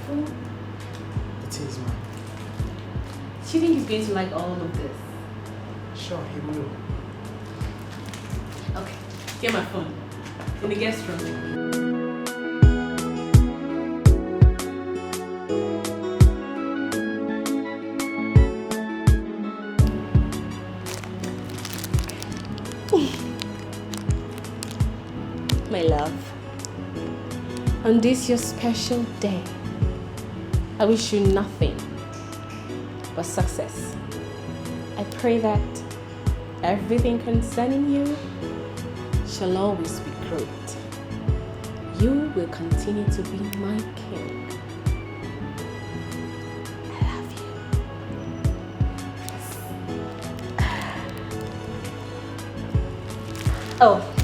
beautiful? It is, ma'am. Do you think he's going to like all of this? Sure, he will. Okay, get my phone. In the guest room. My love, on this your special day, I wish you nothing but success. I pray that everything concerning you shall always be great. You will continue to be my king. I love you. Oh.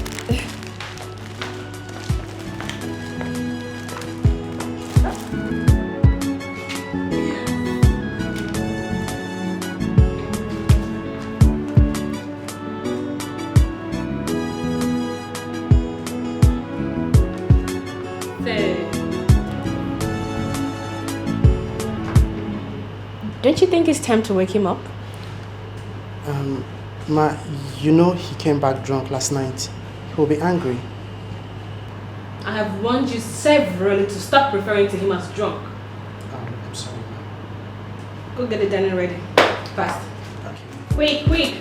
Don't you think it's time to wake him up? Ma, you know he came back drunk last night. He'll be angry. I have warned you severally to stop referring to him as drunk. I'm sorry, ma. Go get the dinner ready. Fast. Okay. Quick.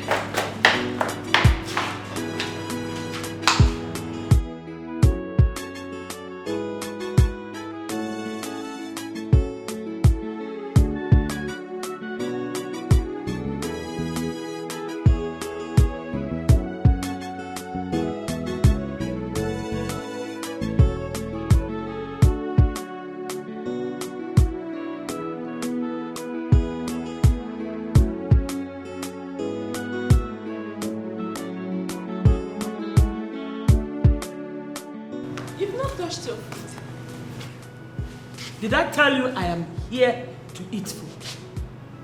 Did I tell you I am here to eat food?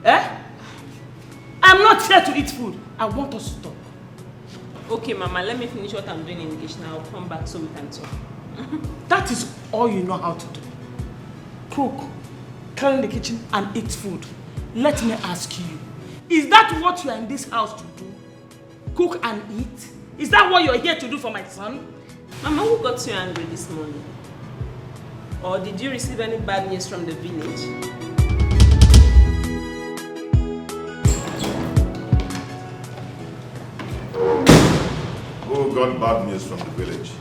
Eh? I'm not here to eat food. I want us to talk. Okay, Mama, let me finish what I'm doing in the kitchen. I'll come back so we can talk. That is all you know how to do. Cook, clean the kitchen and eat food. Let me ask you, is that what you are in this house to do? Cook and eat? Is that what you're here to do for my son? Mama, who got you angry this morning? Or did you receive any bad news from the village? Who got bad news from the village?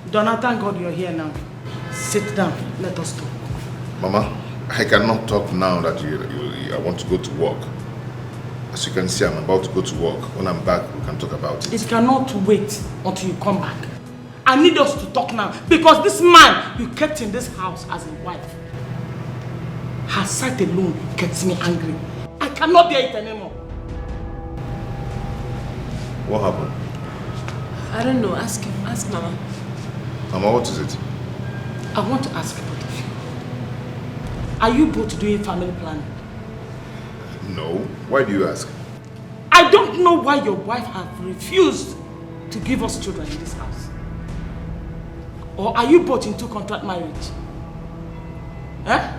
Donna, thank God you're here now. Sit down, let us talk. Mama, I cannot talk now that I want to go to work. As you can see, I'm about to go to work. When I'm back, we can talk about it. It cannot wait until you come back. I need us to talk now because this man you kept in this house as a wife, her sight alone gets me angry. I cannot bear it anymore. What happened? I don't know. Ask him. Ask Mama. Mama, what is it? I want to ask both of you. Are you both doing family planning? No. Why do you ask? I don't know why your wife has refused to give us children in this house. Or are you both into contract marriage? Eh?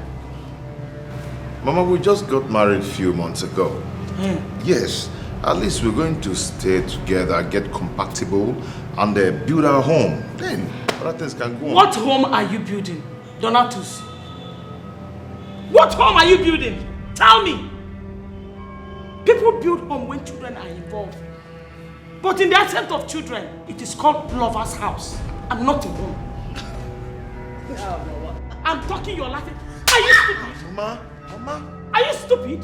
Mama, we just got married a few months ago. Yes. At least we're going to stay together, get compatible, and build our home. Then other things can go on. What home are you building, Donatus? What home are you building? Tell me. People build home when children are involved. But in the absence of children, it is called lover's house and not a home. I'm talking, you're laughing. Are you stupid? Mama. Are you stupid?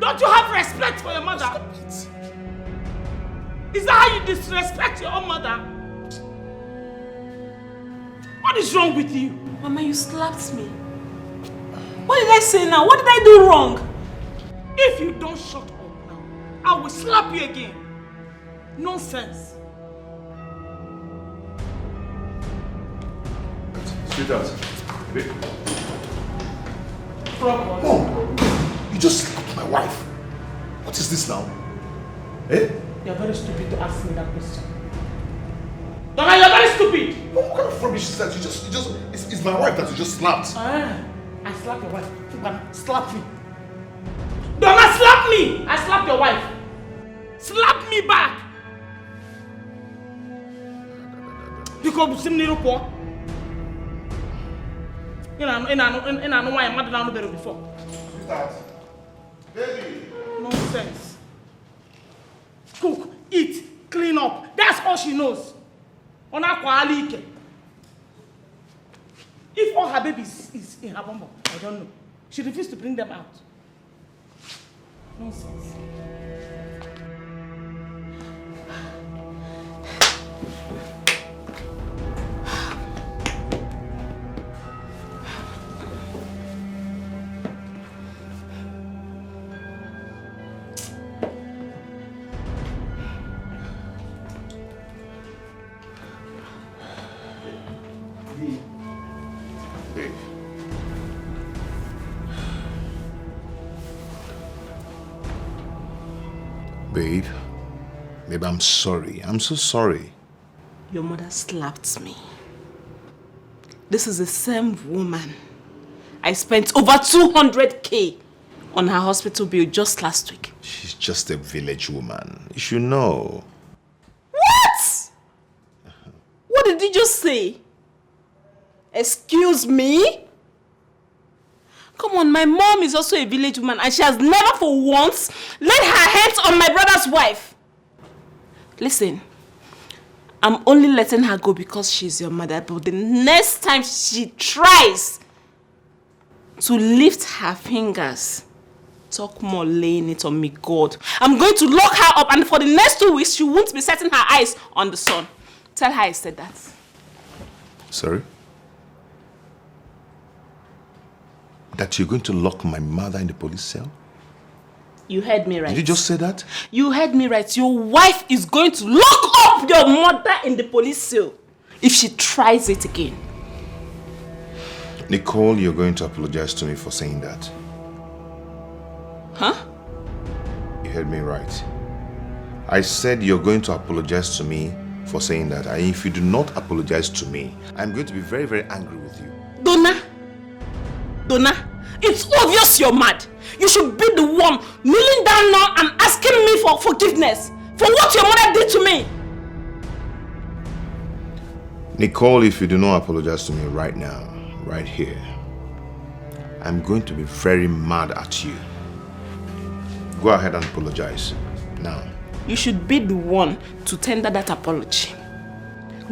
Don't you have respect for your mother? Stop it. Is that how you disrespect your own mother? What is wrong with you? Mama, you slapped me. What did I say now? What did I do wrong? If you don't shut up now, I will slap you again. Nonsense. Sweetheart, babe. Mom, you just slapped my wife. What is this now? Eh? You're very stupid to ask me that question. Donna, you're very stupid. stupid? What kind of rubbish is that? It's my wife that you just slapped. I slapped your wife. Slap me. Don't slap me! I slapped your wife. Slap me back! Because you see me poor. You know why I'm mad down better before. Sweetheart. Baby. Nonsense. Cook, eat, clean up. That's all she knows. If all her babies is in her bumble, I don't know. She refused to bring them out. Nonsense. Babe, I'm sorry. I'm so sorry. Your mother slapped me. This is the same woman. I spent over 200K on her hospital bill just last week. She's just a village woman. You should know. What? What did you just say? Excuse me? Come on, my mom is also a village woman and she has never for once laid her hands on my brother's wife. Listen, I'm only letting her go because she's your mother, but the next time she tries to lift her fingers, talk more laying it on me, God, I'm going to lock her up and for the next 2 weeks, she won't be setting her eyes on the sun. Tell her I said that. Sorry? That you're going to lock my mother in the police cell? You heard me right. Did you just say that? You heard me right. Your wife is going to lock up your mother in the police cell if she tries it again. Nicole, you're going to apologize to me for saying that. Huh? You heard me right. I said you're going to apologize to me for saying that. And if you do not apologize to me, I'm going to be very, very angry with you. Donna, it's obvious you're mad. You should be the one kneeling down now and asking me for forgiveness for what your mother did to me. Nicole, if you do not apologize to me right now, right here, I'm going to be very mad at you. Go ahead and apologize now. You should be the one to tender that apology.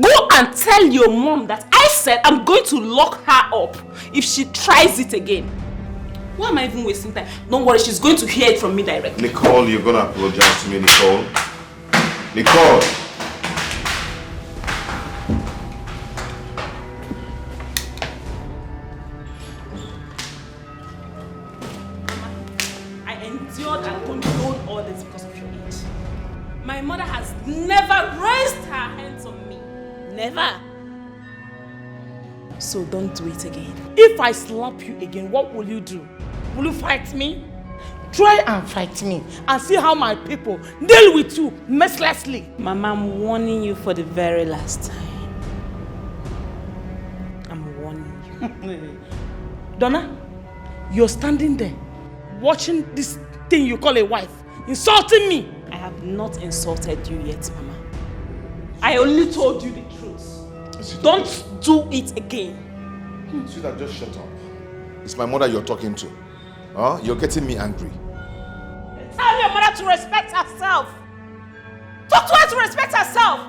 Go and tell your mom that I said I'm going to lock her up if she tries it again. Why am I even wasting time? Don't worry, she's going to hear it from me directly. Nicole, you're going to apologize to me, Nicole. Nicole! I endured and controlled all this because of your age. My mother has never raised her hands on me. Never. So don't do it again. If I slap you again, what will you do? Will you fight me? Try and fight me and see how my people deal with you mercilessly. Mama, I'm warning you for the very last time. I'm warning you. Donna, you're standing there watching this thing you call a wife, insulting me. I have not insulted you yet, Mama. I only told you the truth. Don't do it again. Sweetheart, just shut up. It's my mother you're talking to. Huh? You're getting me angry. Tell your mother to respect herself. Talk to her to respect herself.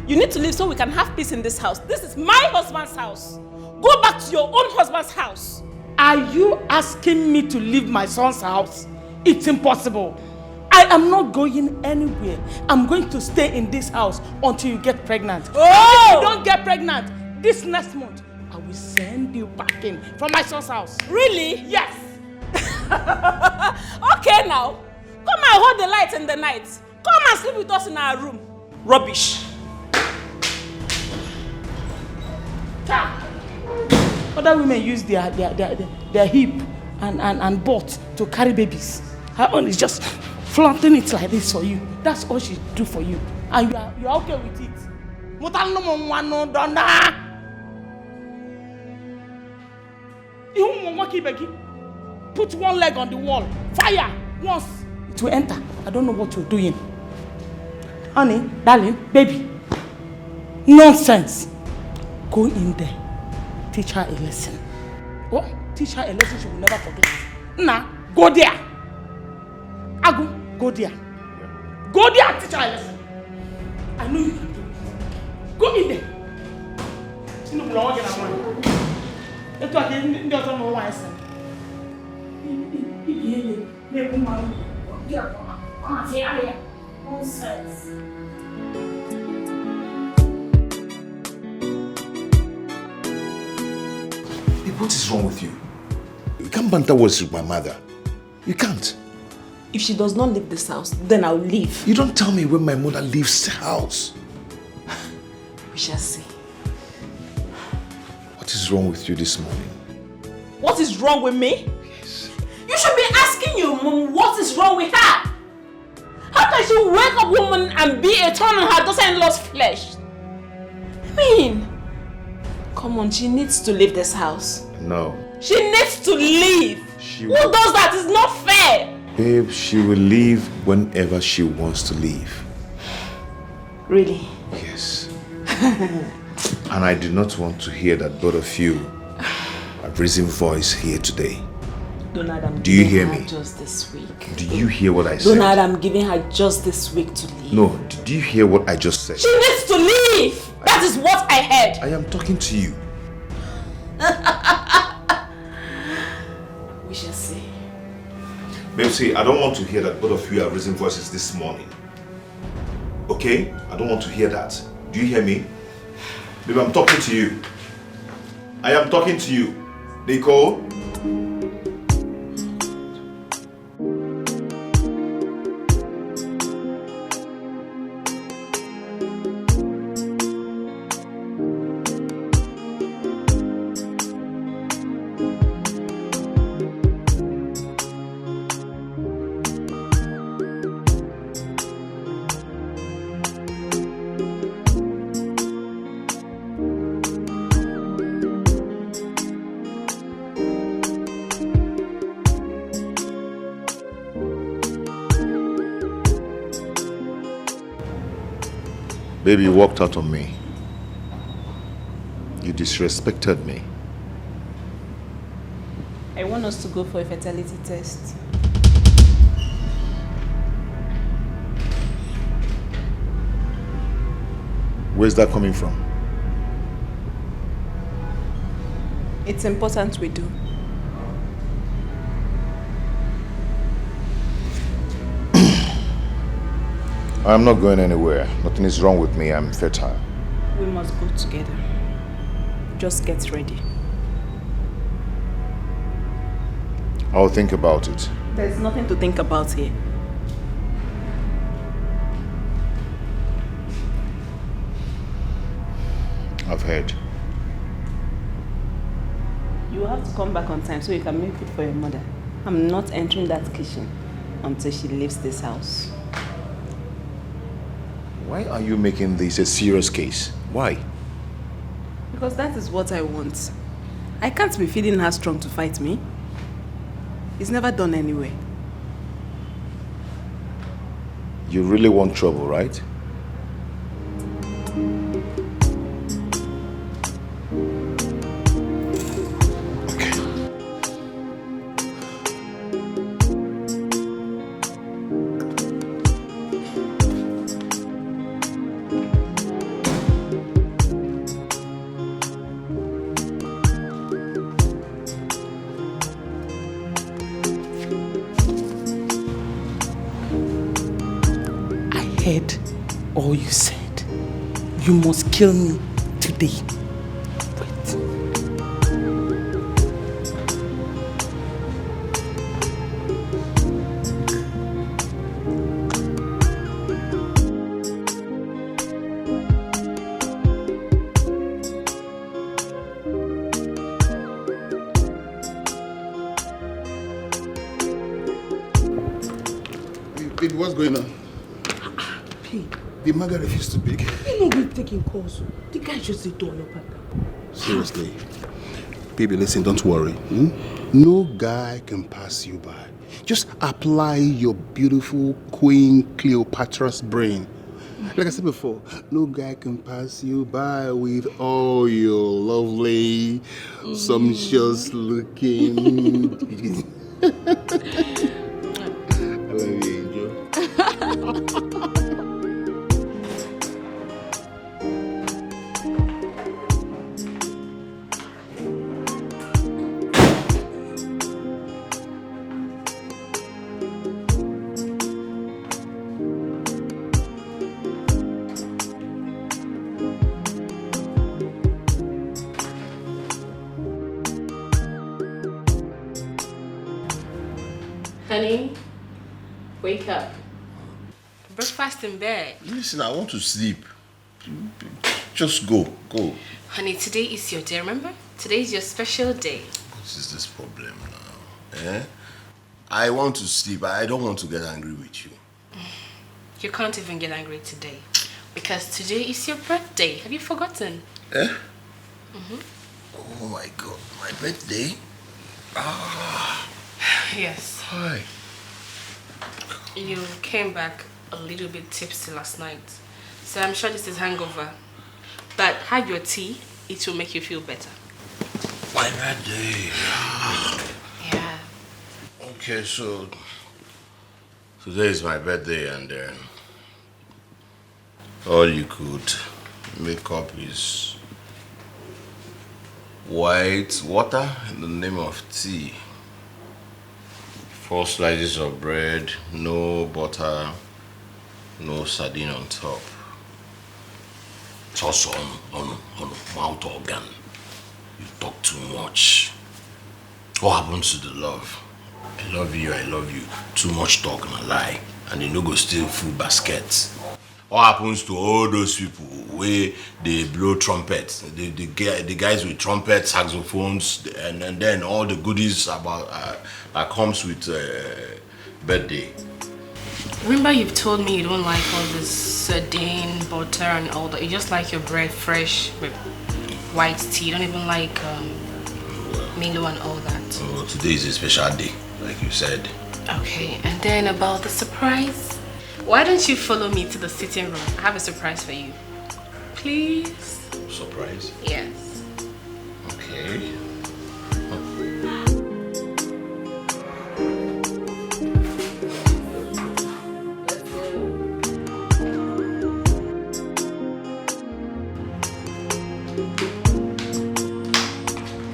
You need to leave so we can have peace in this house. This is my husband's house. Go back to your own husband's house. Are you asking me to leave my son's house? It's impossible. I am not going anywhere. I'm going to stay in this house until you get pregnant. Oh! If you don't get pregnant this next month, I will send you back in from my son's house. Really? Yes. Okay now. Come and hold the light in the night. Come and sleep with us in our room. Rubbish. Other women use their hip and butt to carry babies. Her own is just flaunting it like this for you. That's all she do for you. And you are okay with it. Mutal no mwano dona. Put one leg on the wall. Fire once. It will enter. I don't know what you're doing. Honey, darling, baby. Nonsense. Go in there. Teach her a lesson. Oh, teach her a lesson she will never forget. Nah, go there. Agu, go there. Go there and teach her a lesson. I know you can do it. Go in there. No nonsense. What is wrong with you? You can't banter words with my mother. You can't. If she does not leave this house, then I'll leave. You don't tell me when my mother leaves the house. We shall see. What is wrong with you this morning? What is wrong with me? Yes. You should be asking your mom what is wrong with her. How can she wake up woman and be a thorn on her daughter-in-law's flesh? I mean, come on, she needs to leave this house. No. She needs to leave. Who does that? It's not fair. Babe, she will leave whenever she wants to leave. Really? Yes. And I do not want to hear that both of you have raising voice here today. Donald, I'm do you giving hear her me? Just this week. Do you hear what I said? Donald, I'm giving her just this week to leave. No, did you hear what I just said? She needs to leave. That is what I heard. I am talking to you. We shall see. Babe, see, I don't want to hear that both of you are raising voices this morning. Okay? I don't want to hear that. Do you hear me? Babe, I'm talking to you. I am talking to you. Nicole? Baby, you walked out on me. You disrespected me. I want us to go for a fertility test. Where's that coming from? It's important we do. I'm not going anywhere. Nothing is wrong with me. I'm fertile. We must go together. Just get ready. I'll think about it. There's nothing to think about here. I've heard. You have to come back on time so you can make food for your mother. I'm not entering that kitchen until she leaves this house. Why are you making this a serious case? Why? Because that is what I want. I can't be feeling her strong to fight me. It's never done anyway. You really want trouble, right? Heard all you said. You must kill me today. Wait. Baby, what's going on? The Maga refused to pick. You know we're taking calls. The guy just said don't up and down. Seriously. Baby, listen, don't worry. No guy can pass you by. Just apply your beautiful Queen Cleopatra's brain. Like I said before, no guy can pass you by with all your lovely, sumptuous looking. I love you, Angel. Honey, wake up. Breakfast in bed. Listen, I want to sleep. Just go. Honey, today is your day, remember? Today is your special day. What is this problem now? I want to sleep. I don't want to get angry with you. You can't even get angry today. Because today is your birthday. Have you forgotten? Oh my God, my birthday? Yes. Why? You came back a little bit tipsy last night. So I'm sure this is hangover. But have your tea. It will make you feel better. My birthday. Yeah. Okay, so today is my birthday and then all you could make up is white water in the name of tea. 4 slices of bread, no butter, no sardine on top. Just on mouth organ. You talk too much. What happens to the love? I love you. Too much talk and a lie. And they no go steal food baskets. What happens to all those people where they blow trumpets? The guys with trumpets, saxophones, and then all the goodies about that comes with birthday. Remember you've told me you don't like all this sardine, butter and all that. You just like your bread fresh with white tea. You don't even like Milo and all that. Oh, today is a special day, like you said. Okay, and then about the surprise. Why don't you follow me to the sitting room? I have a surprise for you. Please? Surprise? Yes. Okay.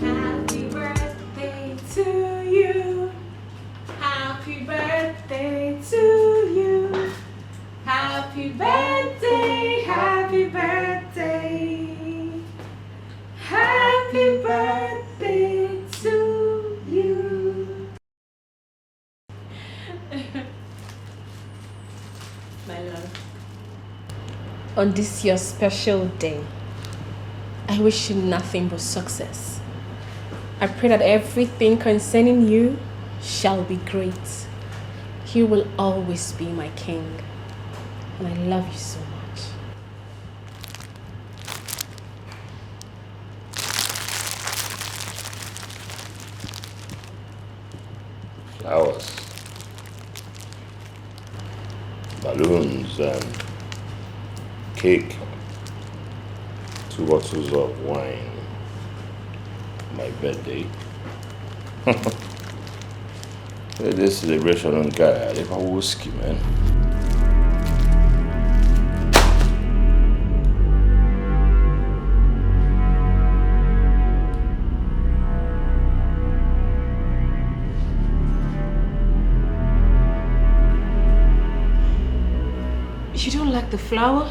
Happy birthday to you. Happy birthday to you. Happy birthday, happy birthday. Happy birthday to you. My love. On this your special day, I wish you nothing but success. I pray that everything concerning you shall be great. You will always be my king. And I love you so much. Flowers, balloons, and cake, 2 bottles of wine. My birthday. This celebration on guy, I live a whiskey, man. You don't like the flower?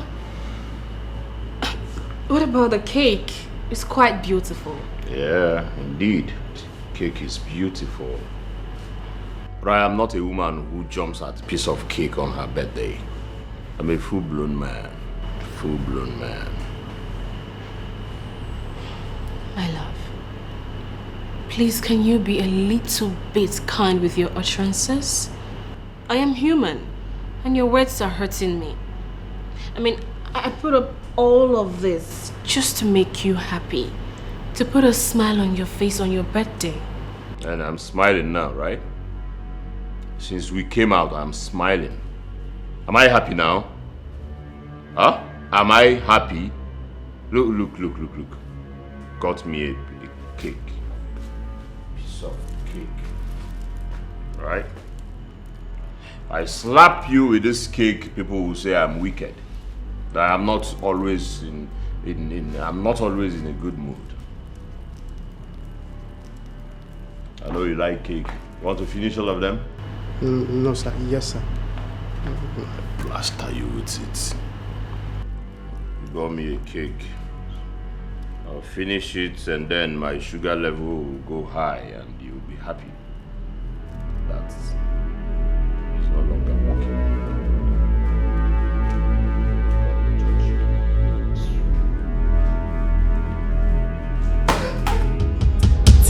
What about the cake? It's quite beautiful. Yeah, indeed. Cake is beautiful. But I am not a woman who jumps at a piece of cake on her birthday. I'm a full-blown man. Full-blown man. My love, please can you be a little bit kind with your utterances? I am human, and your words are hurting me. I mean, I put up all of this just to make you happy. To put a smile on your face on your birthday. And I'm smiling now, right? Since we came out, I'm smiling. Am I happy now? Huh? Am I happy? Look. Got me a cake. Piece of cake. Right? I slap you with this cake, people will say I'm wicked. That I'm not always in a good mood. I know you like cake. You want to finish all of them? No, sir. Yes, sir. Blaster you with it. You got me a cake. I'll finish it and then my sugar level will go high and you'll be happy. That is no longer working.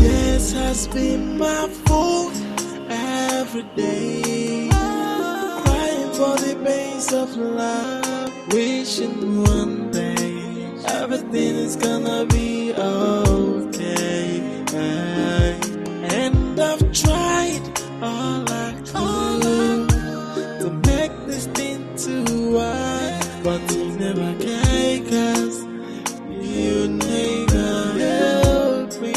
This has been my fault every day. Crying for the pains of love, wishing one day everything is gonna be okay. And I've tried all I could to make this thing to work, but you never can, 'cause you never help me.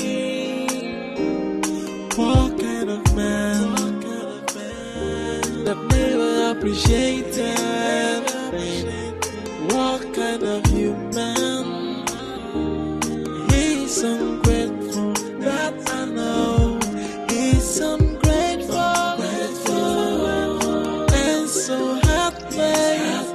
What kind of man that never appreciated? What kind of human? He's ungrateful, that I know. He's ungrateful, and so heartless.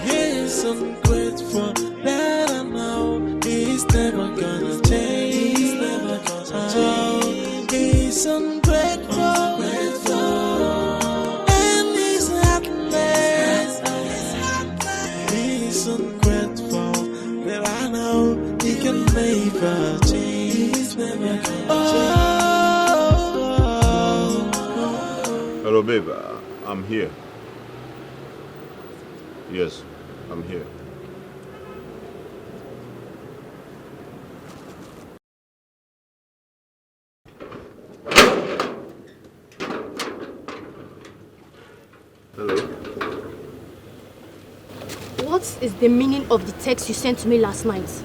He's ungrateful, that I know. He's never gonna change. He's never gonna change. He's ungrateful, and he's heartless. He's ungrateful, that I know he can never change. He's never gonna change. Hello, babe. I'm here. Yes, I'm here. Hello. What is the meaning of the text you sent to me last night?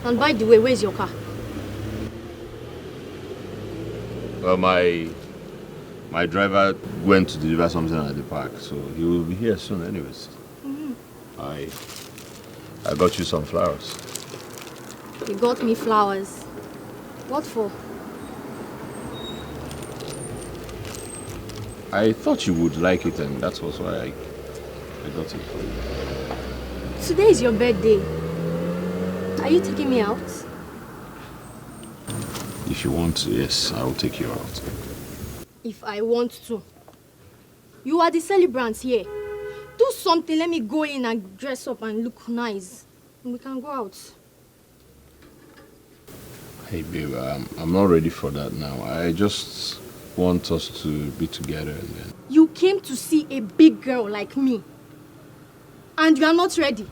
And by the way, where's your car? Well, my driver went to deliver something at the park, so he will be here soon anyways. I got you some flowers. You got me flowers. What for? I thought you would like it, and that's also why I got it for you. Today is your birthday. Are you taking me out? If you want to, yes, I will take you out. If I want to. You are the celebrant here. Do something, let me go in and dress up and look nice. And we can go out. Hey, babe, I'm not ready for that now. I just want us to be together and then... You came to see a big girl like me. And you are not ready.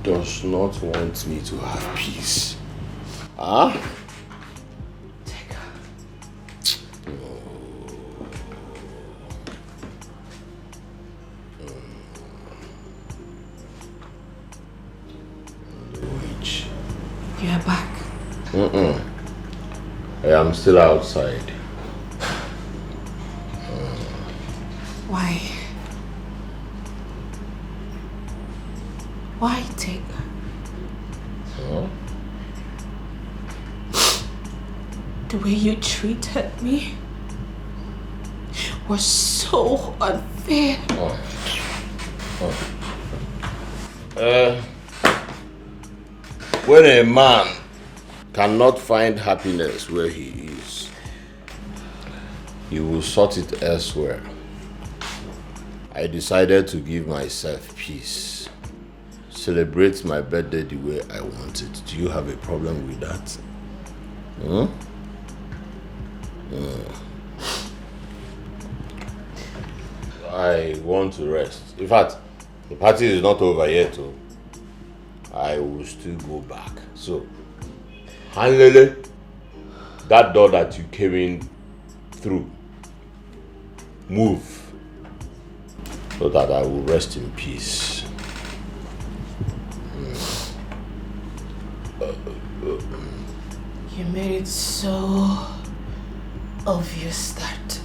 does not want me to have peace. Huh? You are back. I am still outside. Why? Why, Dikeh? Huh? The way you treated me was so unfair. When a man cannot find happiness where he is, he will sort it elsewhere. I decided to give myself peace. Celebrate my birthday the way I want it. Do you have a problem with that? I want to rest. In fact, the party is not over yet. So I will still go back. So, Hanlele, that door that you came in through, move so that I will rest in peace. You made it so obvious that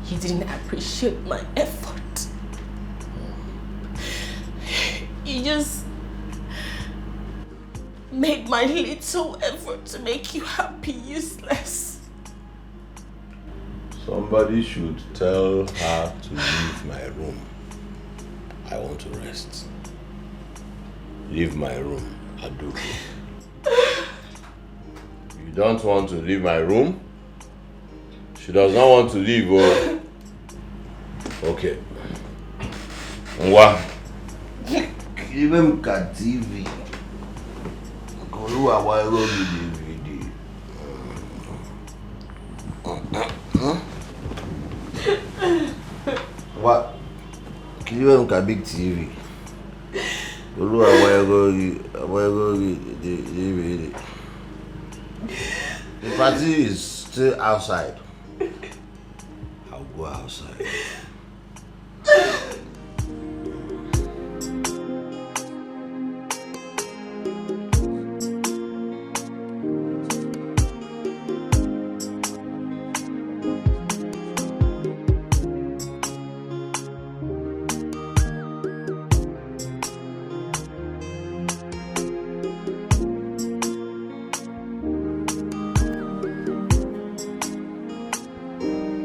you didn't appreciate my effort. You just made my little effort to make you happy useless. Somebody should tell her to leave my room. I want to rest. Leave my room, Aduke. You don't want to leave my room? She does not want to leave, oh. Okay. Onwy. Even got TV. Koluwa wa ero DVD. What? Even got big TV. Koluwa wa ero DVD. The party is still outside. I'll go outside.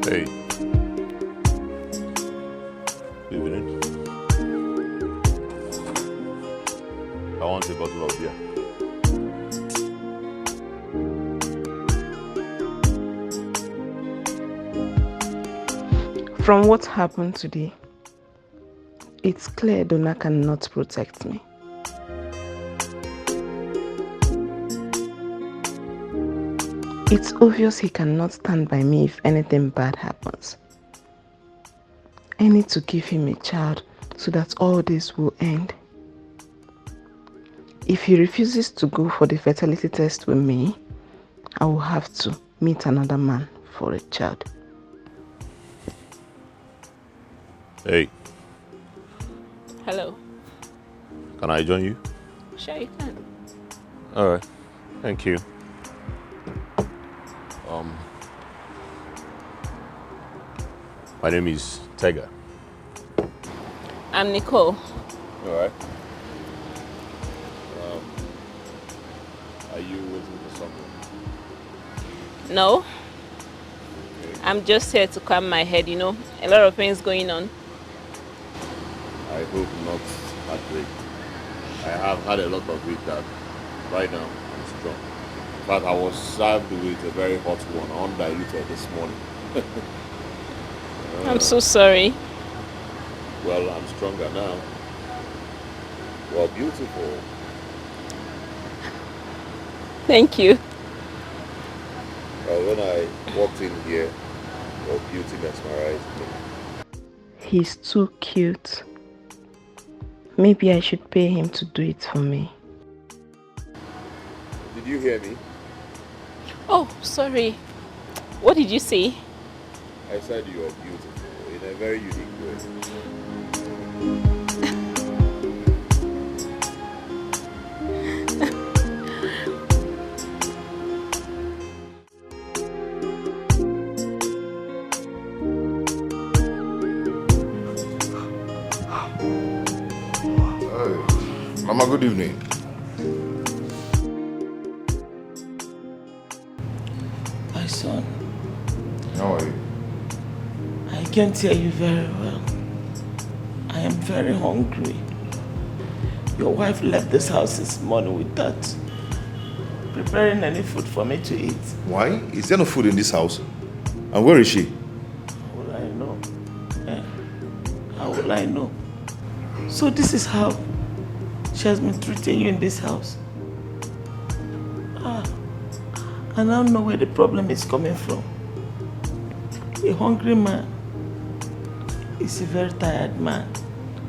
Hey. Evening. I want a bottle of beer. From what happened today, it's clear Donna cannot protect me. It's obvious he cannot stand by me if anything bad happens. I need to give him a child so that all this will end. If he refuses to go for the fertility test with me, I will have to meet another man for a child. Hey. Hello. Can I join you? Sure you can. Alright. Thank you. My name is Dikeh. I'm Nicole. Alright. Are you waiting for someone? No. I'm just here to calm my head, you know. A lot of things going on. I hope not heartbreak. I have had a lot of it that right now I'm strong. In fact, I was served with a very hot one, undiluted this morning. I'm so sorry. Well, I'm stronger now. Well, beautiful. Thank you. Well, when I walked in here, your beauty mesmerized me. He's too cute. maybe I should pay him to do it for me. Did you hear me? Oh, sorry. What did you say? I said you are beautiful in a very unique way. Mama, good evening. My son. How are you? I can't hear you very well. I am very hungry. Your wife left this house this morning without preparing any food for me to eat. Why? Is there no food in this house? And where is she? How will I know? How will I know? So this is how she has been treating you in this house. I don't know where the problem is coming from. A hungry man is a very tired man.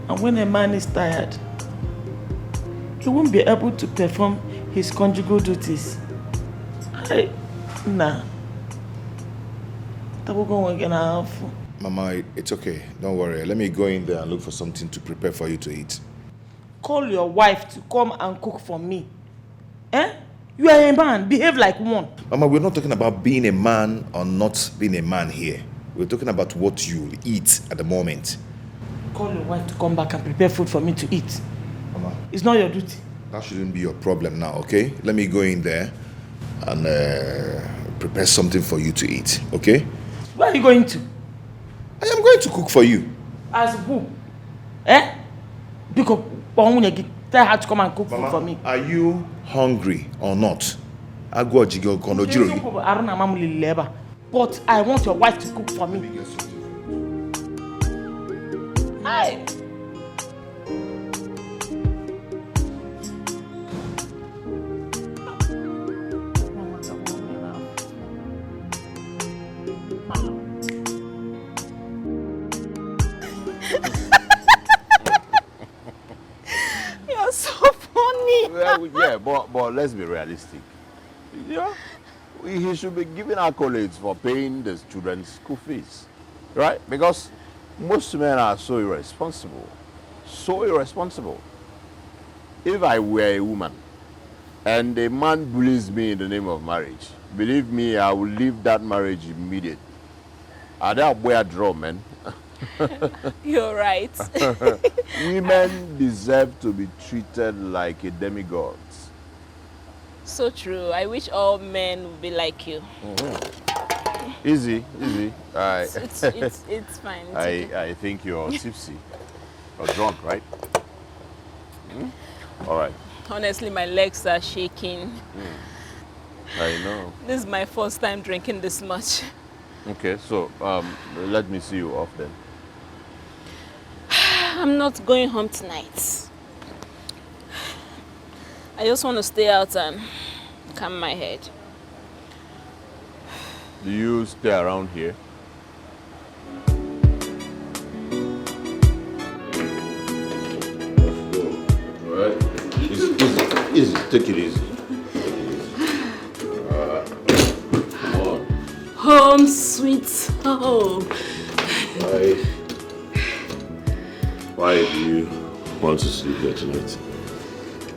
And when a man is tired, he won't be able to perform his conjugal duties. Nah. Mama, it's okay. Don't worry. Let me go in there and look for something to prepare for you to eat. Call your wife to come and cook for me. You are a man. Behave like one. Mama, we're not talking about being a man or not being a man here. We're talking about what you'll eat at the moment. Call your wife to come back and prepare food for me to eat. Mama. It's not your duty. That shouldn't be your problem now, okay? Let me go in there and prepare something for you to eat, okay? Where are you going to? I am going to cook for you. As who? Because tell her to come and cook food for me. Are you hungry or not? But I want your wife to cook for me. Hey! You're so funny. Well, yeah, but let's be realistic. Yeah, he should be giving accolades for paying the children's school fees, right? Because most men are so irresponsible. So irresponsible. If I were a woman and a man bullies me in the name of marriage, believe me, I will leave that marriage immediately. Are there a draw, man? You're right. Women deserve to be treated like a demigod. So true. I wish all men would be like you. Mm-hmm. Easy. It's fine. It's okay. I think you're tipsy or drunk, right? All right. Honestly, my legs are shaking. I know. This is my first time drinking this much. Okay, so let me see you off then. I'm not going home tonight. I just want to stay out and calm my head. Do you stay around here? All right. Easy. Take it easy. Come on. Home, sweet home. Why do you want to sleep here tonight?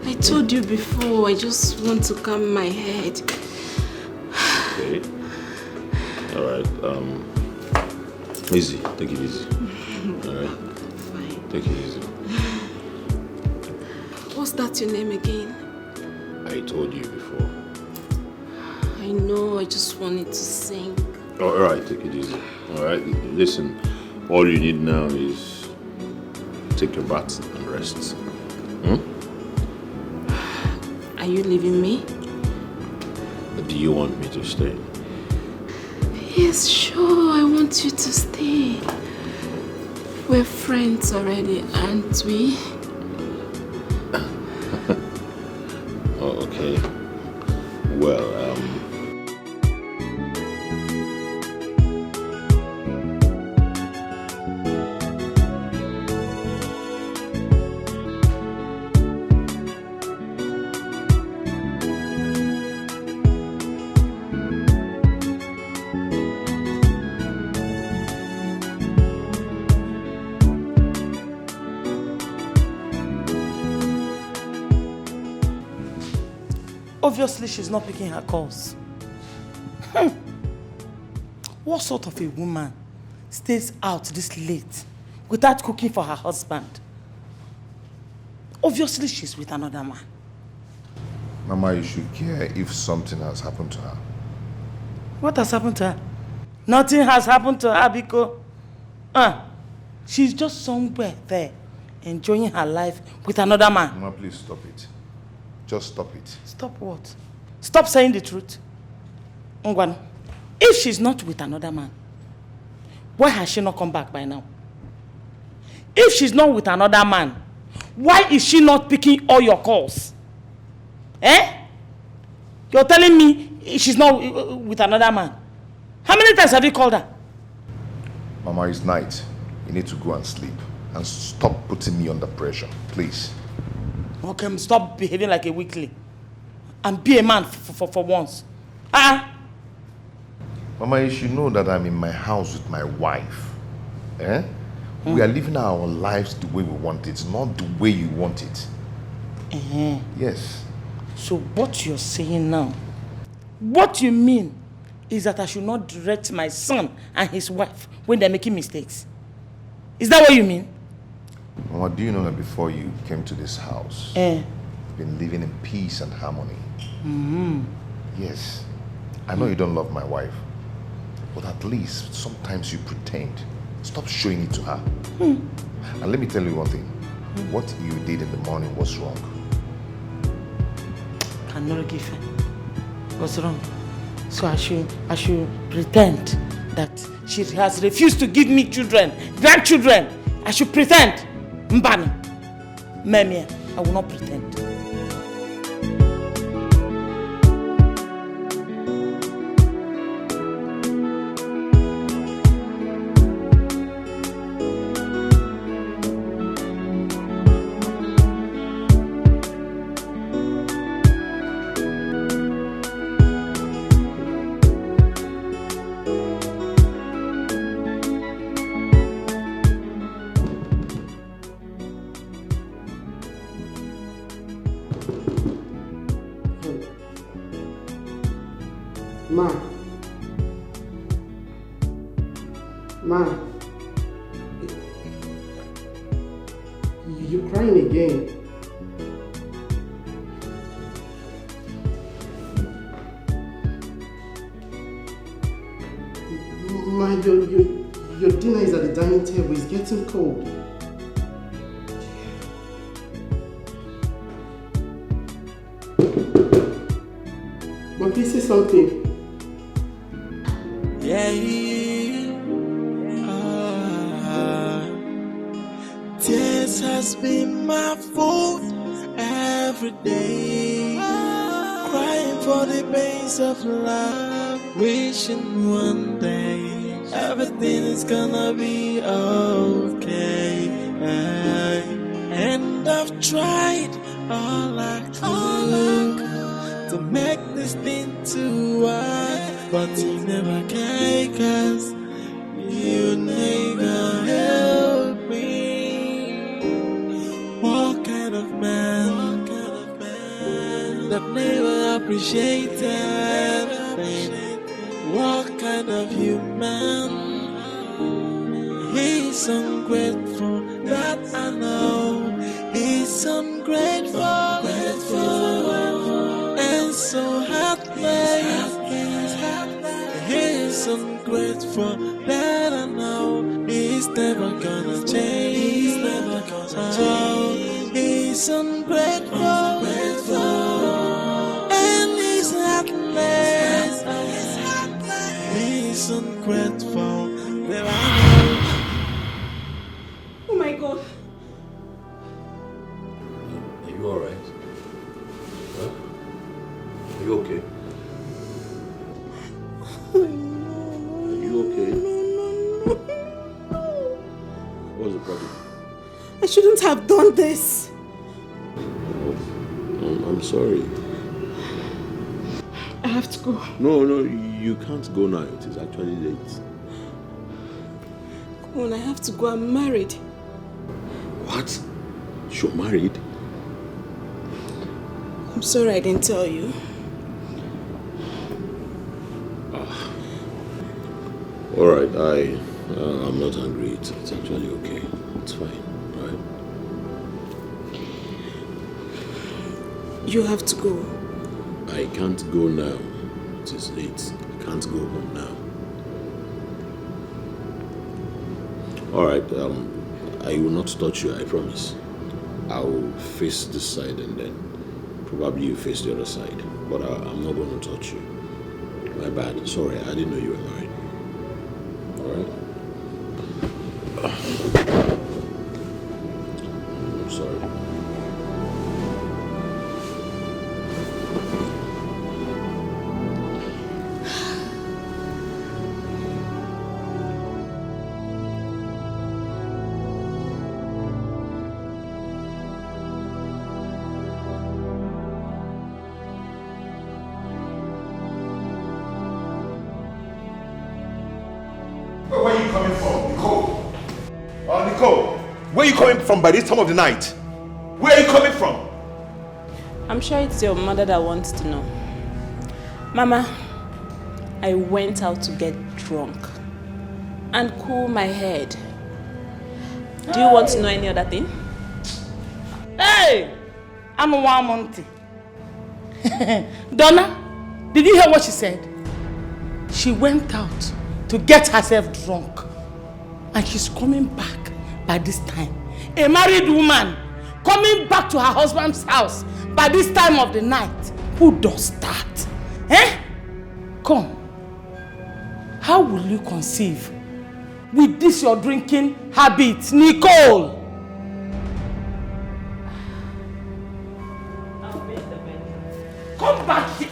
I told you before, I just want to calm my head. Okay. All right. Easy. Take it easy. All right. Fine. Take it easy. What's that your name again? I told you before. I know, I just wanted to sing. All right. Take it easy. All right. Listen, all you need now is take your bath and rest. Are you leaving me? Do you want me to stay? Yes, sure. I want you to stay. We're friends already, aren't we? Oh, okay. Well, Obviously, she's not picking her calls. What sort of a woman stays out this late without cooking for her husband? Obviously, she's with another man. Mama, you should care if something has happened to her. What has happened to her? Nothing has happened to her because she's just somewhere there enjoying her life with another man. Mama, please stop it. Just stop it. Stop what? Stop saying the truth. Ngwan, if she's not with another man, why has she not come back by now? If she's not with another man, why is she not picking all your calls? Eh? You're telling me she's not with another man. How many times have you called her? Mama, it's night. You need to go and sleep. And stop putting me under pressure, please. Okay, stop behaving like a weakling. And be a man for once. Mama, you should know that I'm in my house with my wife. Eh? We are living our lives the way we want it, not the way you want it. Yes. So what you're saying now, what you mean is that I should not direct my son and his wife when they're making mistakes. Is that what you mean? Mama, do you know that before you came to this house, you've been living in peace and harmony? Yes. I know you don't love my wife, but at least sometimes you pretend. Stop showing it to her. And let me tell you one thing. What you did in the morning was wrong. Cannot give her. What's wrong? So I should pretend that she has refused to give me grandchildren. I should pretend. Mbani. Memia, I will not pretend. Ma, you're crying again. Ma, your dinner is at the dining table. It's getting cold. Ma, please say something. Tears has been my food every day, crying for the pains of love, wishing one day everything is gonna be okay. And I've tried all I could to make this thing to work, but you never can, 'cause you never help me. What kind of man that never appreciated pain? What kind of human? He's ungrateful, that I know. He's ungrateful, and so heartless. He's ungrateful, that I know. He's never gonna change. He's never gonna change. He's ungrateful, and he's heartless. He's ungrateful, that I know. Oh my God. Are you alright? Huh? Are you okay? Are you okay? What's the problem? I shouldn't have done this. Oh, I'm sorry. I have to go. No, you can't go now. It is actually late. Come on, I have to go. I'm married. What? You're married? I'm sorry I didn't tell you. Alright, I'm not hungry. It's actually okay. It's fine, right? You have to go. I can't go now. It is late. I can't go home now. Alright, I will not touch you, I promise. I will face this side and then probably you face the other side. But I'm not going to touch you. My bad. Sorry, I didn't know you were married. Alright? I'm sorry. Where are you coming from, Nicole? Nicole, where are you coming from by this time of the night? Where are you coming from? I'm sure it's your mother that wants to know. Mama, I went out to get drunk and cool my head. Do you want to know any other thing? Hey! I'm a Monty. Donna, did you hear what she said? She went out to get herself drunk. And she's coming back by this time. A married woman coming back to her husband's house by this time of the night. Who does that? Eh? Come. How will you conceive with this your drinking habit, Nicole? Come back here.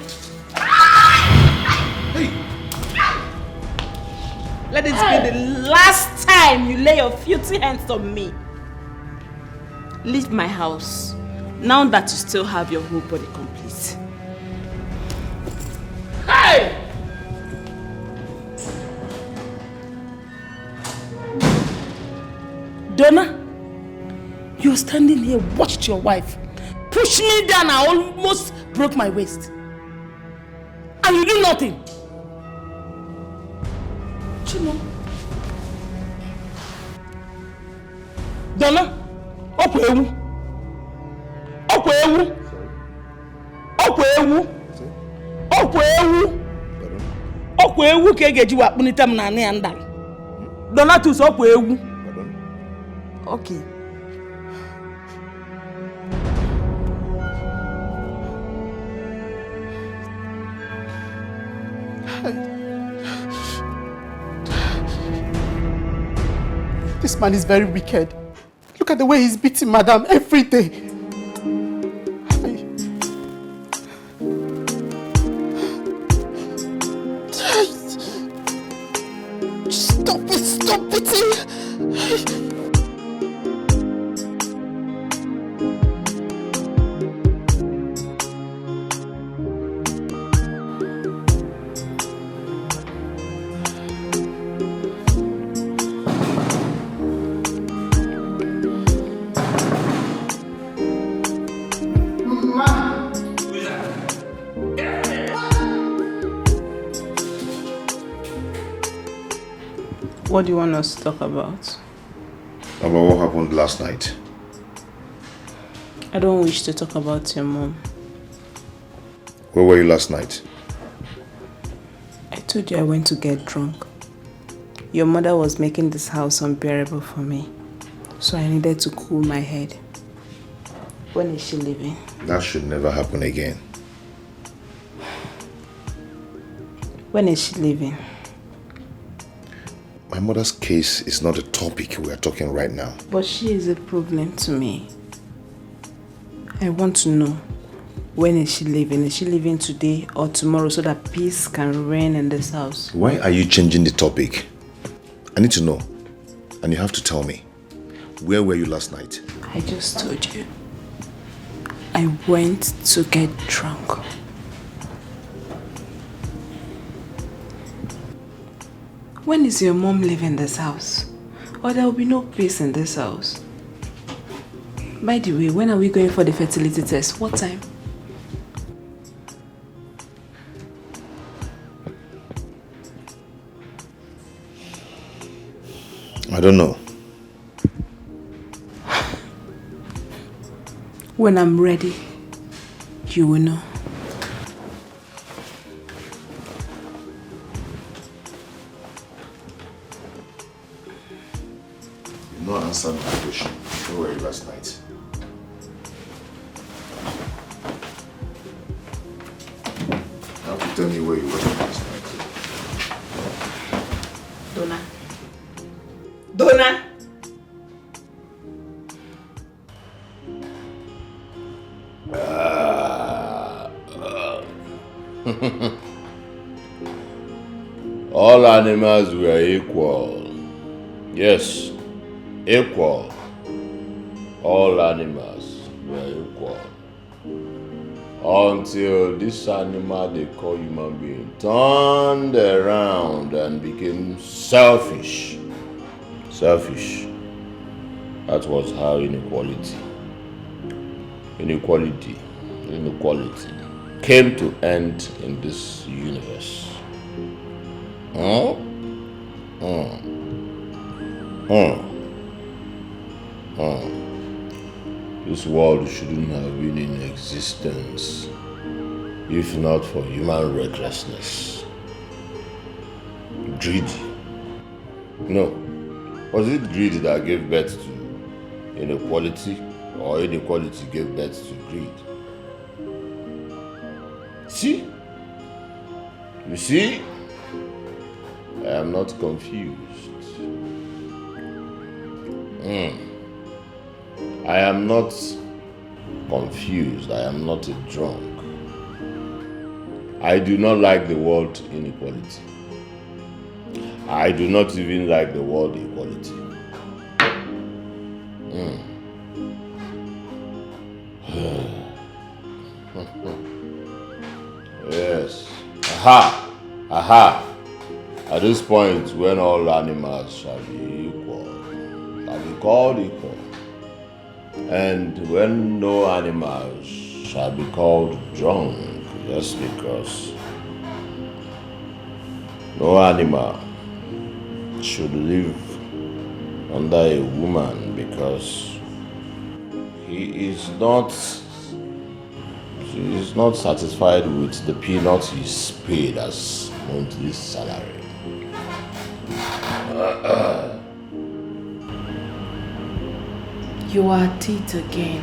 Let it be the last time you lay your filthy hands on me. Leave my house, now that you still have your whole body complete. Hey! Donna, you're standing here, watched your wife push me down. I almost broke my waist. And you do nothing. Chino. Donna, Okwewu. Okwewu. Okwewu. Okwewu. Okwewu ka egeji wa kpunita m na ya ndal. Donatus Okwewu. Okay. This man is very wicked. Look at the way he's beating Madame every day. Stop it, stop beating. What do you want us to talk about? About what happened last night. I don't wish to talk about your mom. Where were you last night? I told you I went to get drunk. Your mother was making this house unbearable for me, so I needed to cool my head. When is she leaving? That should never happen again. When is she leaving? My mother's case is not a topic we are talking right now. But she is a problem to me. I want to know, when is she leaving? Is she leaving today or tomorrow so that peace can reign in this house? Why are you changing the topic? I need to know. And you have to tell me. Where were you last night? I just told you. I went to get drunk. When is your mom leaving this house? Or there will be no peace in this house? By the way, when are we going for the fertility test? What time? I don't know. When I'm ready, you will know. You not answered my question. Where were you last night? You have to tell me where you were last night. Donna. All animals were equal. Yes, equal. All animals were equal. Until this animal they call human being turned around and became selfish. Selfish. That was how inequality came to end in this universe. This world shouldn't have been in existence if not for human recklessness. Greedy. No. Was it greed that gave birth to inequality, or inequality gave birth to greed? See? You see? I am not confused. I am not confused. I am not a drunk. I do not like the word inequality. I do not even like the word equality. Yes. Aha. At this point, when all animals shall be equal, shall be called equal, and when no animals shall be called drunk, just because no animal should live under a woman because he is not satisfied with the peanuts he's paid as monthly salary. You are at it again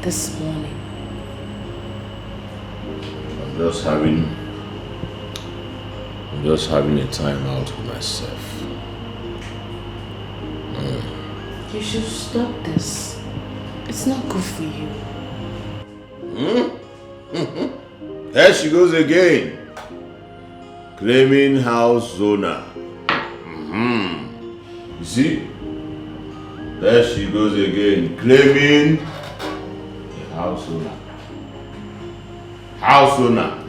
this morning. I'm just having a time out with myself. You should stop this. It's not good for you. There she goes again, claiming house owner. You see? There she goes again, claiming a house owner. House owner.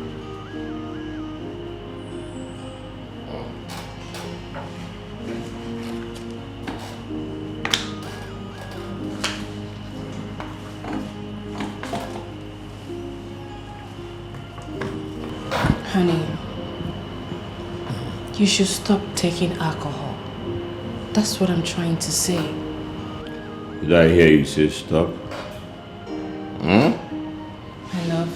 Honey, you should stop taking alcohol. That's what I'm trying to say. Did I hear you say stop? My love,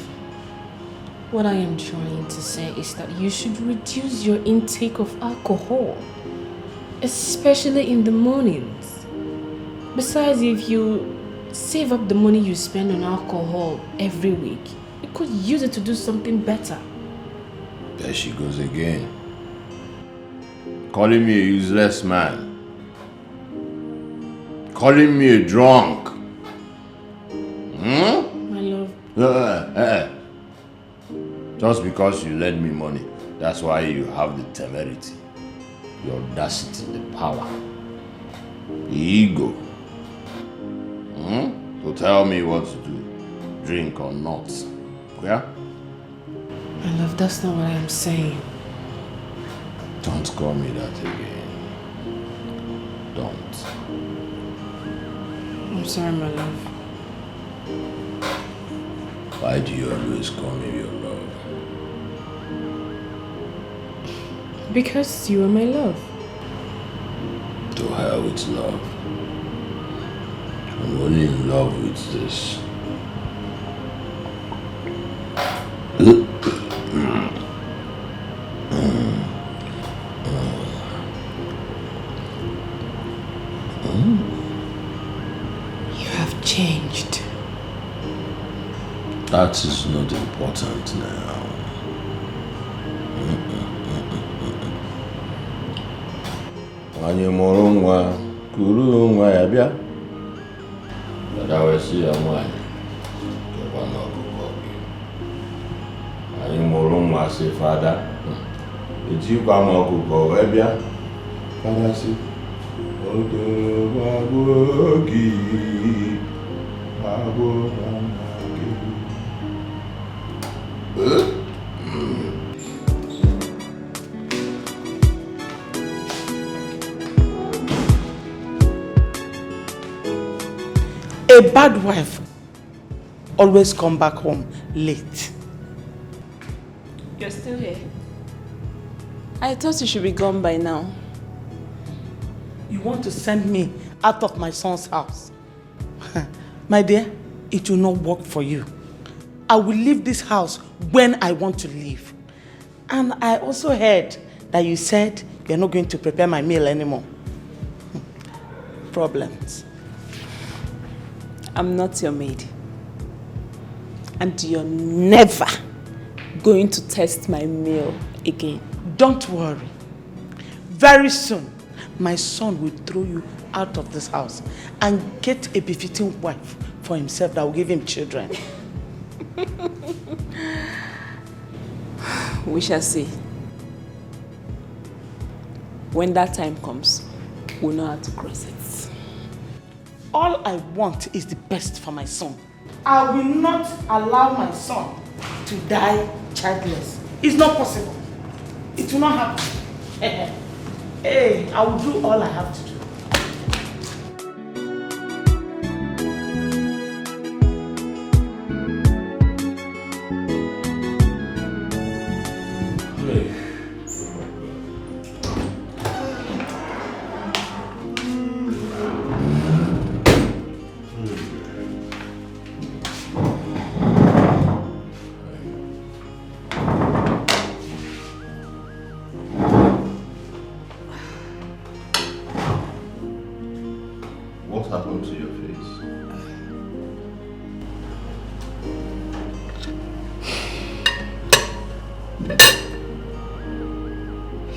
what I am trying to say is that you should reduce your intake of alcohol, especially in the mornings. Besides, if you save up the money you spend on alcohol every week, you could use it to do something better. There she goes again. Calling me a useless man. Calling me a drunk. My love. Just because you lend me money, that's why you have the temerity, the audacity, the power, the ego. To tell me what to do, drink or not. Yeah? My love, that's not what I am saying. Don't call me that again. Don't. I'm sorry, my love. Why do you always call me your love? Because you are my love. to her with love. I'm only in love with this. You have changed. That is not important now. Anyị mụrụ nwa, kuru nwa ya bịa. Dada wee sị ya nwanyị, kekwa n'ọkụkọ gị. Anyị mụrụ nwa sị fada, ejikwa m ọkụkọ wee bịa. Fada sị, odo gbagbo gị, gbagbo nna gị. A bad wife always come back home late. You're still here? I thought you should be gone by now. You want to send me out of my son's house? My dear, it will not work for you. I will leave this house when I want to leave. And I also heard that you said you're not going to prepare my meal anymore. Problems. I'm not your maid. And you're never going to test my meal again. Don't worry. Very soon, my son will throw you out of this house and get a befitting wife for himself that will give him children. We shall see. When that time comes, we'll know how to cross it. All I want is the best for my son. I will not allow my son to die childless. It's not possible. It will not happen. Hey, I will do all I have to do.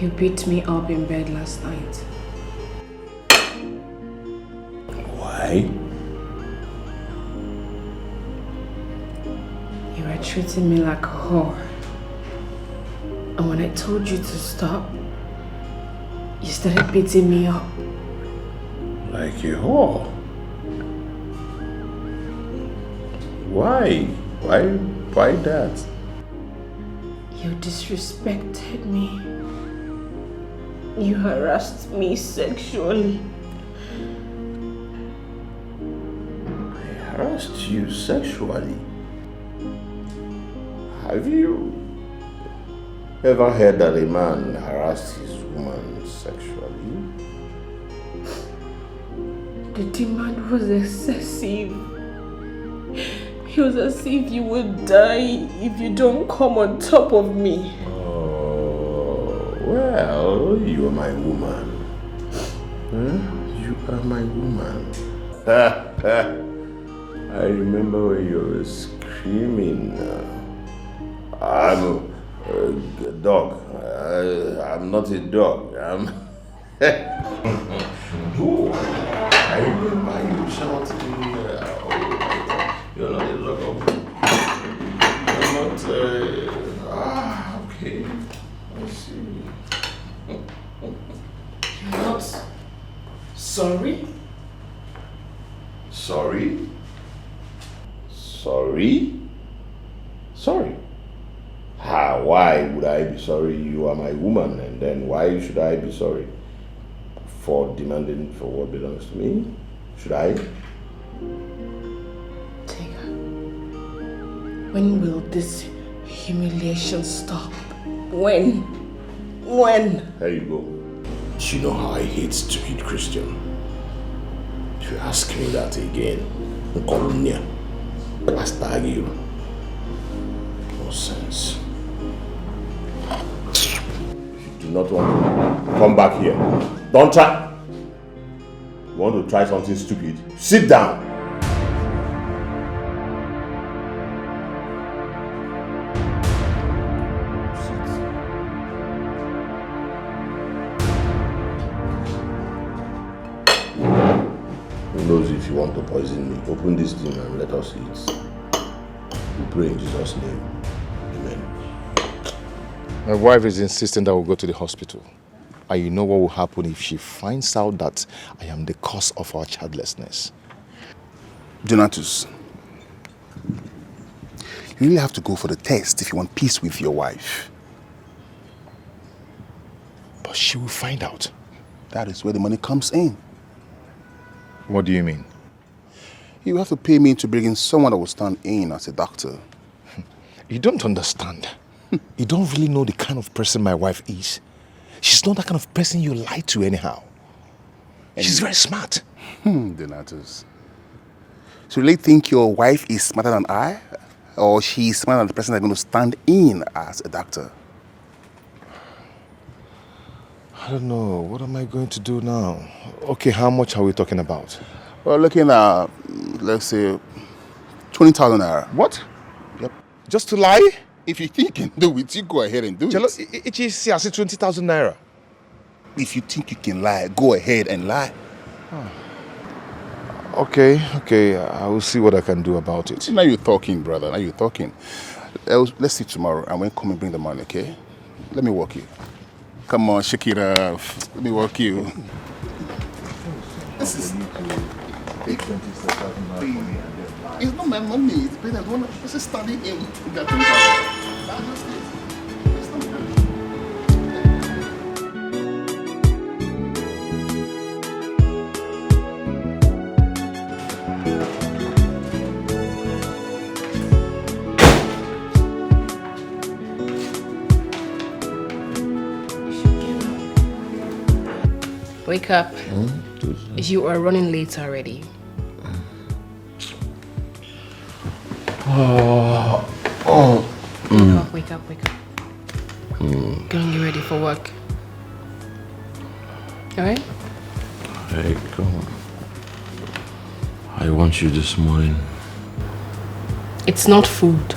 You beat me up in bed last night. Why? You were treating me like a whore. And when I told you to stop, you started beating me up. Like a whore? Why? Why that? You disrespected me. You harassed me sexually. I harassed you sexually? Have you ever heard that a man harassed his woman sexually? The demand was excessive. It was as if you would die if you don't come on top of me. Well, you are my woman. You are my woman. I remember when you were screaming. I'm a dog. I'm not a dog. No, I remember you shouting. You're not a dog. You're not. Okay. I see. You're not sorry? Sorry? Sorry? Sorry? Why would I be sorry? You are my woman, and then why should I be sorry? For demanding for what belongs to me? Should I? Dikeh, when will this humiliation stop? When? There you go. But you know how I hate stupid Christian. If you ask me that again, Colonia, Pastor you. No sense. If you do not want to come back here, don't try. You want to try something stupid? Sit down. Who knows if you want to poison me? Open this thing and let us eat. We pray in Jesus' name. Amen. My wife is insisting that we'll go to the hospital. And you know what will happen if she finds out that I am the cause of our childlessness. Donatus, you really have to go for the test if you want peace with your wife. But she will find out. That is where the money comes in. What do you mean? You have to pay me to bring in someone that will stand in as a doctor. You don't understand. You don't really know the kind of person my wife is. She's not that kind of person you lie to anyhow. She's very smart. Donatus. So you really think your wife is smarter than I? Or she's smarter than the person that's going to stand in as a doctor? I don't know. What am I going to do now? Okay, how much are we talking about? We're looking at, let's say, 20,000 naira. What? Yep. Just to lie? If you think you can do it, you go ahead and do it. It is 20,000 naira. If you think you can lie, go ahead and lie. Okay. I will see what I can do about it. Now you're talking, brother. Now you're talking. Let's see tomorrow. And when come and bring the money, okay? Let me walk you. Come on, shake it off. Let me walk you. This is... It's not my money. It's better. Let's just study in. That's just it. It's not my money. Wake up. You are running late already. Wake up. Getting you ready for work. Alright? Hey, come on. I want you this morning. It's not food.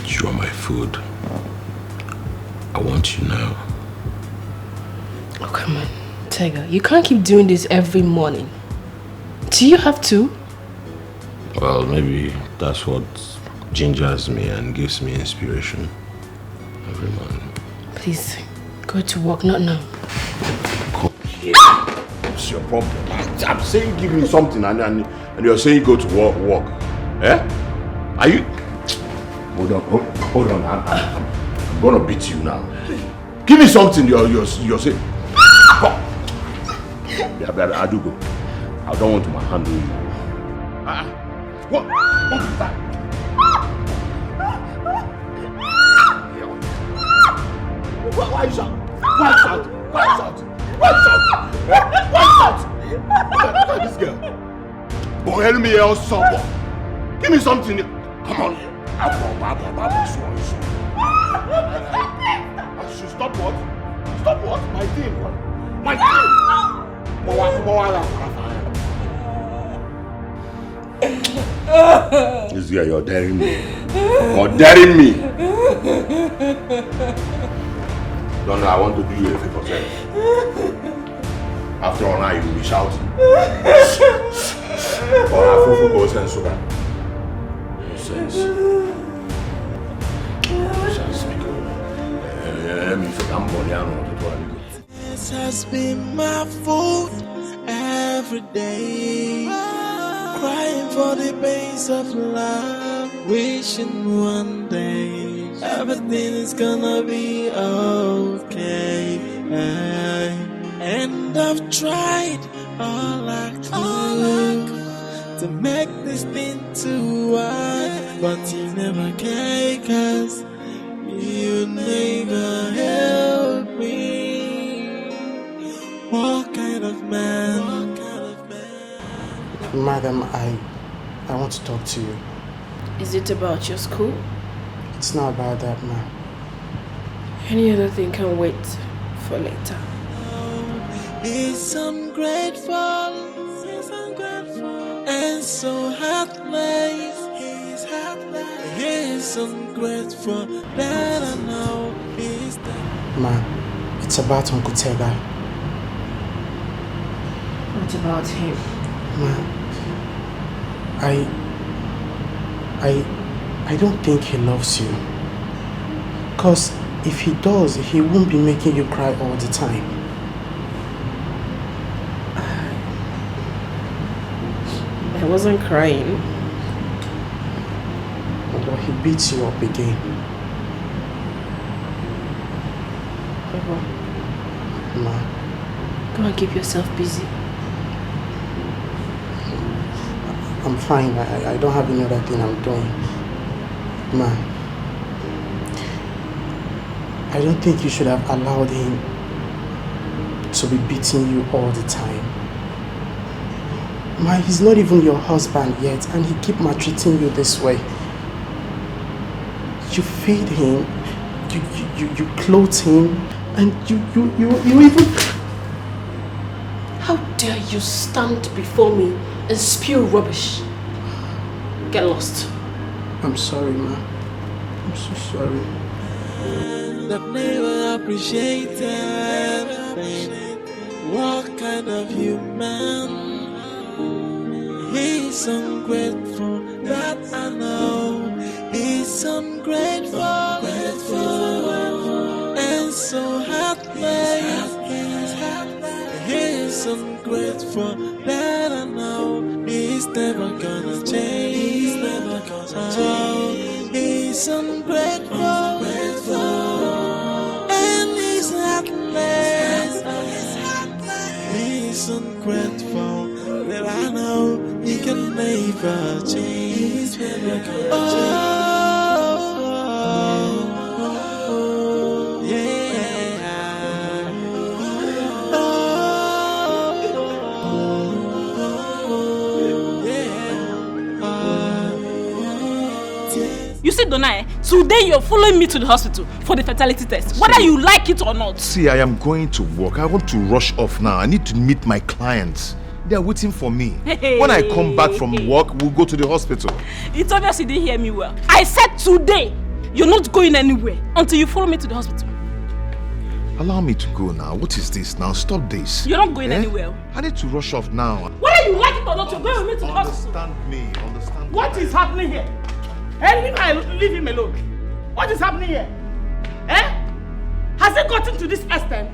You are my food. I want you now. Oh, come on. Tiger, you can't keep doing this every morning. Do you have to? Well, maybe that's what gingers me and gives me inspiration every morning. Please, go to work, not now. Come here. What's your problem? I'm saying give me something and you're saying go to work. Eh? Are you... Hold on. I'm gonna beat you now. Give me something you're saying. Yeah, I do go. I don't want to handle you. What is that? Why is that? Look at this girl. Oh, help me else, someone. Give me something. Come on. Stop what? Stop what? My thing. My thing. This girl, you're daring me. No, I want to do you a favor, sir. After all, now you will be shouting. Or a fufu goes and sugar. Nonsense. This has been my food every day. Crying for the pains of love, wishing one day everything is gonna be okay. And I've tried all I could to make this thing to work, but you never care, 'cause you never help me. What kind of man? Madam, I want to talk to you. Is it about your school? It's not about that, ma'am. Any other thing can wait for later. He's ungrateful and so heartless. He's ungrateful that I know he's dead. Ma, it's about Uncle Tega. What about him? Ma, I don't think he loves you. 'Cause if he does, he won't be making you cry all the time. I wasn't crying. But he beats you up again. Papa, Ma, go and keep yourself busy. I'm fine. I don't have any other thing I'm doing. Ma, I don't think you should have allowed him to be beating you all the time. Ma, he's not even your husband yet, and he keep maltreating you this way. You feed him, you clothe him, and you even... How dare you stand before me and spew rubbish? Get lost. I'm sorry, ma. I'm so sorry. That never appreciated. What kind of human? He's ungrateful, that I know. He's ungrateful, and so heartless. He's ungrateful, that I know. He's never gonna change. He's never gonna change. He's ungrateful, and he's heartless. He's ungrateful, that I know he can never change. He's never gonna change. You see, Dona, today you're following me to the hospital for the fertility test, whether you like it or not. See, I am going to work. I want to rush off now. I need to meet my clients. They are waiting for me. Hey. When I come back from work, we'll go to the hospital. It's obvious you didn't hear me well. I said today, you're not going anywhere until you follow me to the hospital. Allow me to go now. What is this now? Stop this. You're not going anywhere. I need to rush off now. Whether you like it or not, you're going with me to the hospital. Understand me. Understand me. What is happening here? Leave him alone. What is happening here? Has it gotten to this extent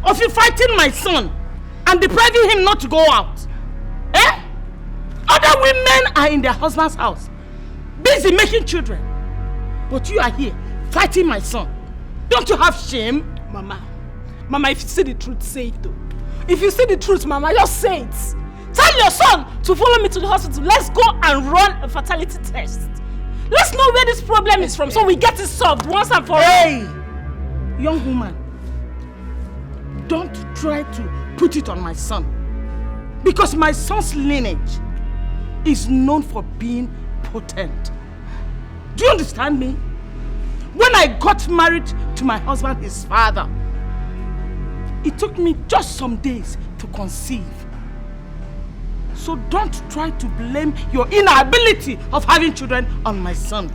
of you fighting my son and depriving him not to go out? Other women are in their husband's house, busy making children. But you are here, fighting my son. Don't you have shame? Mama, if you see the truth, say it though. If you see the truth, Mama, just say it. Tell your son to follow me to the hospital. Let's go and run a fertility test. Let's know where this problem is from so we get it solved once and for all. Hey, young woman, don't try to put it on my son. Because my son's lineage is known for being potent. Do you understand me? When I got married to my husband, his father, it took me just some days to conceive. So don't try to blame your inability of having children on my son.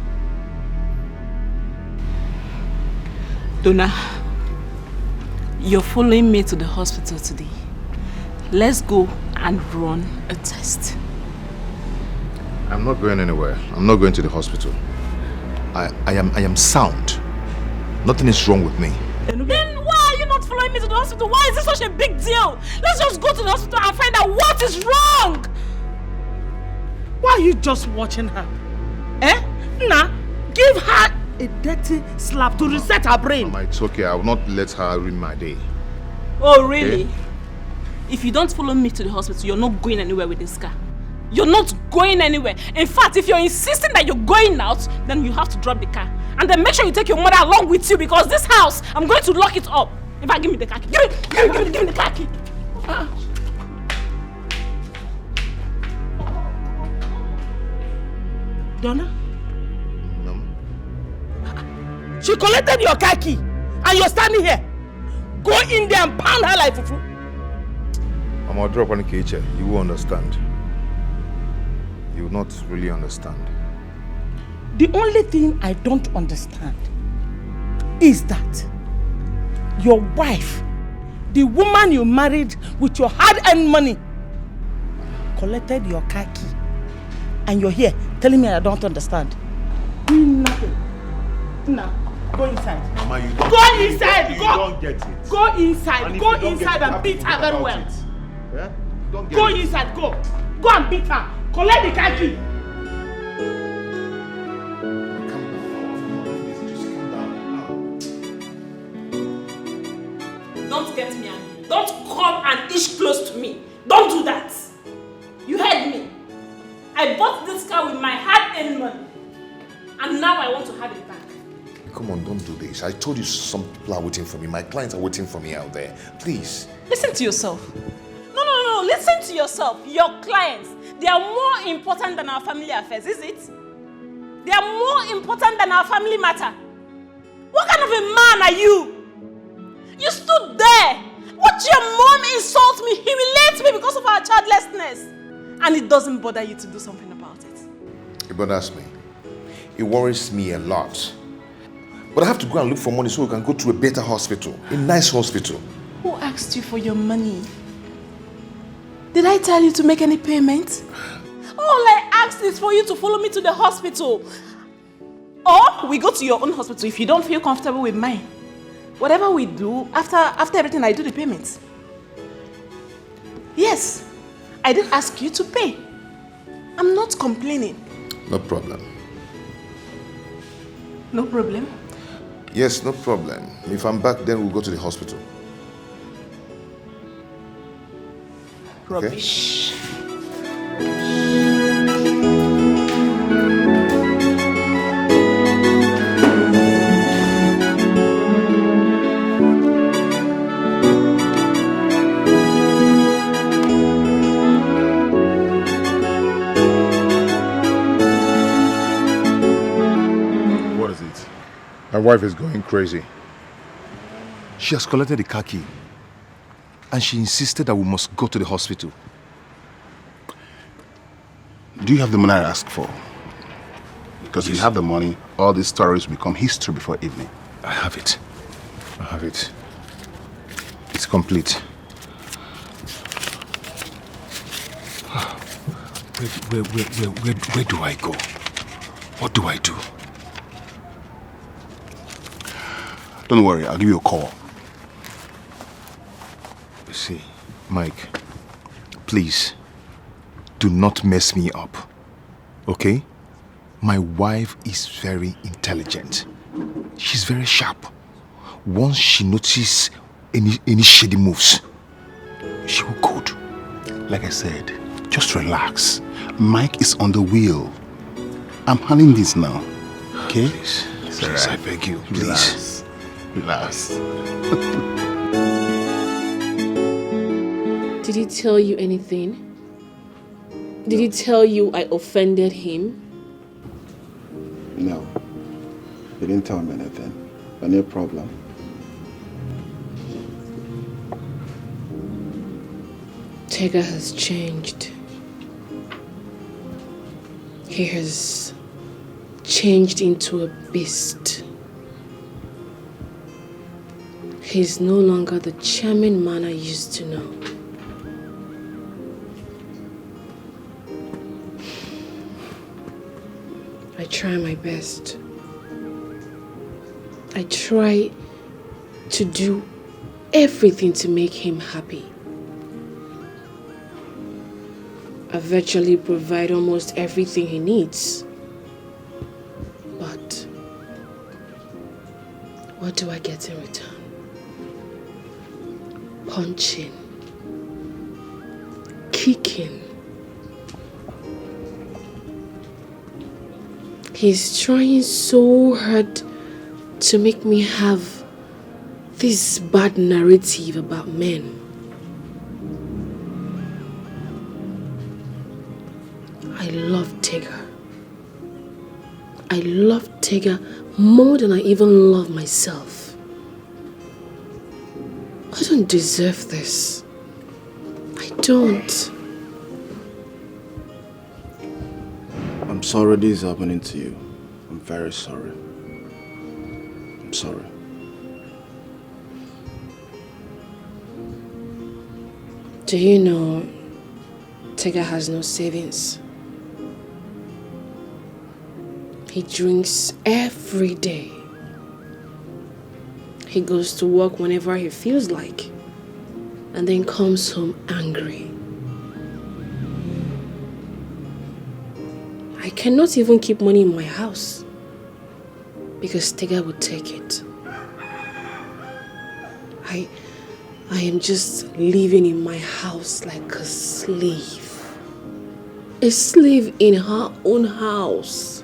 Donna, you're following me to the hospital today. Let's go and run a test. I'm not going anywhere. I'm not going to the hospital. I am sound. Nothing is wrong with me. Then why are you not following me to the hospital? Why is this such a big deal? Let's just go to the hospital and find out what is wrong. Why are you just watching her? Nah, give her a dirty slap to reset her brain. Mama, it's okay. I will not let her ruin my day. Oh, really? Okay? If you don't follow me to the hospital, you're not going anywhere with this car. You're not going anywhere. In fact, if you're insisting that you're going out, then you have to drop the car. And then make sure you take your mother along with you because this house, I'm going to lock it up. In fact, give me the car key. Give me the car key. Donna? She collected your car key and you're standing here. Go in there and pound her like fufu. I'm gonna drop on the kitchen. You will understand. You will not really understand. The only thing I don't understand is that your wife, the woman you married with your hard-earned money, collected your car key. And you're here telling me I don't understand. Doing nothing. Now, go inside. Mama, you don't go inside. You don't get it. Go inside. Go inside and beat her very well. Yeah? Don't get Go it. inside. Go. Go and beat her. Collect the car key. Don't get me angry. Don't come and inch close to me. Don't do that. You heard me. I bought this car with my hard-earned money. And now I want to have it back. Come on, don't do this. I told you some people are waiting for me. My clients are waiting for me out there. Please. Listen to yourself. No. Listen to yourself. Your clients, they are more important than our family affairs, is it? They are more important than our family matter. What kind of a man are you? You stood there. Watch your mom insult me, humiliate me because of our childlessness. And it doesn't bother you to do something about it. It bothers me. It worries me a lot. But I have to go and look for money so we can go to a better hospital. A nice hospital. Who asked you for your money? Did I tell you to make any payment? All I asked is for you to follow me to the hospital. Or we go to your own hospital if you don't feel comfortable with mine. Whatever we do, after everything, I do the payment. Yes, I did ask you to pay. I'm not complaining. No problem. No problem? Yes, no problem. If I'm back, then we'll go to the hospital. Rubbish. What is it? My wife is going crazy. She has collected the car key. And she insisted that we must go to the hospital. Do you have the money I asked for? Because if you have the money, all these stories will become history before evening. I have it. I have it. It's complete. Where do I go? What do I do? Don't worry, I'll give you a call. See, Mike, please, do not mess me up, okay? My wife is very intelligent. She's very sharp. Once she notices any shady moves, she will code. Like I said, just relax. Mike is on the wheel. I'm handling this now, okay? Please, I beg you, please. Relax. Did he tell you anything? Did he tell you I offended him? No. He didn't tell me anything. But no problem. Dikeh has changed. He has changed into a beast. He's no longer the charming man I used to know. I try my best. I try to do everything to make him happy. I virtually provide almost everything he needs. But what do I get in return? Punching, kicking. He's trying so hard to make me have this bad narrative about men. I love Dikeh. I love Dikeh more than I even love myself. I don't deserve this. I don't. I'm sorry this is happening to you. I'm very sorry. I'm sorry. Do you know Dikeh has no savings? He drinks every day. He goes to work whenever he feels like, and then comes home angry. I cannot even keep money in my house because Dikeh would take it. I am just living in my house like a slave. A slave in her own house.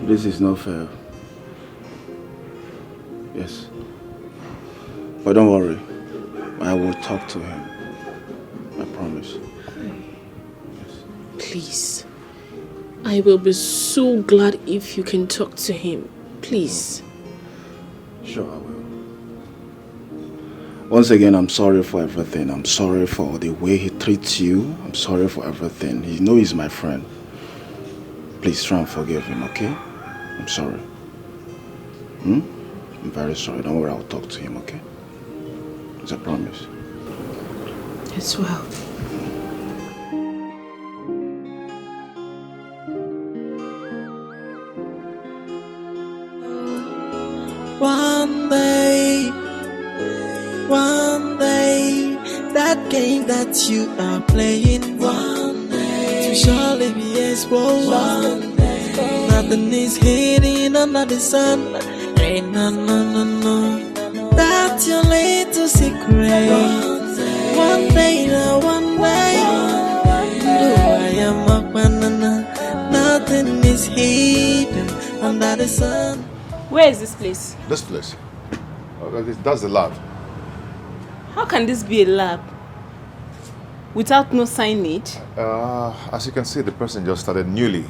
This is not fair. Yes. But don't worry. I will talk to him. I promise. Yes. Please. I will be so glad if you can talk to him. Please. Sure, I will. Once again, I'm sorry for everything. I'm sorry for the way he treats you. I'm sorry for everything. You know he's my friend. Please try and forgive him, okay? I'm sorry. I'm very sorry. Don't worry, I'll talk to him, okay? It's a promise. It's well. One day, that game that you are playing, one day, will surely be exposed. One day, nothing is hidden under the sun. Ain't no. That's your little secret. One day, I am a banana. Nothing is hidden under the sun. Where is this place? This place? That's the lab. How can this be a lab? Without no signage? As you can see, the person just started newly.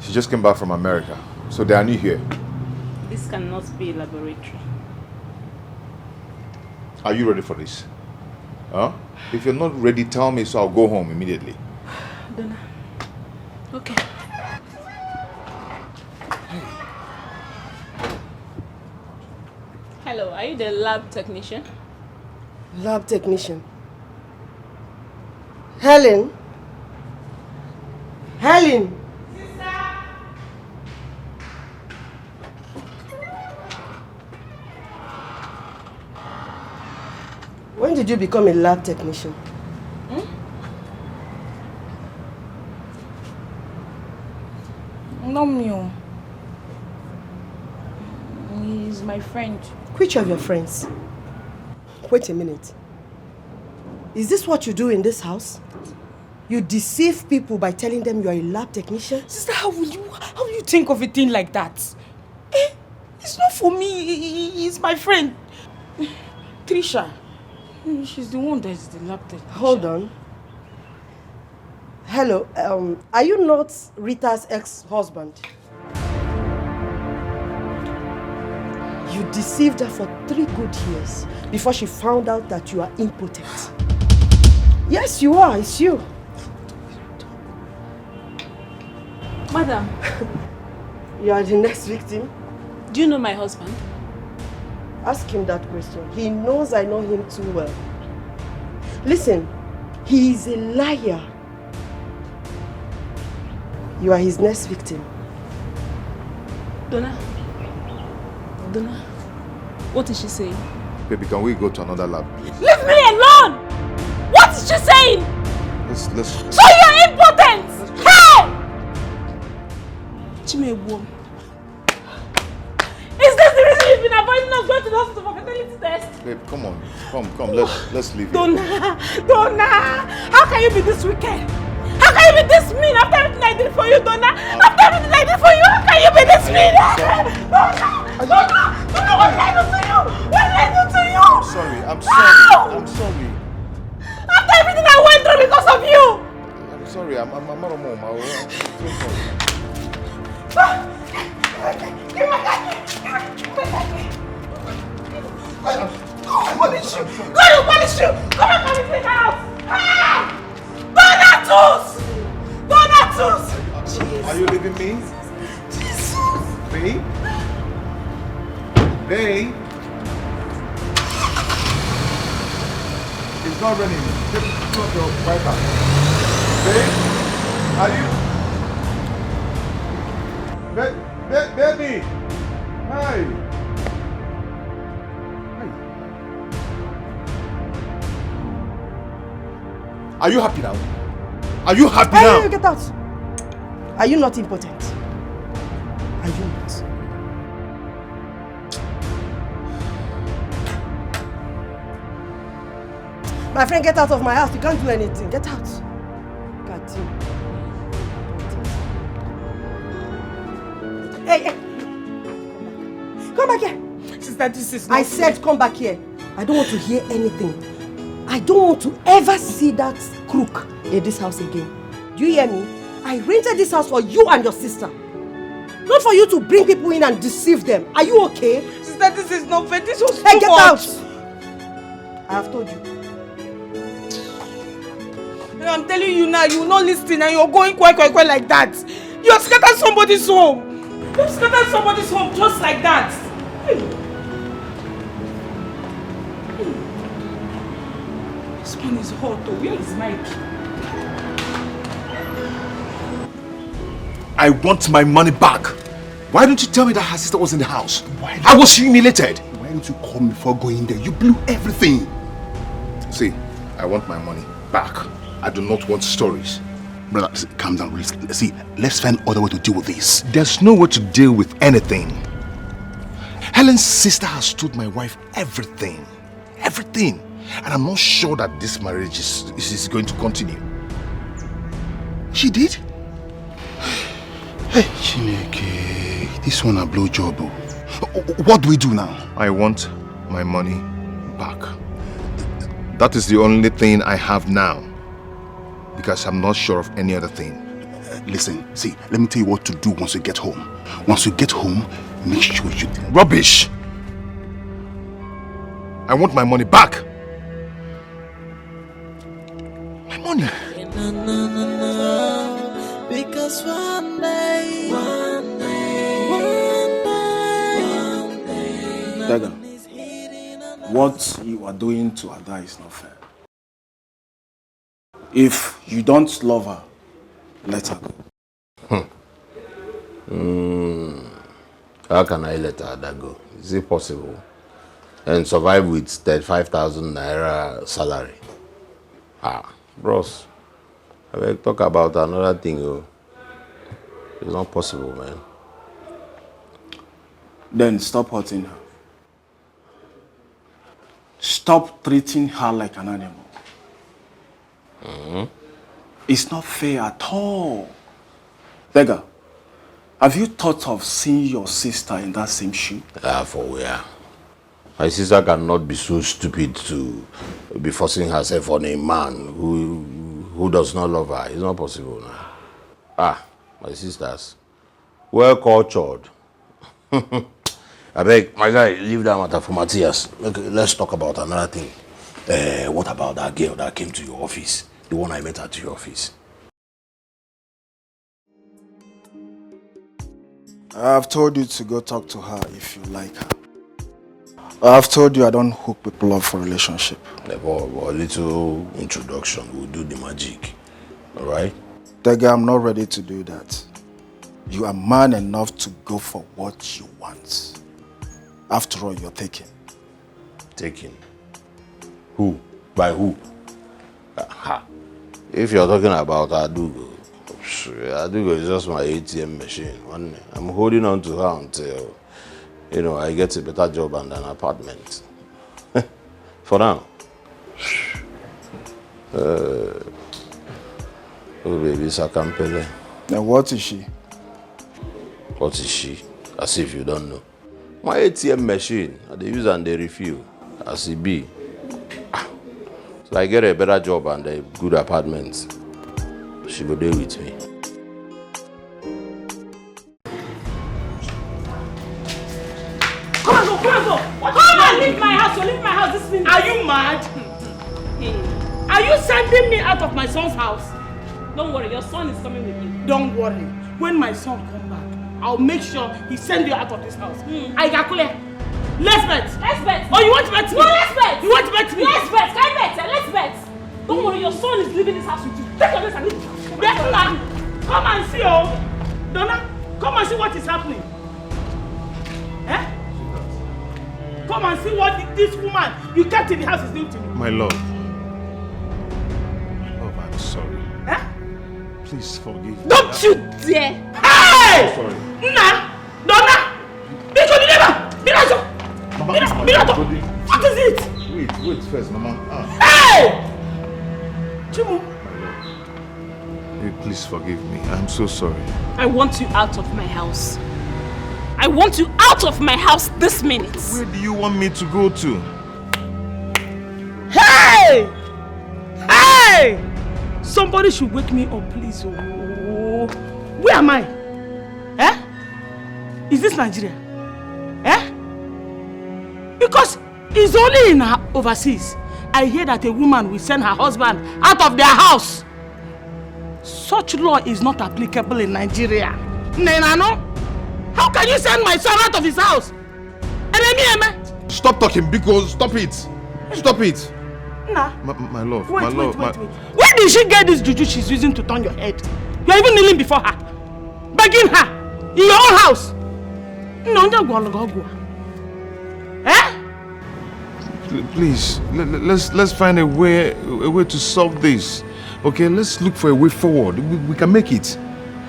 She just came back from America. So they are new here. This cannot be a laboratory. Are you ready for this? Huh? If you're not ready, tell me so I'll go home immediately. Donna. Okay. Hello, are you the lab technician? Lab technician. Helen? Helen! When did you become a lab technician? No, Mio. He's my friend. Which of your friends? Wait a minute. Is this what you do in this house? You deceive people by telling them you are a lab technician? Sister, how will you think of a thing like that? It's not for me. He's my friend. Trisha. She's the one that is the lab technician. Hold on. Hello, are you not Rita's ex-husband? You deceived her for 3 good years before she found out that you are impotent. Yes, you are. It's you. Madam. You are the next victim. Do you know my husband? Ask him that question. He knows I know him too well. Listen, he is a liar. You are his next victim. Donna, what is she saying? Baby, can we go to another lab, please? Leave me alone! What is she saying? Let's... So you're impotent! Hey! Chimewo. Is this the reason you've been avoiding us going to the hospital for fertility test? Babe, come on. Come. Let's leave. Donna! How can you be this wicked? How How can you be this mean after everything I did for you, Donna? After everything I did for you, how can you be this mean? Donna, what did I do to you? What did I do to you? I'm sorry. I'm sorry. After everything I went through because of you. I'm sorry. I'm not a mom. I'm so sorry. Give my daddy. Go punish you. Go to punish you. Come and punish me now. Donatus! Donatus! Are you leaving me? Jesus. Babe? Babe? It's not raining. Just put your wiper. Babe? Are you? Baby! Hi! Are you happy now? Are you happy now? Hey, get out! Are you not impotent? Are you not? My friend, get out of my house. You can't do anything. Get out. God damn. Hey! Come back here. Sister, this is not I said come back here. I don't want to hear anything. I don't want to ever see that crook in this house again. Do you hear me? I rented this house for you and your sister. Not for you to bring people in and deceive them. Are you okay? Sister, this is not fair. This was Hey, too get much. out! I have told you. I'm telling you now, you will not listen and you're going quite like that. You have scattered somebody's home. You have scattered somebody's home just like that. This one is hot though. Where is Mike? I want my money back. Why don't you tell me that her sister was in the house? I was humiliated. Why didn't you call me before going there? You blew everything. See, I want my money back. I do not want stories. Brother, calm down, please. See, let's find other way to deal with this. There's no way to deal with anything. Helen's sister has told my wife everything. Everything. And I'm not sure that this marriage is going to continue. She did? Hey, Chineke, this one a blowjob. What do we do now? I want my money back. That is the only thing I have now. Because I'm not sure of any other thing. Listen, see, let me tell you what to do once you get home. Once you get home, make sure you... Rubbish! I want my money back! My money! Because one day, Dikeh, what you are doing to Ada is not fair. If you don't love her, let her go. How can I let Ada go? Is it possible? And survive with 35,000 naira salary? Bros, I will talk about another thing. It's not possible, man. Then stop hurting her. Stop treating her like an animal. It's not fair at all. Dikeh, have you thought of seeing your sister in that same shoe? For where? My sister cannot be so stupid to be forcing herself on a man who does not love her. It's not possible now. My sisters, well cultured. I beg, my guy, leave that matter for Matthias. Okay, let's talk about another thing. What about that girl that came to your office? The one I met at your office. I've told you to go talk to her if you like her. I've told you I don't hook people up for relationship. A little introduction will do the magic. Alright? Dikeh, I'm not ready to do that. You are man enough to go for what you want. After all, you're taken. Taken? Who? By who? If you're talking about Adugo, Adugo is just my ATM machine. I'm holding on to her until, I get a better job and an apartment. For now. Oh, baby, it's a Campele. Then what is she? What is she? As if you don't know. My ATM machine, they use and they refill. As it be. So I get a better job and a good apartment. She go there with me. Come on, go. Come on, leave my house. Leave my house this minute. Are you mad? Are you sending me out of my son's house? Don't worry, your son is coming with you. Don't worry. When my son comes back, I'll make sure he sends you out of this house. I calculate. Let's bet. Oh, you want to bet me? No, let's bet. You want to bet me? Let's bet. Can I bet? Let's bet. Don't worry, your son is leaving this house with you. Take your dress and leave this house. Donna, come and see, oh. Donna, come and see what is happening. Eh? Come and see what this woman you kept in the house is doing to me. My love. I'm sorry. Eh? Please forgive me. Don't you dare! Hey! I'm sorry. Donna! Mirato! What is it? Wait first, Mama. Hey! Chimu. Please forgive me. I'm so sorry. I want you out of my house. I want you out of my house this minute. Where do you want me to go to? Hey! Somebody should wake me up, please. Oh. Where am I? Eh? Is this Nigeria? Eh? Because it's only in overseas. I hear that a woman will send her husband out of their house. Such law is not applicable in Nigeria. Nenano? How can you send my son out of his house? Stop talking, because stop it. Stop it. Nah. My love. Wait. Where did she get this juju she's using to turn your head? You're even kneeling before her. Begging her. In your own house. No, eh? Please, let's find a way to solve this. Okay, let's look for a way forward. We can make it.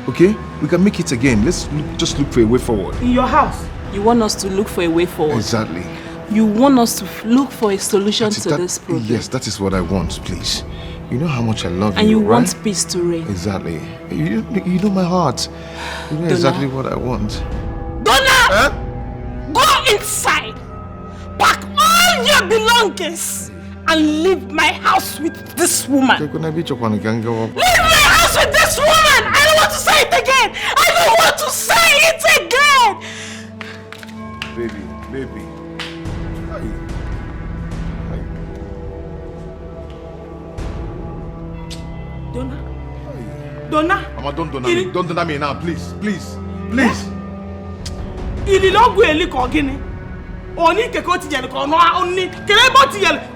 Okay? We can make it again. Just look for a way forward. In your house? You want us to look for a way forward? Exactly. You want us to look for a solution to this problem? Yes, that is what I want, please. You know how much I love you, and you right? want peace to reign. Exactly. You know my heart. You know exactly what I want. Donna! Go inside! Pack all your belongings and leave my house with this woman. Leave my house with this woman! I don't want to say it again! I don't want to say it again! Baby. Donna? Mama, don't donna me. Don't donna me now, please.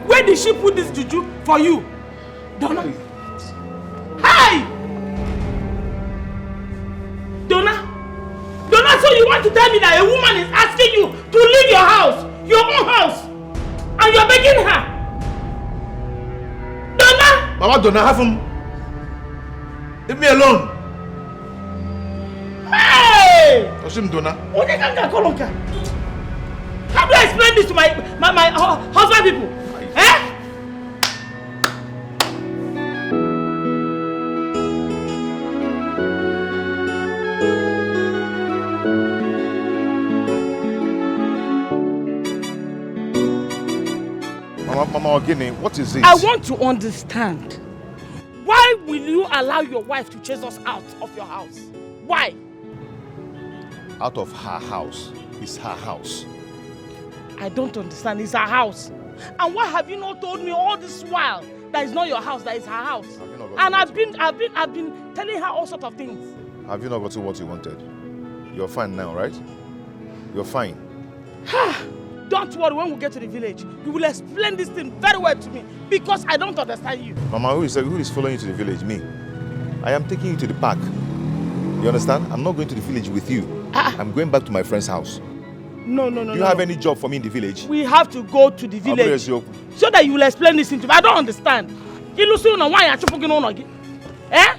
Where did she put this juju for you? Donna? Hey! Donna, so you want to tell me that a woman is asking you to leave your house, your own house, and you're begging her? Donna? Mama, Donna, have him. Leave me alone. Hey! Oshim Donna. How do I explain this to my husband people? Eh? Mama Ogini, what is it? I want to understand. Why will you allow your wife to chase us out of your house? Why? Out of her house. It's her house. I don't understand. It's her house. And why have you not told me all this while that it's not your house, that it's her house? And I've been telling her all sorts of things. Have you not gotten what you wanted? You're fine now, right? You're fine. Don't worry, when we get to the village, you will explain this thing very well to me because I don't understand you. Mama, who is following you to the village? Me. I am taking you to the park. You understand? I'm not going to the village with you. I'm going back to my friend's house. No. Do you have any job for me in the village? We have to go to the village so that you will explain this thing to me. I don't understand. Eh?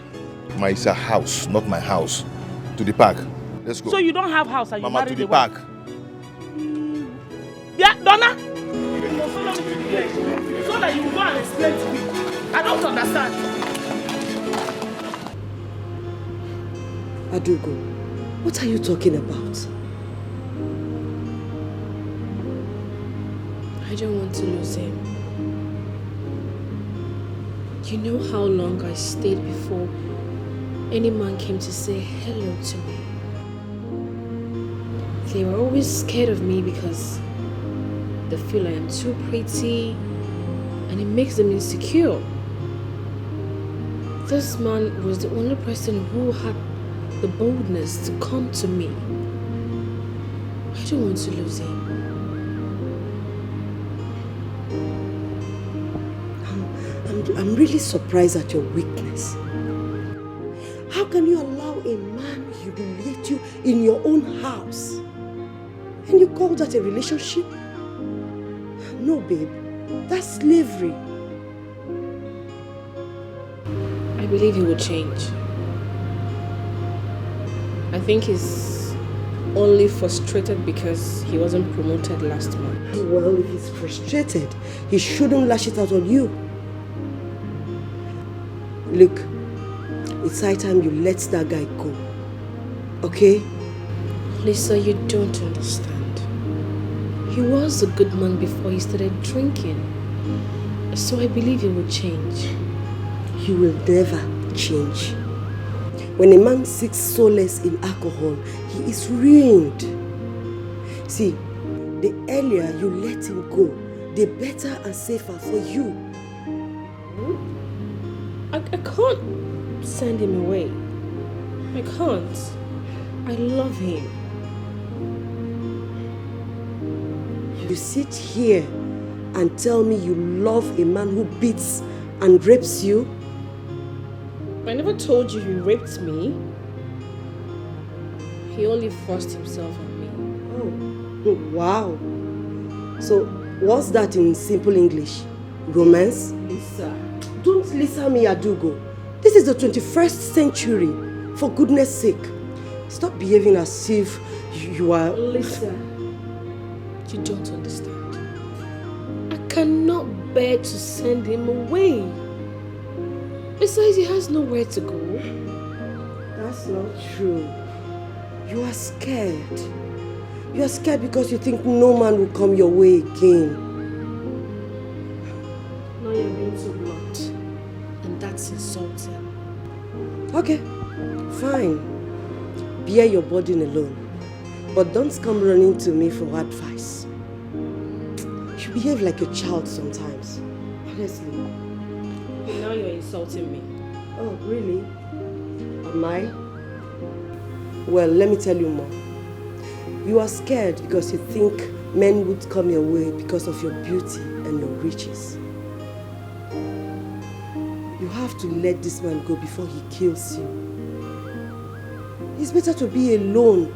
It's a house, not my house. To the park. Let's go. So you don't have house and you married to the wife? park. Yeah, Donna? You must follow me to the village so that you will go and explain to me. I don't understand. Adugo, what are you talking about? I don't want to lose him. You know how long I stayed before any man came to say hello to me. They were always scared of me because they feel I am too pretty and it makes them insecure. This man was the only person who had the boldness to come to me. I don't want to lose him. I'm really surprised at your weakness. How can you allow a man humiliate you in your own house? And you call that a relationship? No, babe. That's slavery. I believe he will change. I think he's only frustrated because he wasn't promoted last month. Well, if he's frustrated, he shouldn't lash it out on you. Look, it's high time you let that guy go. Okay? Lisa, you don't understand. He was a good man before he started drinking. So I believe he will change. He will never change. When a man seeks solace in alcohol, he is ruined. See, the earlier you let him go, the better and safer for you. I can't send him away. I can't. I love him. You sit here and tell me you love a man who beats and rapes you? I never told you he raped me. He only forced himself on me. Oh, wow. So, what's that in simple English? Romance? Lisa. Don't listen me, Adugo. This is the 21st century. For goodness sake. Stop behaving as if you are... Lisa, you don't understand. I cannot bear to send him away. Besides, he has nowhere to go. That's not true. You are scared. You are scared because you think no man will come your way again. Now you're being so blunt. And that's insulting. Okay, fine. Bear your burden alone. But don't come running to me for advice. You behave like a child sometimes. Honestly. Now you're insulting me. Oh, really? Am I? Well, let me tell you more. You are scared because you think men would come your way because of your beauty and your riches. You have to let this man go before he kills you. It's better to be alone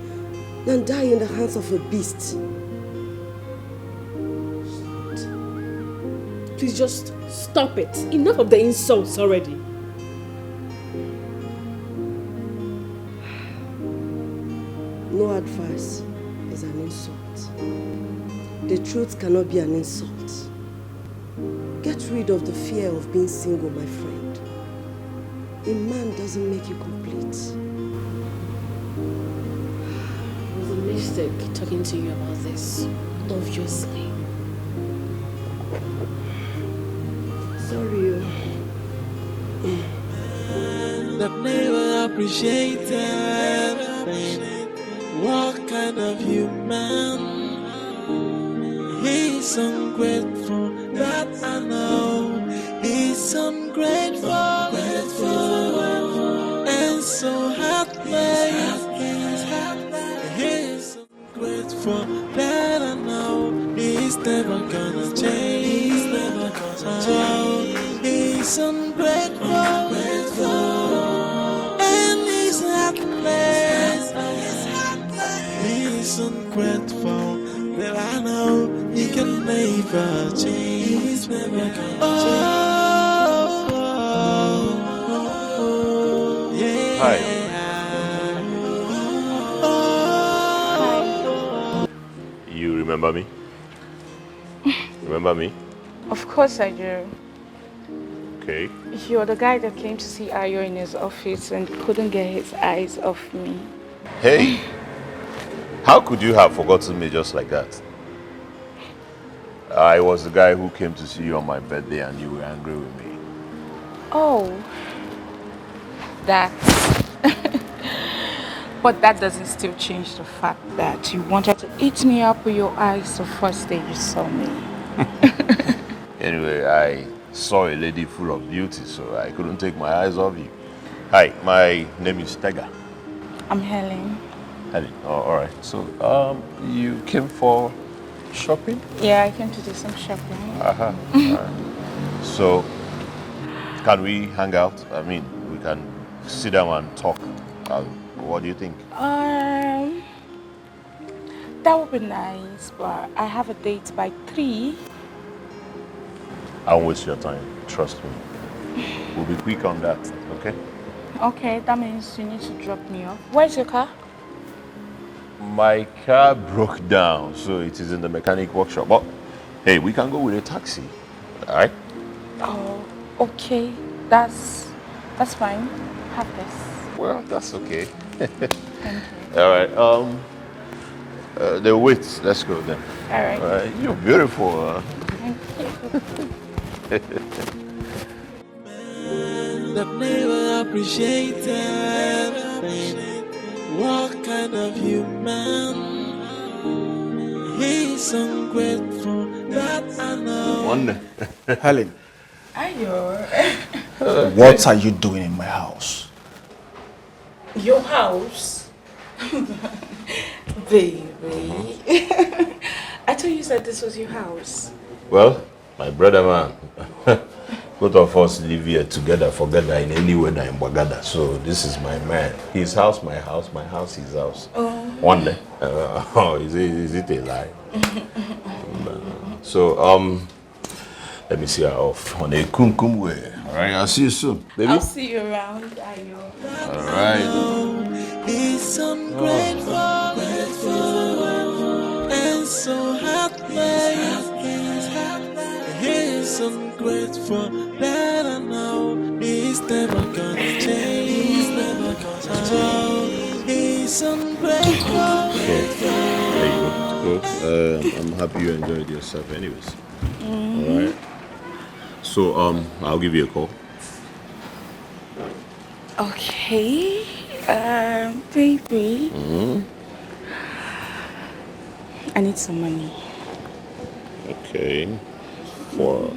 than die in the hands of a beast. Please just stop it. Enough of the insults already. No advice is an insult. The truth cannot be an insult. Get rid of the fear of being single, my friend. A man doesn't make you complete. It was a mistake talking to you about this, obviously. Sorry. That never appreciated. What kind of human? He's ungrateful, that I know. He's ungrateful, and so heartless. He's ungrateful, that I know. He's never gonna change. He's ungrateful, and he's heartless. He's ungrateful, that I know he can never change. He's never gonna change. Yeah. Hi. You remember me? Remember me? Of course I do. Okay. Okay. You're the guy that came to see Ayo in his office and couldn't get his eyes off me. Hey, how could you have forgotten me just like that? I was the guy who came to see you on my birthday and you were angry with me. Oh, that. But that doesn't still change the fact that you wanted to eat me up with your eyes the first day you saw me. Anyway, I saw a lady full of beauty, so I couldn't take my eyes off you. Hi, my name is Dikeh. I'm Helen. Helen, oh, all right. So, you came for shopping? Yeah, I came to do some shopping. Uh-huh. All right. So, can we hang out? I mean, we can sit down and talk. What do you think? That would be nice, but I have a date by 3. I won't waste your time. Trust me. We'll be quick on that, okay? Okay, that means you need to drop me off. Where's your car? My car broke down, so it is in the mechanic workshop. But hey, we can go with a taxi, all right? Oh, okay. That's fine. Have this. Well, that's okay. Thank you. All right. The wait. Let's go then. All right. All right. You're beautiful. Thank you. That never appreciated. What kind of human? He's ungrateful. That I know. One. Helen, Ayo. what are you doing in my house? Your house? Baby. I thought you said this was your house. Well, my brother man, both of us live here together, together in any weather in Bagada. So this is my man. His house, my house, his house. Oh. One day. Is it a lie? So let me see her off on a kum way. All right, I'll see you soon, baby. I'll see you around, Ayo. All right. He's ungrateful, and so heartless. He's ungrateful that I know he's never gonna change. He's never gonna change. He's ungrateful. There you go. I'm happy you enjoyed yourself, anyways. All right. So I'll give you a call. Okay. Baby. I need some money. Okay. For?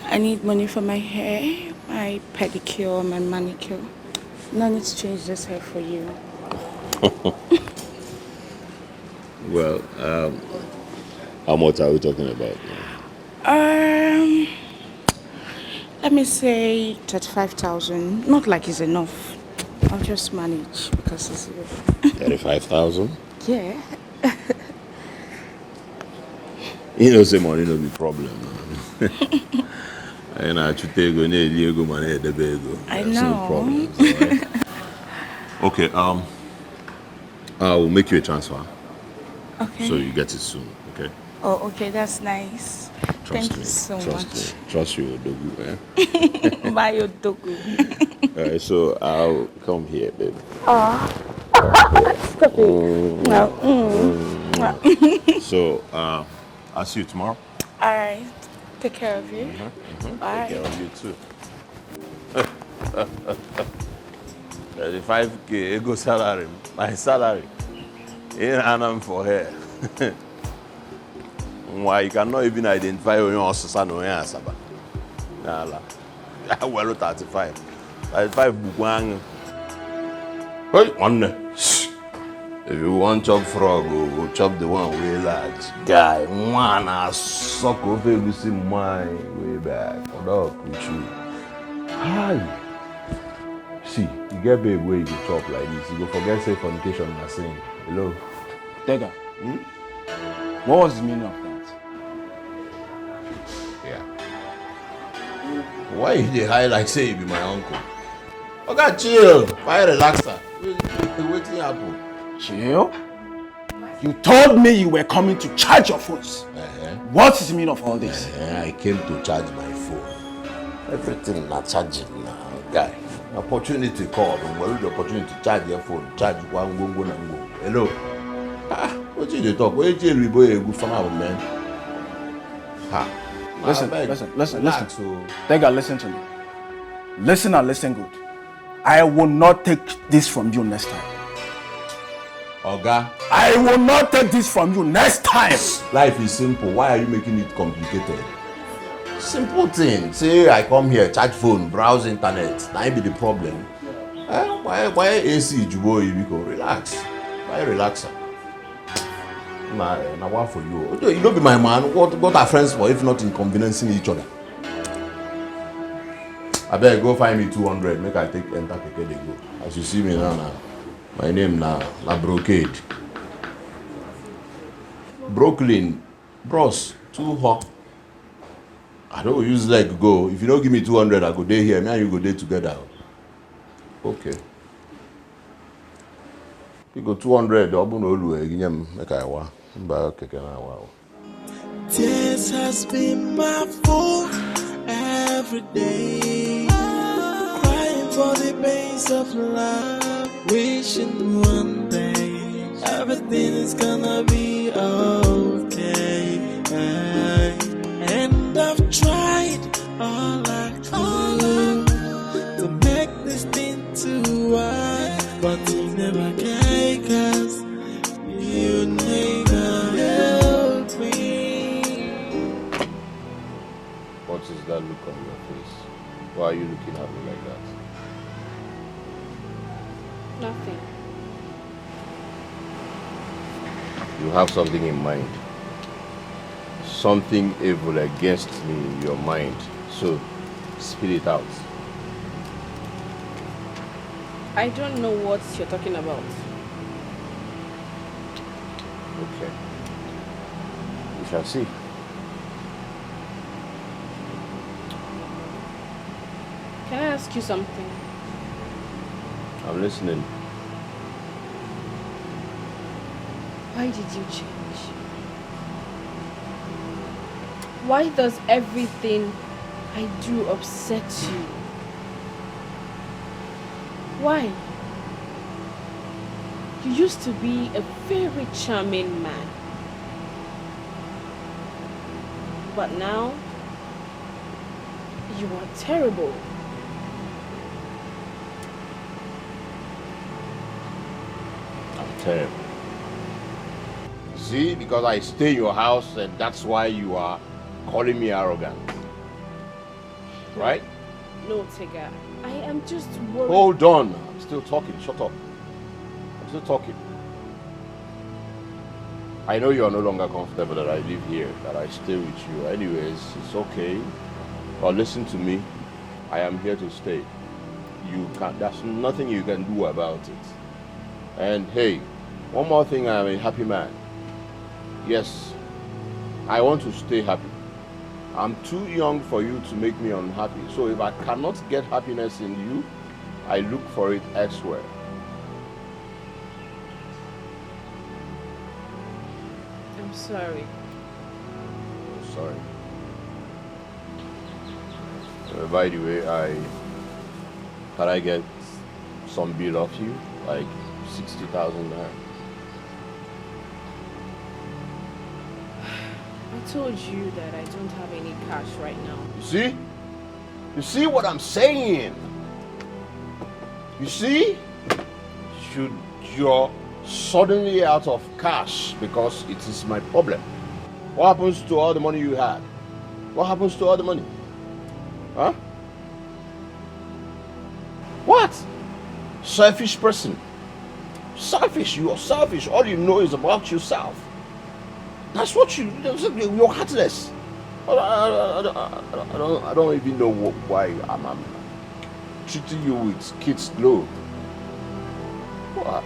I need money for my hair, my pedicure, my manicure. No need to change this hair for you. Well, how much are we talking about now? Let me say 35,000. Not like it's enough. I'll just manage because it's 35,000? Yeah. You know, say money no be problem. And I should take go money the bego. I know. No problem. Right? Okay, I will make you a transfer. Okay. So you get it soon, okay? Oh, okay, that's nice. Thank you so much. Trust you, Odogu, eh? Bye, Odogu. Alright, so I'll come here, baby. Oh. Stop it. No. So, I'll see you tomorrow. Alright. Take care of you. Bye. Take care of you too. 35K ego salary. My salary. In Anam for her. Why you cannot even identify your own son or your Saba. Nala. Well, 35. 35 Bugwang. Hey, one. If you want chop frog, go chop the one way large. Guy, one I suck over you see my way back. Dog with you. Hi. See, you get big way you go chop like this. You go forget say fornication and saying hello. Dikeh. What was the meaning of that? Yeah. Why you dey high like say you be my uncle? Okay, chill. Why relaxer? Wetin happen? Chill? You told me you were coming to charge your phones. What is the meaning of all this? I came to charge my phone. Everything not charging now, guy. Opportunity call, well, the opportunity to charge your phone, charge one go and go. Hello. What did you talk? Where did you boy go from our man? Listen. Dikeh, listen to me. Listen and listen good. I will not take this from you next time. Oga, I will not take this from you next time. Life is simple. Why are you making it complicated? Simple thing. Say I come here, charge phone, browse internet. That be the problem. Why AC Jubo Ibiko? Relax. Why relaxer? Now what for you? You don't be my man. What are friends for if not inconveniencing each other? I better go find me 200. Make I take enter Keke they go. As you see me now. My name na Brocade. Brooklyn, bros, too hot. I don't use leg go. If you don't give me 200, I go there here. Me and you go there together. Okay. You go 200. Make I wa. Tears has been my fault every day. Crying for the pains of love. Wishing one day everything is gonna be okay. And I've tried all I could to make this thing to work, but you never can, 'cause you never help me. What is that look on your face? Why are you looking at me like that? Nothing. You have something in mind. Something evil against me in your mind. So, spit it out. I don't know what you're talking about. Okay. We shall see. Can I ask you something? I'm listening. Why did you change? Why does everything I do upset you? Why? You used to be a very charming man. But now, you are terrible. Terrible. See, because I stay in your house and that's why you are calling me arrogant. Right? No, Tega. I am just worried. Hold on. I'm still talking. Shut up. I'm still talking. I know you are no longer comfortable that I live here, that I stay with you. Anyways, it's okay. But listen to me. I am here to stay. There's nothing you can do about it. And hey, one more thing, I am a happy man. Yes, I want to stay happy. I'm too young for you to make me unhappy. So if I cannot get happiness in you, I look for it elsewhere. I'm sorry. Sorry. By the way, can I get some bill off you? Like 60,000 naira. I told you that I don't have any cash right now. You see? You see what I'm saying? You see? You're suddenly out of cash because it is my problem. What happens to all the money you had? What happens to all the money? Huh? What? Selfish person. Selfish, you are selfish. All you know is about yourself. That's what you're heartless. I don't even know why I'm treating you with kids' globe. What?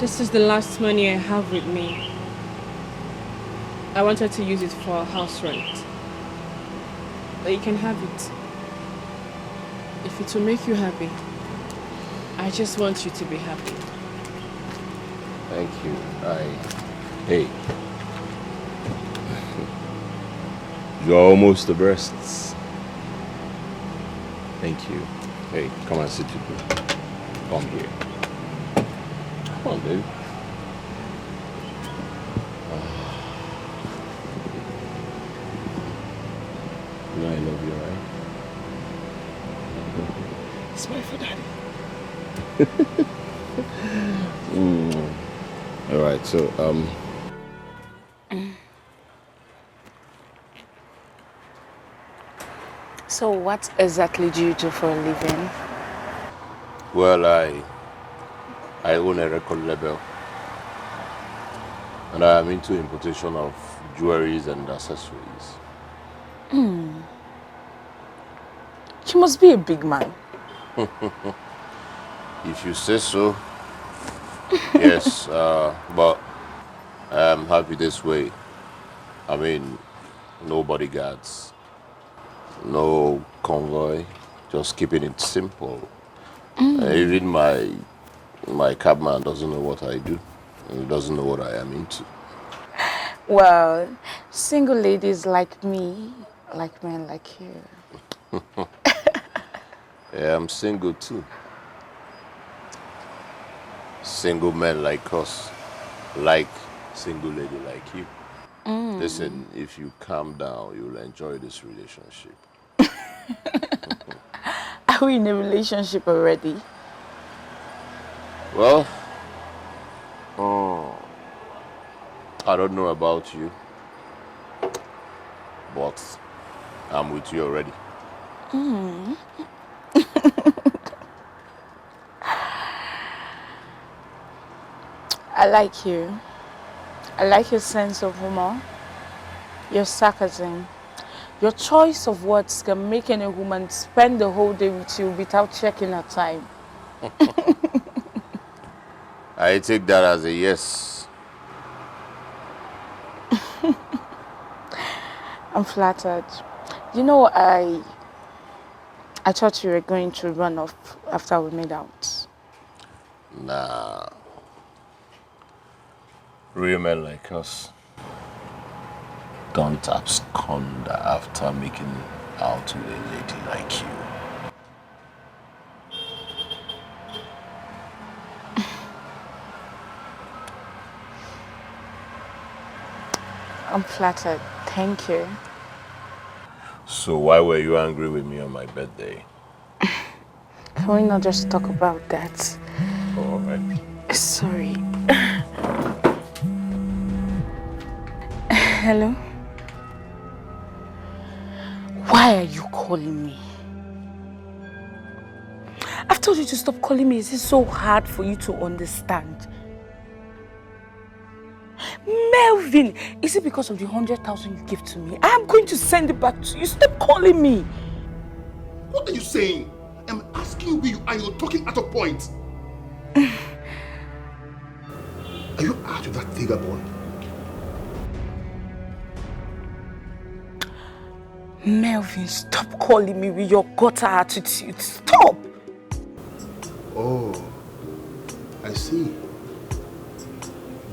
This is the last money I have with me. I wanted to use it for house rent. But you can have it. If it will make you happy. I just want you to be happy. Thank you. Hey. You're almost the best. Thank you. Hey, come and sit with me. Come here. Come on, baby. You know I love you, right? Smile for daddy. All right, so So what exactly do you do for a living? well, I own a record label, and I am into importation of jewelries and accessories. You must be a big man. If you say so, yes, but I am happy this way. I mean, no bodyguards, no convoy, just keeping it simple. Even my cabman doesn't know what I do, and he doesn't know what I am into. Well, single ladies like me, like men like you. Yeah, I'm single too. Single men like us, like single lady like you. Listen, if you calm down, you'll enjoy this relationship. Are we in a relationship already? Well, I don't know about you, but I'm with you already. I like you. I like your sense of humor, your sarcasm. Your choice of words can make any woman spend the whole day with you without checking her time. I take that as a yes. I'm flattered. You know, I thought you were going to run off after we made out. Nah. Real men like us don't abscond after making out with a lady like you. I'm flattered. Thank you. So why were you angry with me on my birthday? Can we not just talk about that? Oh, all right. Sorry. Hello? Why are you calling me? I've told you to stop calling me. Is it so hard for you to understand? Melvin, is it because of the 100,000 you gave to me? I am going to send it back to you. Stop calling me. What are you saying? I'm asking you where you are. You're talking out of point. Are you out with that figure boy? Melvin, stop calling me with your gutter attitude. Stop! Oh, I see.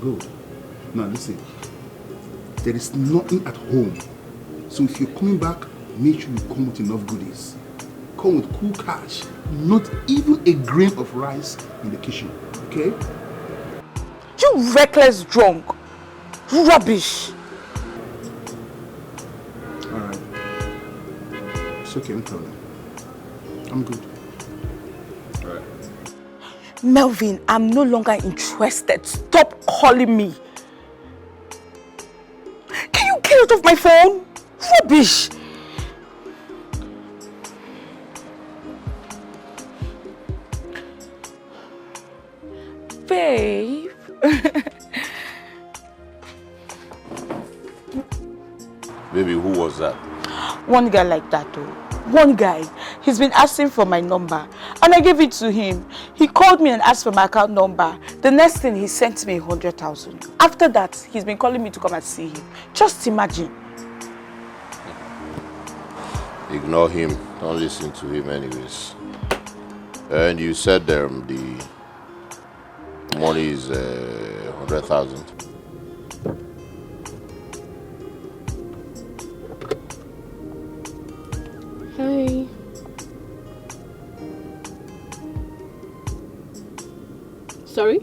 Good. Now listen, there is nothing at home. So if you're coming back, make sure you come with enough goodies. Come with cool cash. Not even a grain of rice in the kitchen, okay? You reckless drunk. Rubbish. Alright. It's okay, no problem. I'm good. Alright. Melvin, I'm no longer interested. Stop calling me. Can you get out of my phone? Rubbish. Babe. Baby, who was that? One guy like that though. One guy. He's been asking for my number and I gave it to him. He called me and asked for my account number. The next thing, he sent me 100,000. After that, he's been calling me to come and see him. Just imagine. Ignore him. Don't listen to him anyways. And you said the money is 100,000. Hi. Sorry?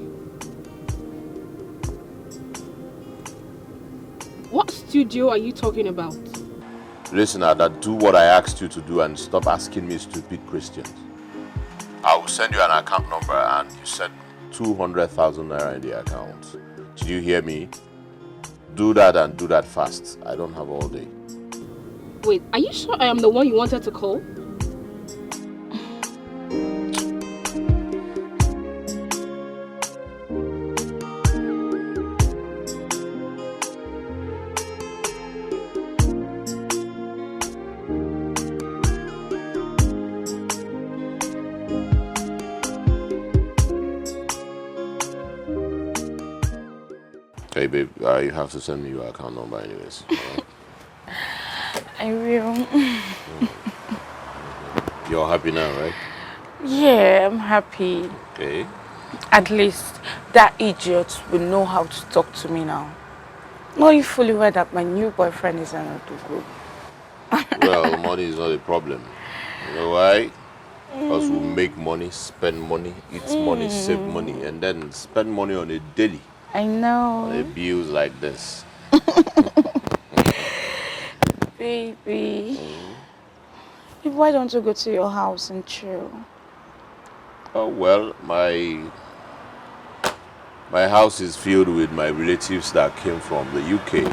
What studio are you talking about? Listen, Ada, do what I asked you to do and stop asking me stupid questions. I will send you an account number and you said 200,000 naira in the account. Did you hear me? Do that and do that fast. I don't have all day. Wait, are you sure I am the one you wanted to call? Okay, babe, you have to send me your account number anyways. Right? I will. You're happy now, right? Yeah, I'm happy. Okay. At least that idiot will know how to talk to me now. Knowing fully well that my new boyfriend is an Odugu. Well, money is not a problem. You know why? Because we make money, spend money, eat money, save money, and then spend money on a daily. I know. On a bills like this. Baby. Why don't you go to your house and chill? Oh, well, my house is filled with my relatives that came from the UK.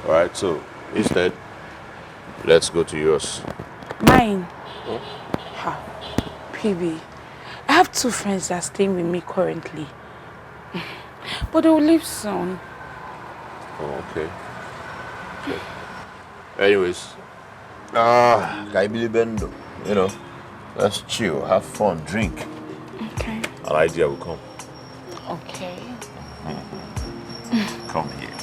Alright, so instead, let's go to yours. Mine? Ha, baby. I have 2 friends that are staying with me currently. But they will leave soon. Oh, okay. Anyways, Bendo, you know, let's chill, have fun, drink. Okay. An idea will come. Okay. Come here.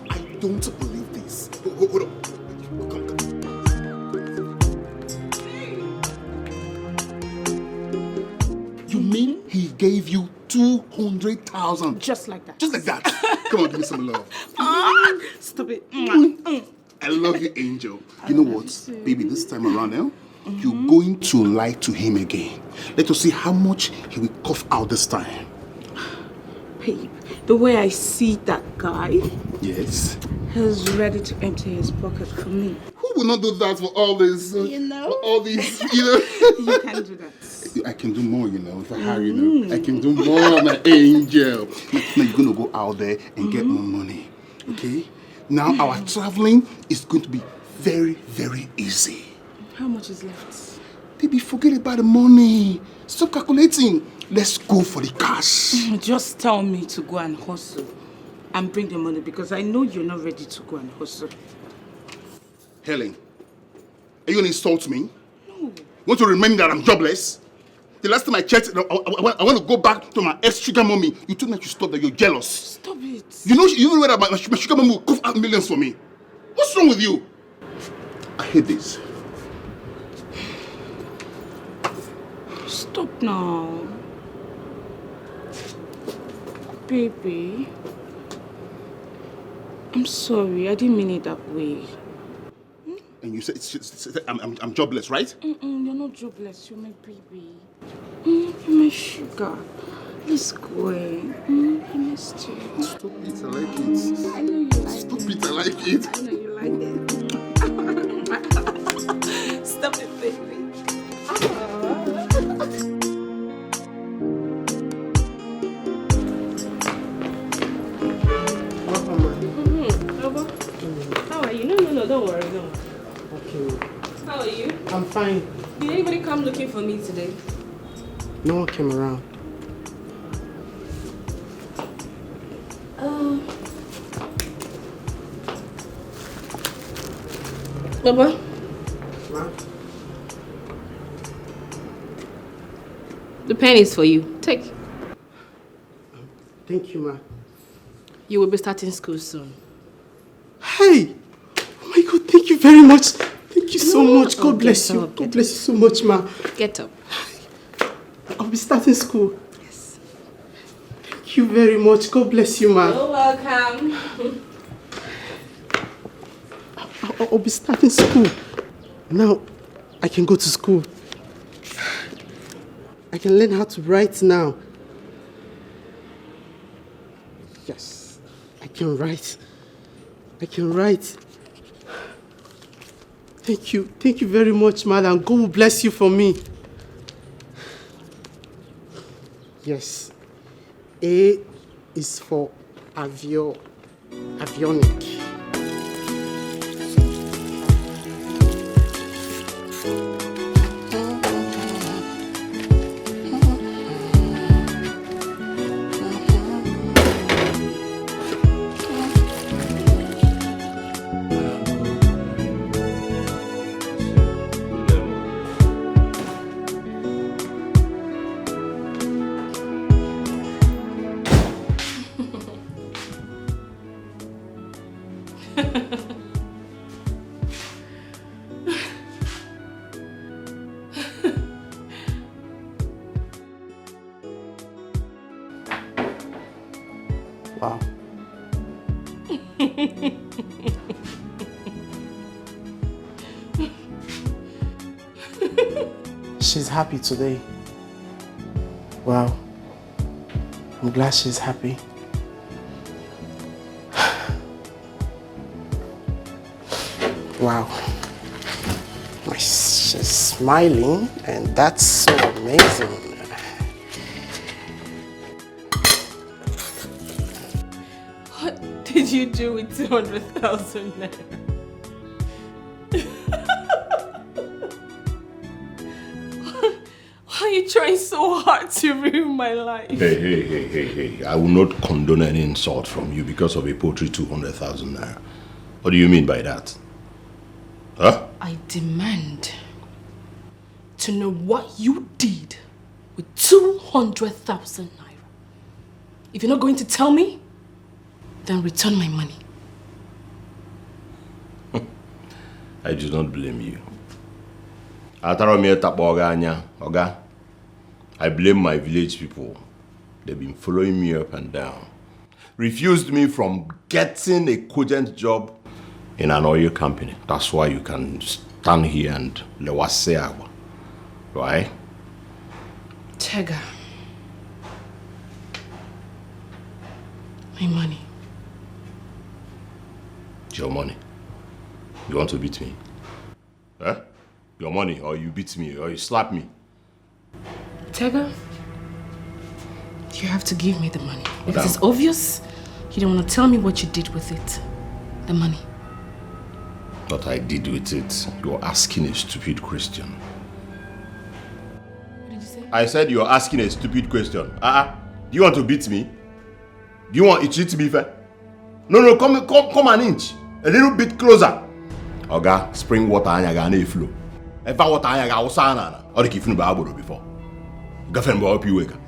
I don't believe this. Hold on. You mean he gave you 200,000? Just like that. Just like that. Come on, give me some love. Stop it. I love you, Angel. You know what, baby, this time around now, you're going to lie to him again. Let us see how much he will cough out this time. Babe, the way I see that guy, Yes. he's ready to empty his pocket for me. Who will not do that for all this? You know? For all these, you know? You can do that. I can do more, you know, if I hire you know. I can do more, my angel. Now you're going to go out there and get more money, okay? Now our traveling is going to be very, very easy. How much is left? Baby, forget about the money. Stop calculating. Let's go for the cash. Just tell me to go and hustle and bring the money because I know you're not ready to go and hustle. Helen, are you going to insult me? No. You want to remind me that I'm jobless? The last time I checked, I want to go back to my ex-sugar mommy. You told me to stop that you're jealous. Stop it. You know that my sugar mommy will cough out millions for me. What's wrong with you? I hate this. Stop now. Baby. I'm sorry. I didn't mean it that way. And you said I'm jobless, right? You're not jobless. You're my baby. You're my sugar. Let's go. I missed you. Stop it. I like it. I know you like it. Stop it. I like it. I know you like it. Stop it, baby. How are you? No, don't worry, no. Okay. How are you? I'm fine. Did anybody come looking for me today? No one came around. Baba. Ma? The pen is for you. Take. Thank you, ma. You will be starting school soon. Hey! Oh my God, thank you very much. Thank you so much. God bless you. God bless you so much, ma. Get up. I'll be starting school. Yes. Thank you very much. God bless you, ma. You're welcome. I'll be starting school. Now, I can go to school. I can learn how to write now. Yes, I can write. I can write. Thank you. Thank you very much, madam. God will bless you for me. Yes. A is for avionic. Wow. She's happy today. Wow. I'm glad she's happy. Wow. She's smiling, and that's so amazing. What did you do with 200,000 naira? Why are you trying so hard to ruin my life? Hey. I will not condone any insult from you because of a poultry 200,000 naira. What do you mean by that? Huh? I demand to know what you did with 200,000 naira. If you're not going to tell me, then return my money. I do not blame you. I blame my village people. They've been following me up and down. Refused me from getting a cogent job in an oil company. That's why you can stand here and lewase agua. Right? Tega. My money. Your money. You want to beat me? Huh? Your money, or you beat me, or you slap me. Tega, you have to give me the money. Because it's obvious you don't want to tell me what you did with it. The money. What I did with it, you're asking a stupid question. What did you say? I said you're asking a stupid question. Do you want to beat me? Do you want to cheat me? No, come an inch. A little bit closer. Oga, spring water and you're flow. If I water and you're sana, or the kifun ba before. Girlfriend will help you wake up.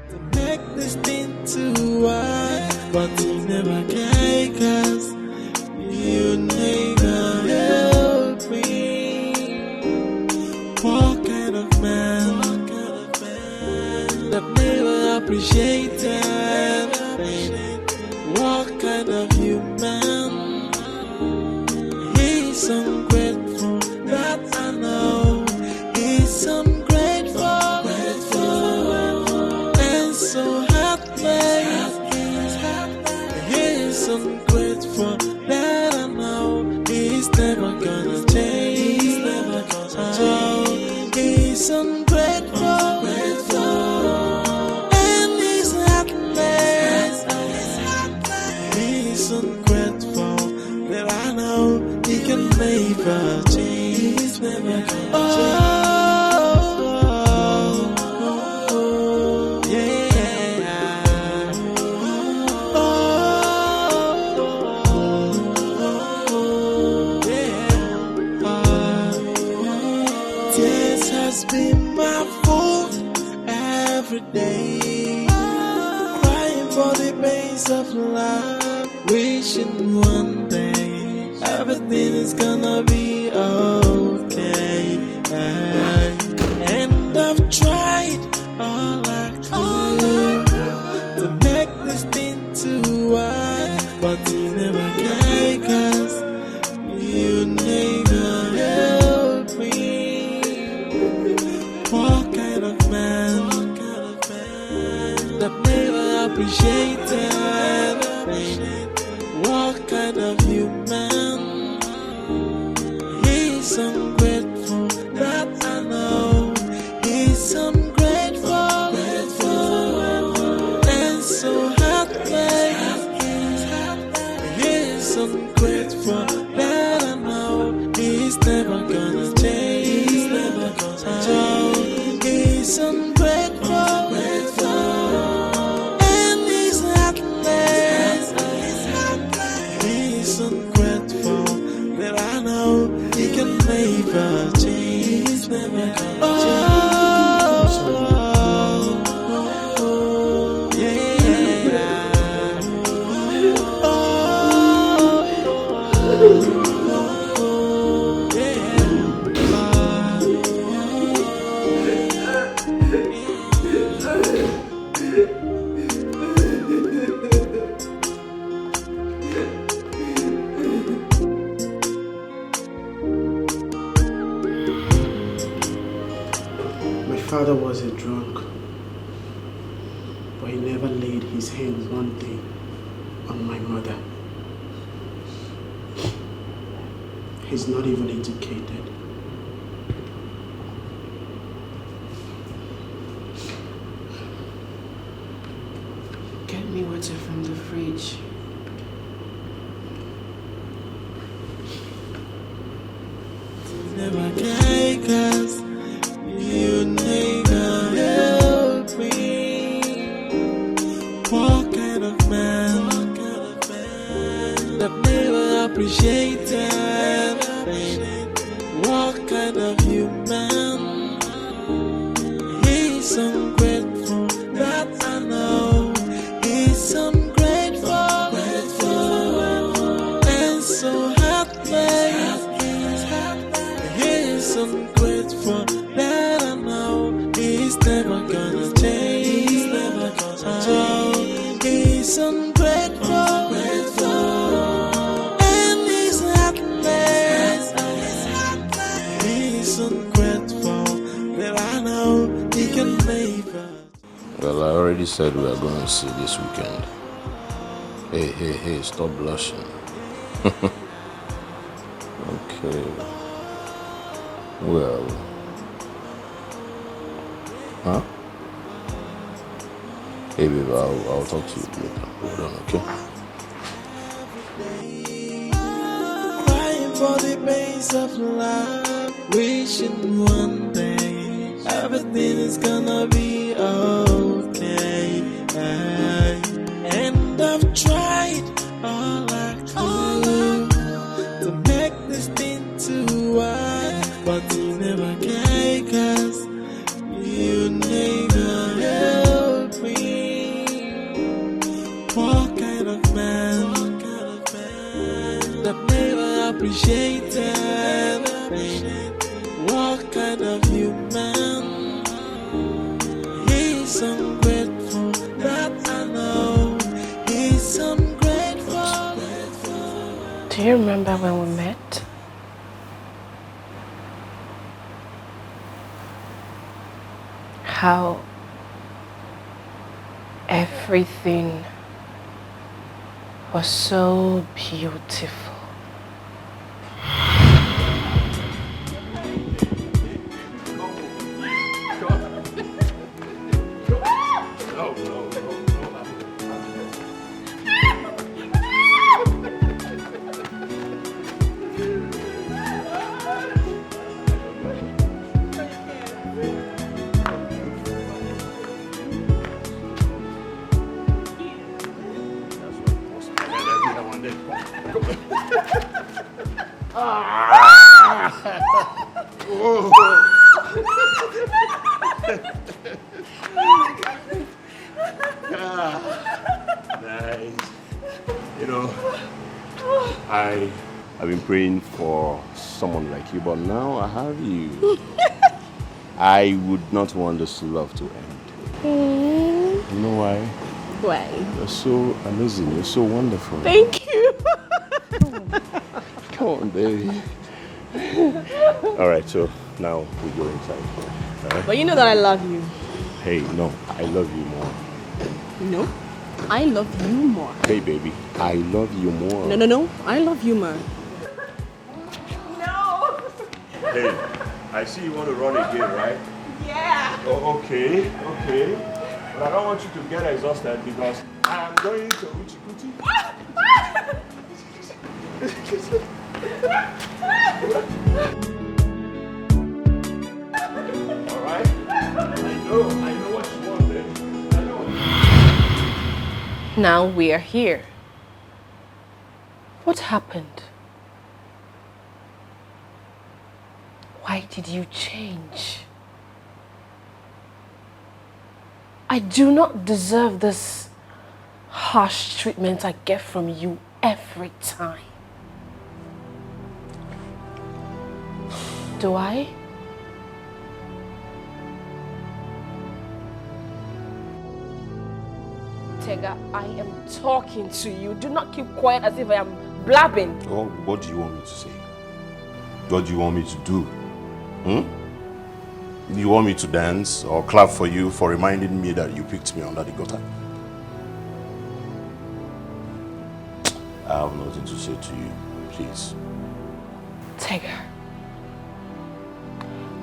To make this thing too wide, but you never can, 'cause you never help me. What kind of man that never appreciated? What kind of human? He's ungrateful, that I know. He's ungrateful and so heartless. He's ungrateful, that I know. He's never gonna change. He's never gonna change. He's ungrateful and he's heartless. He's ungrateful, that I know. He can never change. He's never gonna change. pace of life, wishing one day everything is gonna be okay. And I've tried all I could to make this thing to work, but you never can, 'cause you never help me. What kind of man that never appreciated? What kind of human? He's ungrateful, that I know. He's ungrateful, and so heartless. He's ungrateful, that I know. He's never gonna change. He's never gonna change. He's ungrateful, and he's heartless. He's ungrateful, that I know. He can never change. He's never gonna change. My father was a drunk, but he never laid his hands one day on my mother. He's not even educated. Get me water from the fridge. Never can, 'cause you never help me. What kind of man that never appreciated? What kind of human? He's ungrateful, that I know. He's ungrateful, and so heartless. He's ungrateful, that I know. He's never gonna change. He's never gonna change. He's ungrateful, and he's heartless. He's ungrateful, that I know. He can never. Well, I already said we are going to see this weekend. Hey, stop blushing. Okay. Well. Huh? Hey, babe, I'll talk to you later. Hold on, okay? Crying for the pace of life, wishing one day everything is gonna be okay. And I've tried all I could to make this thing to work, but you never can, 'cause you never help me. What kind of man that never appreciated? What kind of human? He's ungrateful, that I know. He's ungrateful. Do you remember when we met? How everything was so beautiful. Nice. I've been praying for someone like you, but now I have you. I would not want this love to end. You know why? Why? You're so amazing. You're so wonderful. Thank you. Come on, baby. All right, so now we go inside. All right? But you know that I love you. Hey, no, I love you more. No, I love you more. Hey, baby, I love you more. No, I love you more. Hey, I see you want to run again, right? Yeah. Oh, okay. But I don't want you to get exhausted because I'm going to Uchi Kuchi. All right? I know what you want, baby. I know. Now we are here. What happened? Why did you change? I do not deserve this harsh treatment I get from you every time. Do I? Tega, I am talking to you. Do not keep quiet as if I am blabbing. Oh, what do you want me to say? What do you want me to do? Do you want me to dance or clap for you for reminding me that you picked me under the gutter? I have nothing to say to you, please. Tega,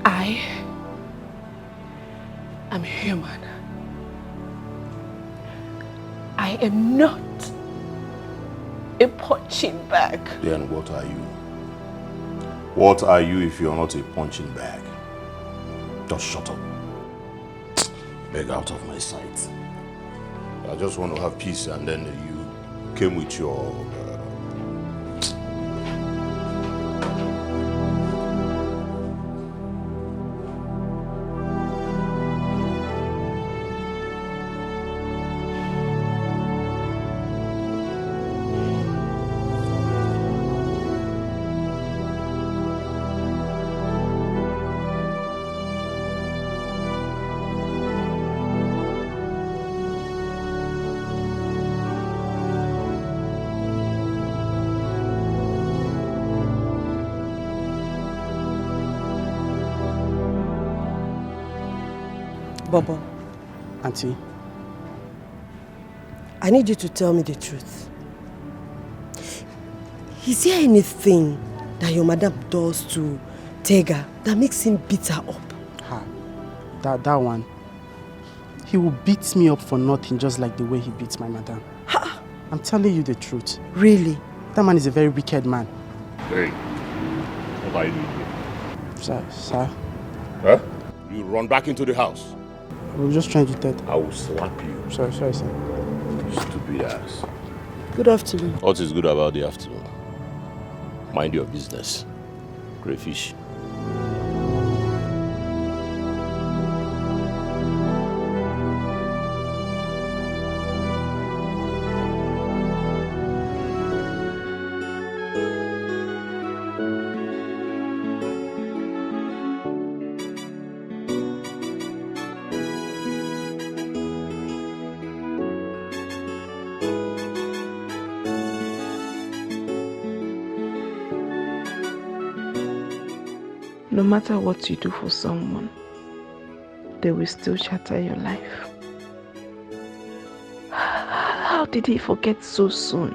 I am human. I am not a punching bag. Then what are you? What are you if you're not a punching bag? Just shut up. Beg out of my sight. I just want to have peace, and then you came with your... Bobo, Auntie, I need you to tell me the truth. Is there anything that your madam does to Tega that makes him beat her up? That one. He will beat me up for nothing, just like the way he beats my madam. I'm telling you the truth. Really? That man is a very wicked man. Hey, what are you doing here? Sir? Huh? You run back into the house. We were just trying to tell. I will slap you. Sorry, sir. You stupid ass. Good afternoon. What is good about the afternoon? Mind your business. Crayfish. No matter what you do for someone, they will still shatter your life. How did he forget so soon?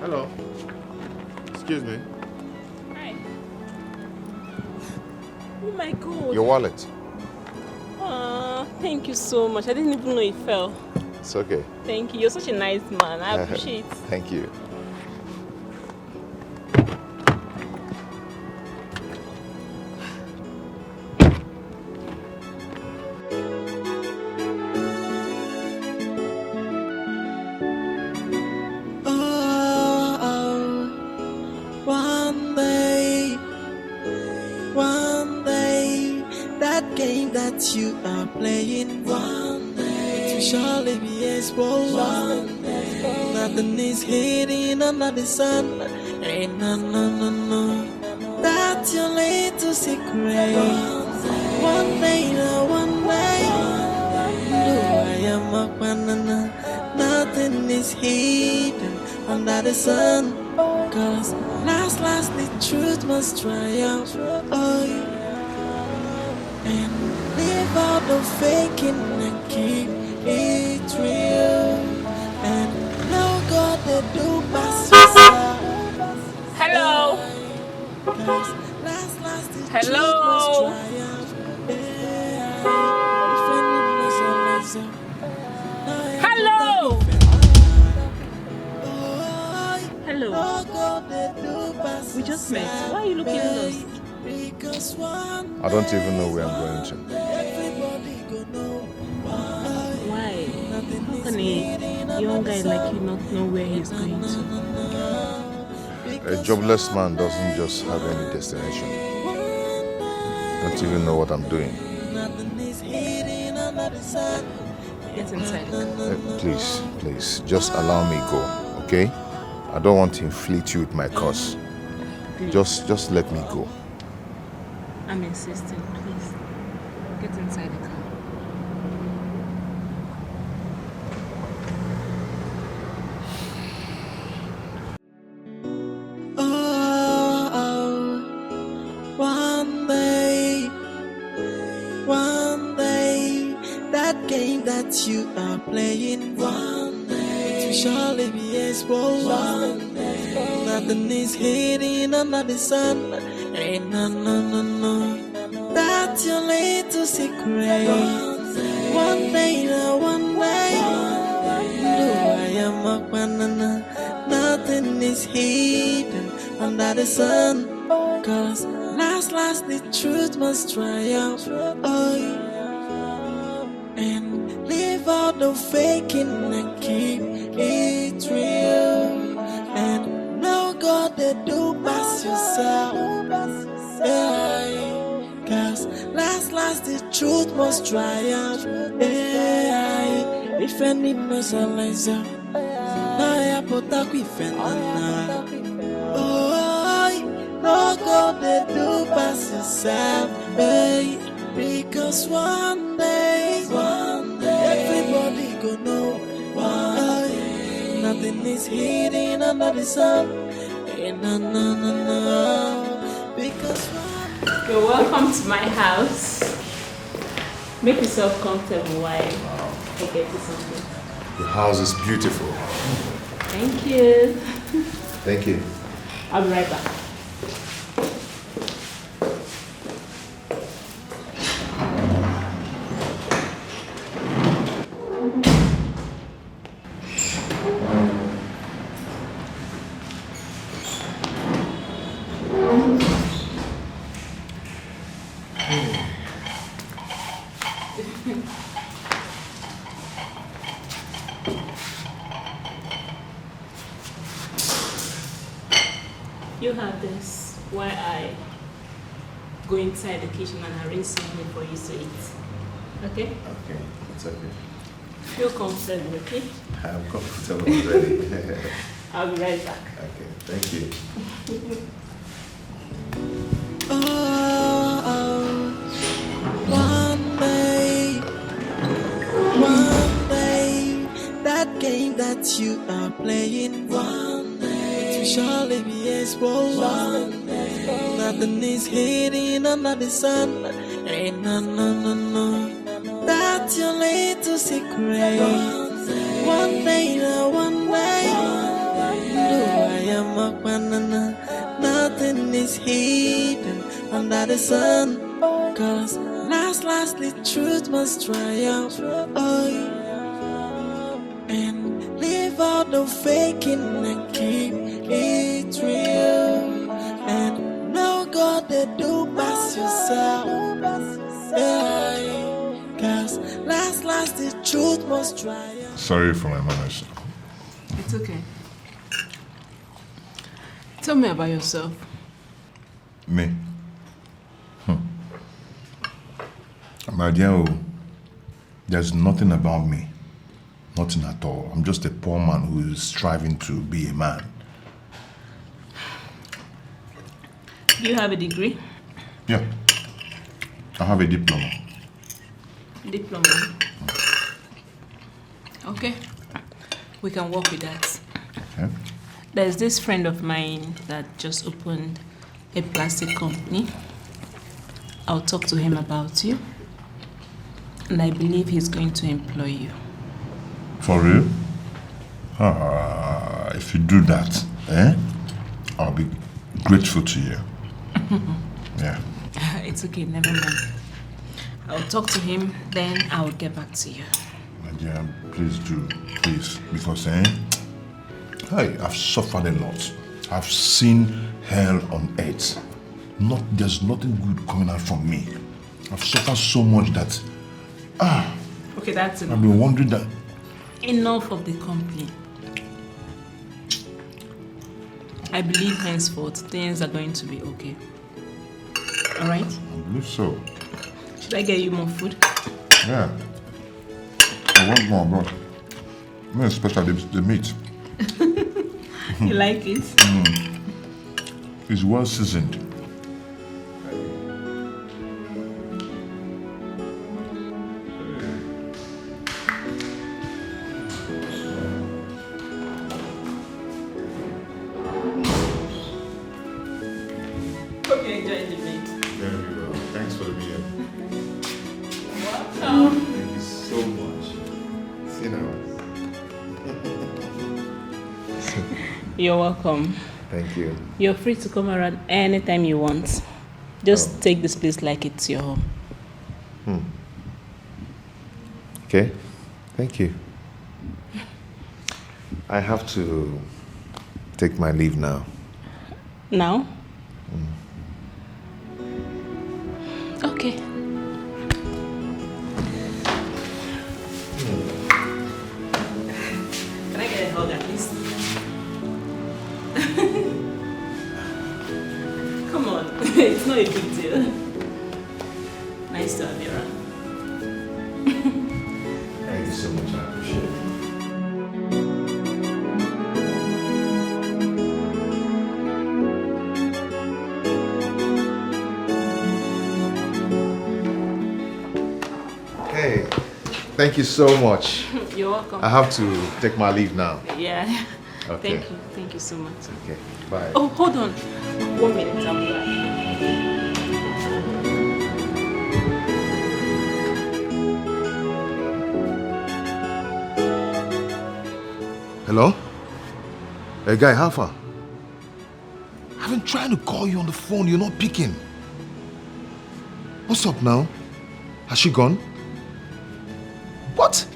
Hello. Excuse me. Oh my God. Your wallet. Thank you so much. I didn't even know it fell. It's okay. Thank you. You're such a nice man. I appreciate it. Thank you. that you are playing. One day it will surely be exposed. One day nothing is hidden under the sun. Ain't no that's your little secret. One day, one day, no, I am a banana. Nothing is hidden under the sun. Cause last, the truth must triumph. Oh, and leave out the faking and keep it real. And no God that do pass yourself. Hello. Cause last, the Hello. truth must triumph. Hello. Hello. We just met. Why are you looking lost? I don't even know where I'm going to. Why? How can a young guy like you not know where he's going to? A jobless man doesn't just have any destination. Don't even know what I'm doing. Get inside the car. Please, just allow me go, okay? I don't want to inflict you with my curse. Just let me go. I'm insisting, please. Get inside the car. One day, that game that you are playing, one day, it will surely be exposed. One day, nothing is hidden under the sun. Ain't no, that's your little secret. One day, one day, no, I am a banana. Nothing is hidden under the sun. Cause last, the truth must triumph. Oh, and leave out the faking and keep it real. And no God that do pass yourself. Yeah. Cause last, the truth must triumph. Yeah. If any merciless, I put up with no God that do pass yourself, hey. Because one day, everybody gonna know why. Nothing is hidden under the sun. Hey, no. Because you're welcome to my house. Make yourself comfortable while I get you something. The house is beautiful. Thank you. Thank you. I'll be right back. You have this while I go inside the kitchen and arrange something for you to eat. Okay? Okay, it's okay. Feel comfortable, okay? I'm comfortable already. I'll be right back. Okay, thank you. One day, that game that you are playing, one day, it will surely be exposed. One day, nothing is hidden under the sun. Ain't no, that's your little secret. One day, one day, no, I am a banana. Nothing is hidden under the sun. Cause last, the truth must triumph. Oh, and leave out the faking and keep it real. And no God that do pass yourself. Yeah. Cause last, the truth must triumph. Sorry for my manners. It's okay. Tell me about yourself. Me? I'm My dear, there's nothing about me. Nothing at all. I'm just a poor man who is striving to be a man. Do you have a degree? Yeah. I have a diploma. Diploma? Okay. We can work with that. Okay. There's this friend of mine that just opened a plastic company. I'll talk to him about you. And I believe he's going to employ you. For real? If you do that, I'll be grateful to you. Yeah. It's okay, never mind. I'll talk to him, then I'll get back to you. My dear, please do. Please. Because, hey, I've suffered a lot. I've seen hell on earth. There's nothing good coming out from me. I've suffered so much that, Okay, that's enough. I've been wondering that. Enough of the complaint. I believe henceforth things are going to be okay. Alright? I believe so. Should I get you more food? Yeah. I want more, bro. Me especially the meat. You like it? It's well seasoned. Hope you enjoyed the meat. Very well. Thanks for the meal. Welcome. Thank you so much. See you now. You're welcome. Thank you. You're free to come around anytime you want. Just take this place like it's your home. Okay. Thank you. I have to take my leave now. Now? Okay. Can I get a hug at least? Come on, it's not a big deal. Nice to have you around. Thank you so much. I appreciate it. Hey, thank you so much. You're welcome. I have to take my leave now. Yeah. Okay. Thank you so much. Okay, bye. Oh, hold on. 1 minute, I'm back. Hello? Hey, guy, how far? I've been trying to call you on the phone. You're not picking. What's up now? Has she gone? What?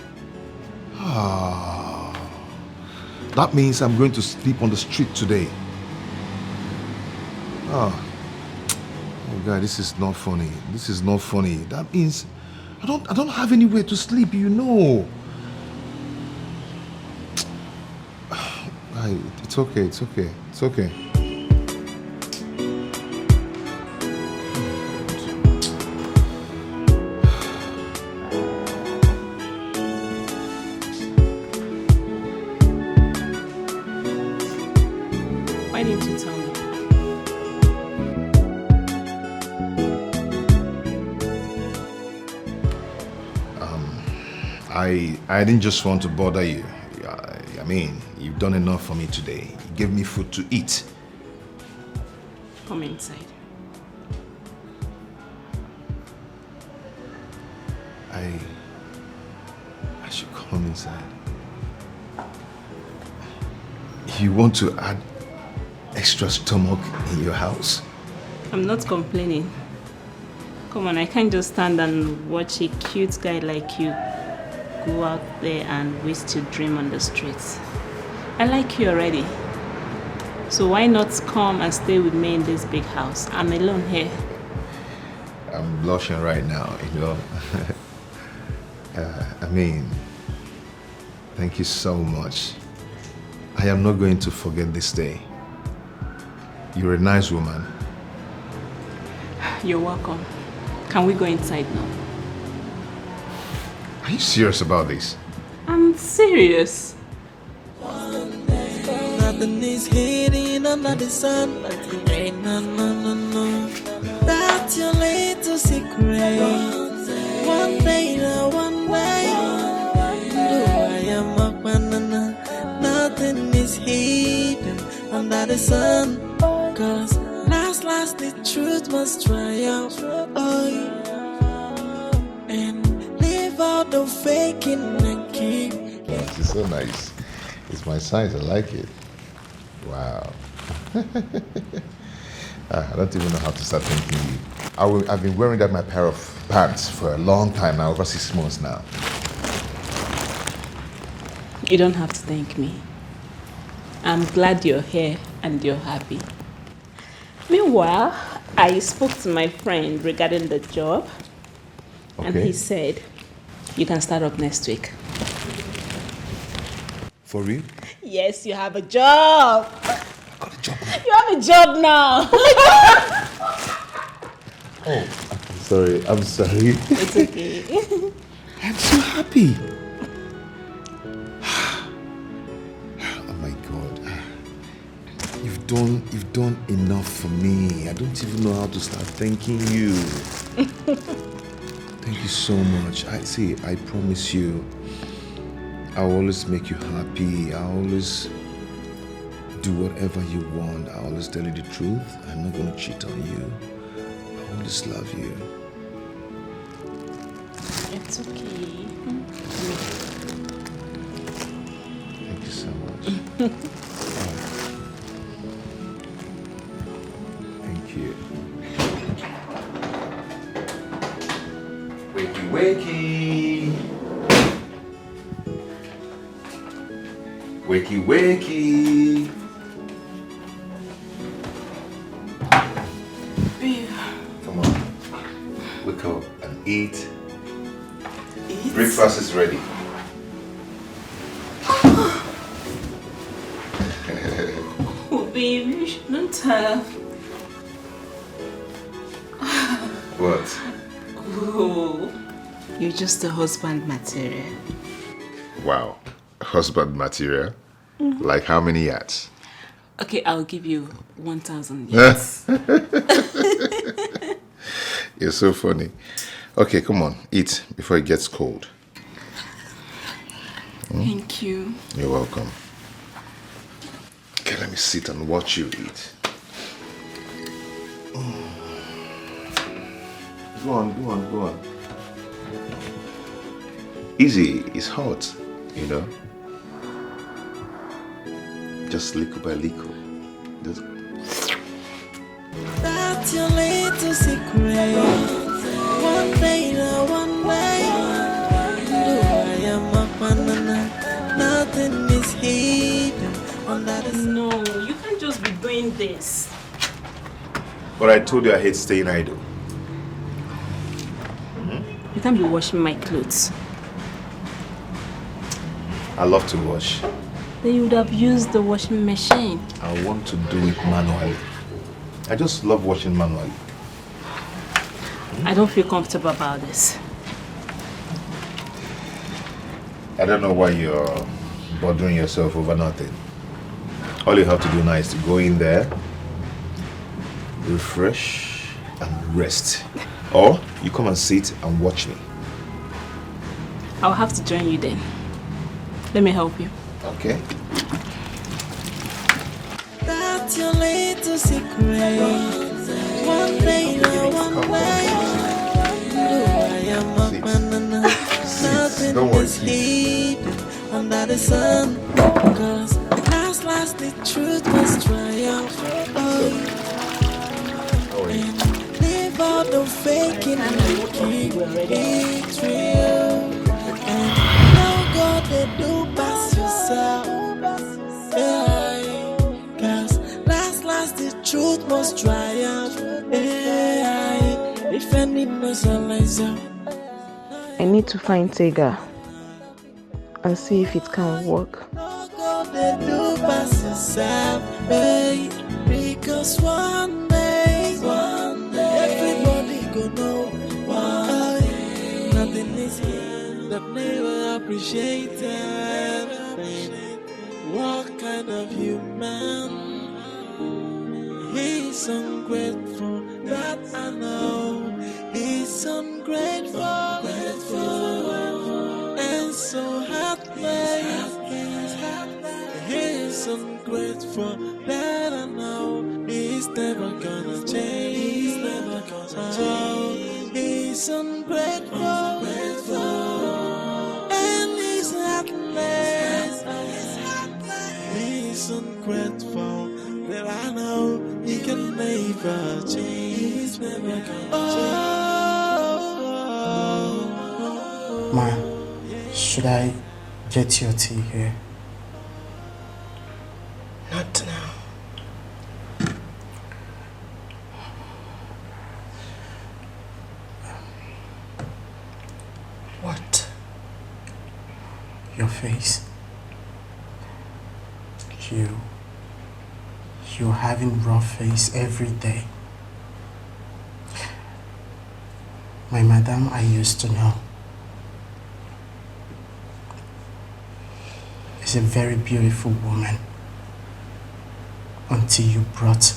That means I'm going to sleep on the street today. Oh God, this is not funny. This is not funny. That means I don't have anywhere to sleep, you know. It's okay, it's okay, it's okay. Why didn't you tell me? I didn't just want to bother you. I mean, you've done enough for me today. You gave me food to eat. Come inside. I should come inside. You want to add extra stomach in your house? I'm not complaining. Come on, I can't just stand and watch a cute guy like you go out there and waste your dream on the streets. I like you already. So why not come and stay with me in this big house? I'm alone here. I'm blushing right now, you know. I mean, thank you so much. I am not going to forget this day. You're a nice woman. You're welcome. Can we go inside now? Are you serious about this? I'm serious. Nothing is hidden under the sun. No. That's your little secret. One day, one day. I am a banana. Nothing is hidden under the sun. Cause last, the truth must triumph. And leave out the faking and keep. This is so nice. It's my size, I like it. Wow. I don't even know how to start thanking you. I've been wearing my pair of pants for a long time now, over 6 months now. You don't have to thank me. I'm glad you're here and you're happy. Meanwhile, I spoke to my friend regarding the job. Okay. And he said, you can start up next week. For real? Yes, you have a job. I got a job now. You have a job now. Oh, I'm sorry. It's okay. I'm so happy. Oh my God. You've done enough for me. I don't even know how to start thanking you. Thank you so much. I promise you, I'll always make you happy. I'll always do whatever you want. I'll always tell you the truth. I'm not going to cheat on you. I always love you. It's okay. Thank you so much. Thank you. Wakey, wakey. Wakey, wakey. Babe. Come on. Wake up and eat. Breakfast is ready. Oh, baby, you shouldn't have. What? Oh, you're just a husband material. Wow. Husband material? Mm-hmm. Like how many yards? Okay, I'll give you 1,000 yards. You're so funny. Okay, come on, eat before it gets cold. Thank you. You're welcome. Okay, let me sit and watch you eat. Go on. Easy, it's hot, you know. Just little by little. Just... That's your little secret. One day. I am a banana. Nothing is hidden under the sun. No, you can't just be doing this. But I told you I hate staying idle. You can't be washing my clothes. I love to wash. Then you would have used the washing machine. I want to do it manually. I just love washing manually. I don't feel comfortable about this. I don't know why you're bothering yourself over nothing. All you have to do now is to go in there, refresh, and rest. Or you come and sit and watch me. I'll have to join you then. Let me help you. Okay. That's your little secret. One day. I am a banana. Nothing is hidden under the sun. Cause last, the truth must triumph. And leave all the faking and keep it real. And no God they do pass yourself. Cause last, the truth must triumph. Defending myself. I need to find Tega and see if it can work. Because one day, everybody gonna know why nothing is here. that never appreciated. What kind of human? He's ungrateful, that I know. He's ungrateful, and so heartless. He's ungrateful, that I know. He's never gonna change. He's never gonna change. He's ungrateful, and he's heartless. He's ungrateful, that I know he can never change. He's never gonna change. Ma, should I get your tea here? Not now. What? Your face. You're having rough face every day. My madam, I used to know, is a very beautiful woman until you brought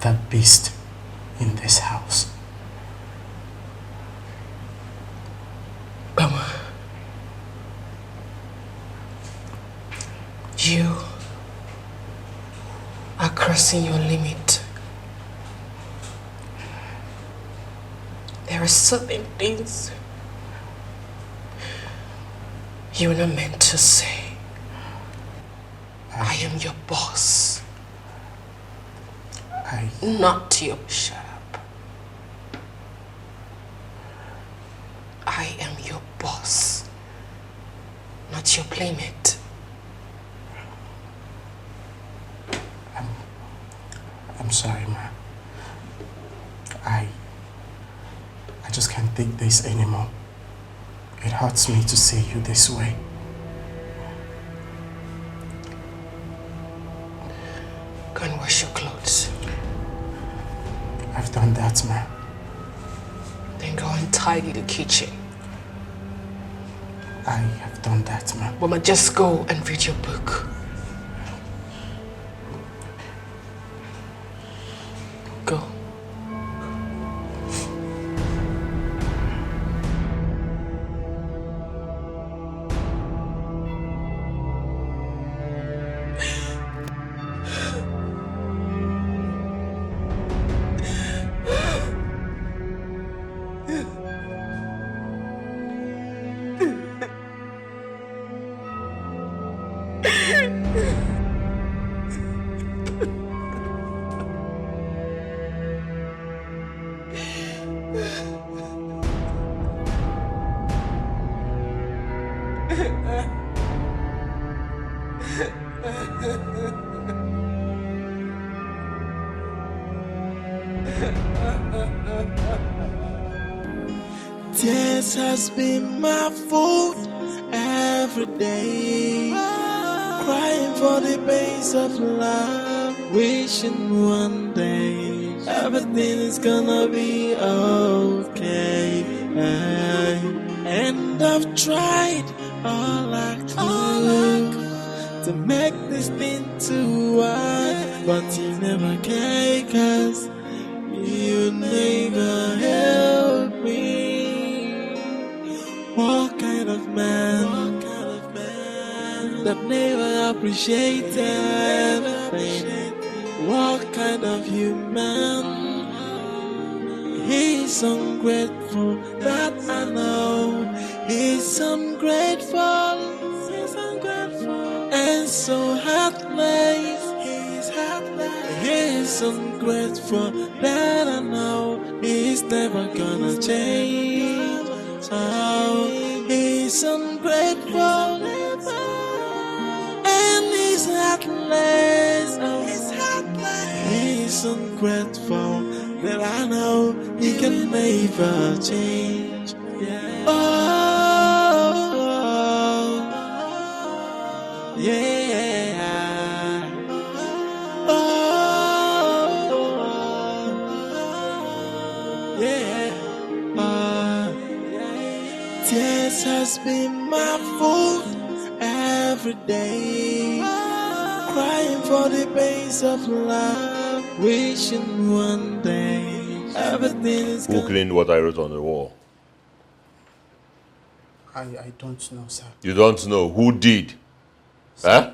that beast in this house. Mama, you are crossing your limit. There are certain things you're not meant to say. I am your boss. Not your... Shut up. I am your boss, not your playmate. I'm sorry, ma. I just can't take this anymore. It hurts me to see you this way. Go and wash your clothes. I've done that, ma. Then go and tidy the kitchen. I have done that, ma. Mama, just go and read your book. Go. Tears has been my food every day. Crying for the pains of love, wishing one day everything is gonna be okay. And I've tried all I could to make this thing to work, but you never care, 'cause you never help me. What kind of man that never appreciated? What kind of human? He's ungrateful, that I know. He's ungrateful, and so heartless. He's ungrateful, that I know. He's never gonna change. Oh, he's ungrateful, and he's heartless. Oh, he's ungrateful, that I know he can never change. Oh, yeah. Tears has been my food every day. Crying for the pains of love, wishing one day everything is Who cleaned what I wrote on the wall? I don't know, sir. You don't know. Who did? Huh?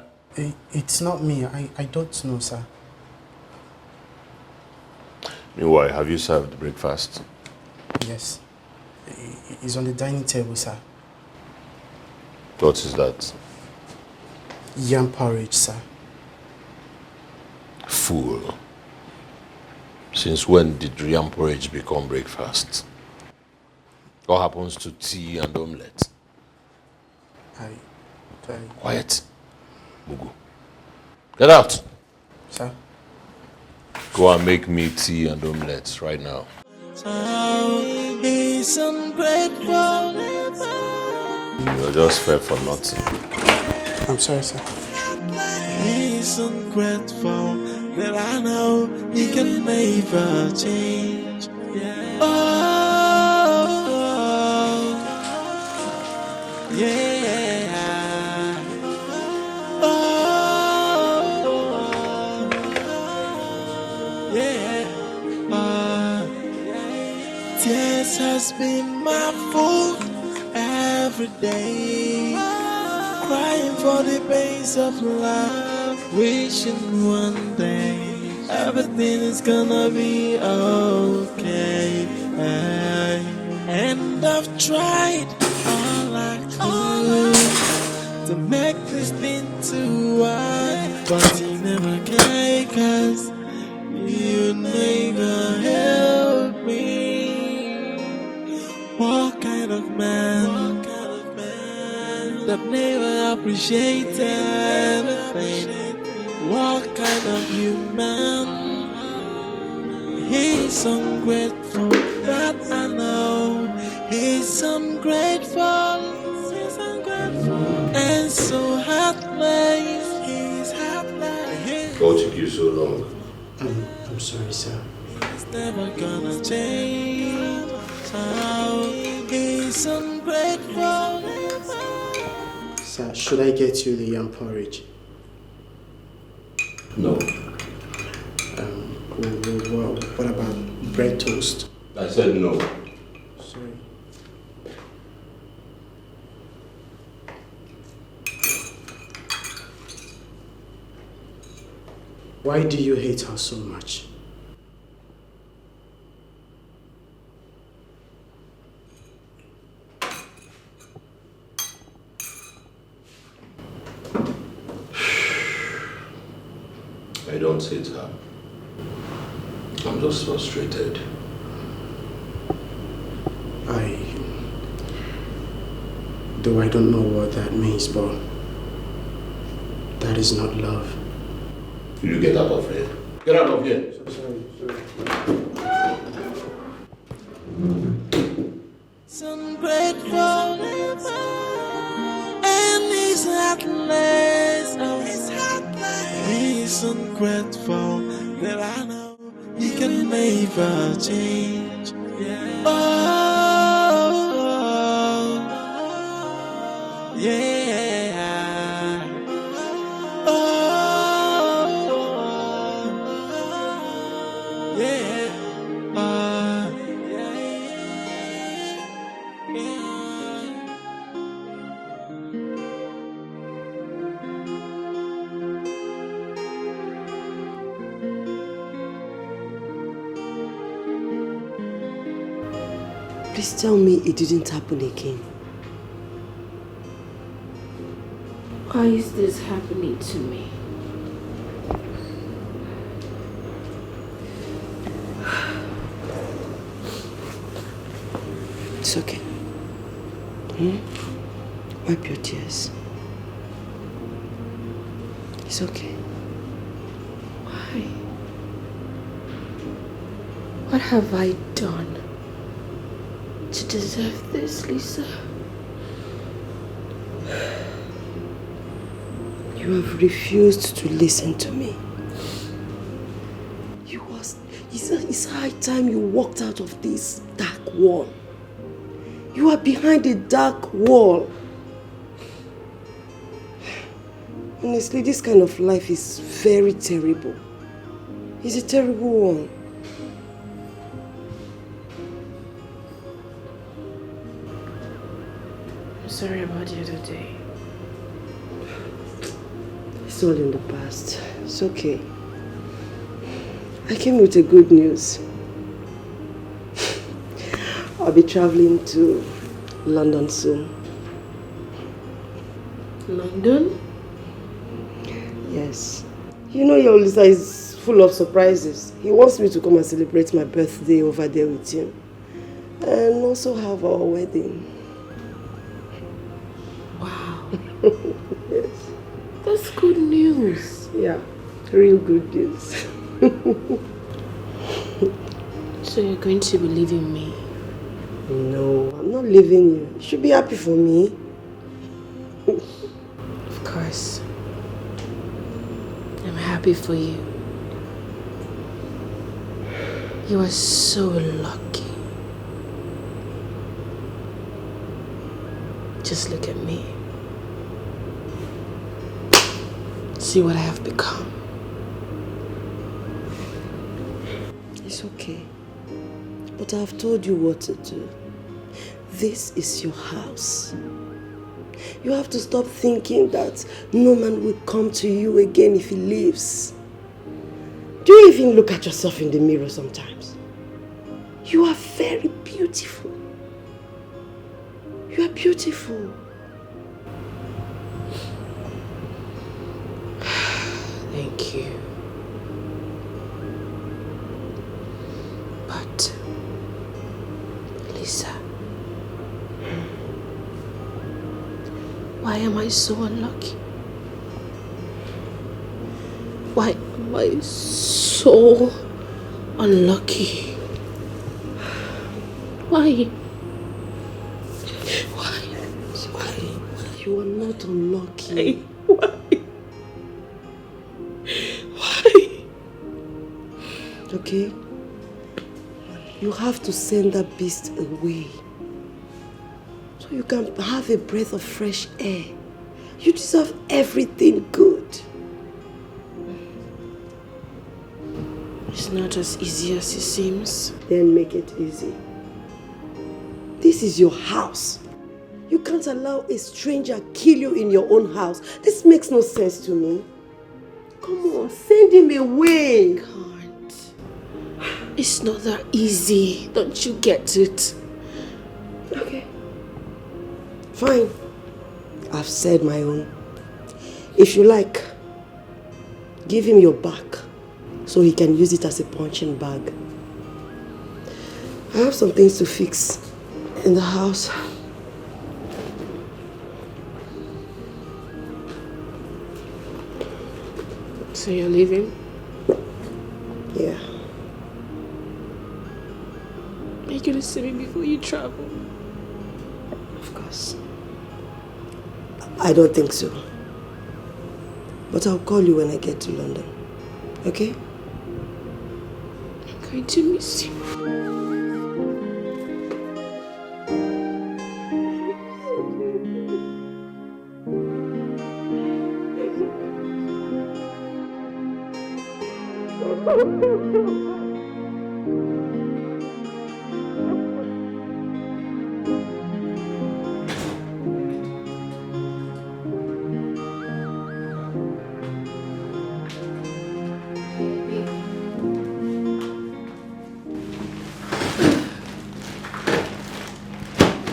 It's not me. I don't know, sir. Meanwhile, have you served breakfast? Yes. It's on the dining table, sir. What is that? Yam porridge, sir. Fool. Since when did yam porridge become breakfast? What happens to tea and omelette? Quiet. Mugu. Get out. Sir. Go and make me tea and omelette right now. He's ungrateful. You're just fair for nothing. I'm sorry, sir. He's ungrateful, but I know he can never change. Oh, yeah. Oh, yeah. Tears has been my food every day. Crying for the pains of love, wishing one day everything is gonna be okay. And I've tried all I could to make this thing too wide, but you never can, 'cause you never help me. What kind of man that never appreciated anything? What kind of human? He's ungrateful, that I know. He's ungrateful, and so heartless. He's heartless. What took you so long? I'm sorry, sir. He's never gonna change. Oh, he's ungrateful. Sir, should I get you the yam porridge? No. What about bread toast? I said no. Sorry. Why do you hate her so much? I don't hate her. I'm just frustrated. Though I don't know what that means, but that is not love. You get out of here. Get out of here. Sorry. He's ungrateful, and he's heartless. He's ungrateful, that I know he can never change. Oh, yeah. Oh, yeah. Please tell me it didn't happen again. Why is this happening to me? It's okay. Wipe your tears. It's okay. Why? What have I done to deserve this, Lisa? You have refused to listen to me. It's high time you walked out of this dark wall. You are behind a dark wall. Honestly, this kind of life is very terrible. It's a terrible one. I'm sorry about the other day. It's all in the past. It's okay. I came with a good news. I'll be traveling to London soon. London? Yes. You know your Lisa is full of surprises. He wants me to come and celebrate my birthday over there with him. And also have our wedding. Wow. Yes. That's good news. Yeah, real good news. So you're going to be leaving me? No, I'm not leaving you. You should be happy for me. Of course. I'm happy for you. You are so lucky. Just look at me. See what I have become. It's okay. But I've told you what to do. This is your house. You have to stop thinking that no man will come to you again if he leaves. Do you even look at yourself in the mirror sometimes? You are very beautiful. You are beautiful. Thank you. But, Lisa, why am I so unlucky? Why am I so unlucky? Why? You are not unlucky. Why? Okay? You have to send that beast away. So you can have a breath of fresh air. You deserve everything good. It's not as easy as it seems. Then make it easy. This is your house. You can't allow a stranger kill you in your own house. This makes no sense to me. Come on, send him away. Can't. It's not that easy. Don't you get it? Okay. Fine. I've said my own. If you like, give him your back so he can use it as a punching bag. I have some things to fix in the house. So you're leaving? Yeah. Are you gonna see me before you travel? Of course. I don't think so. But I'll call you when I get to London. Okay? I'm going to miss you.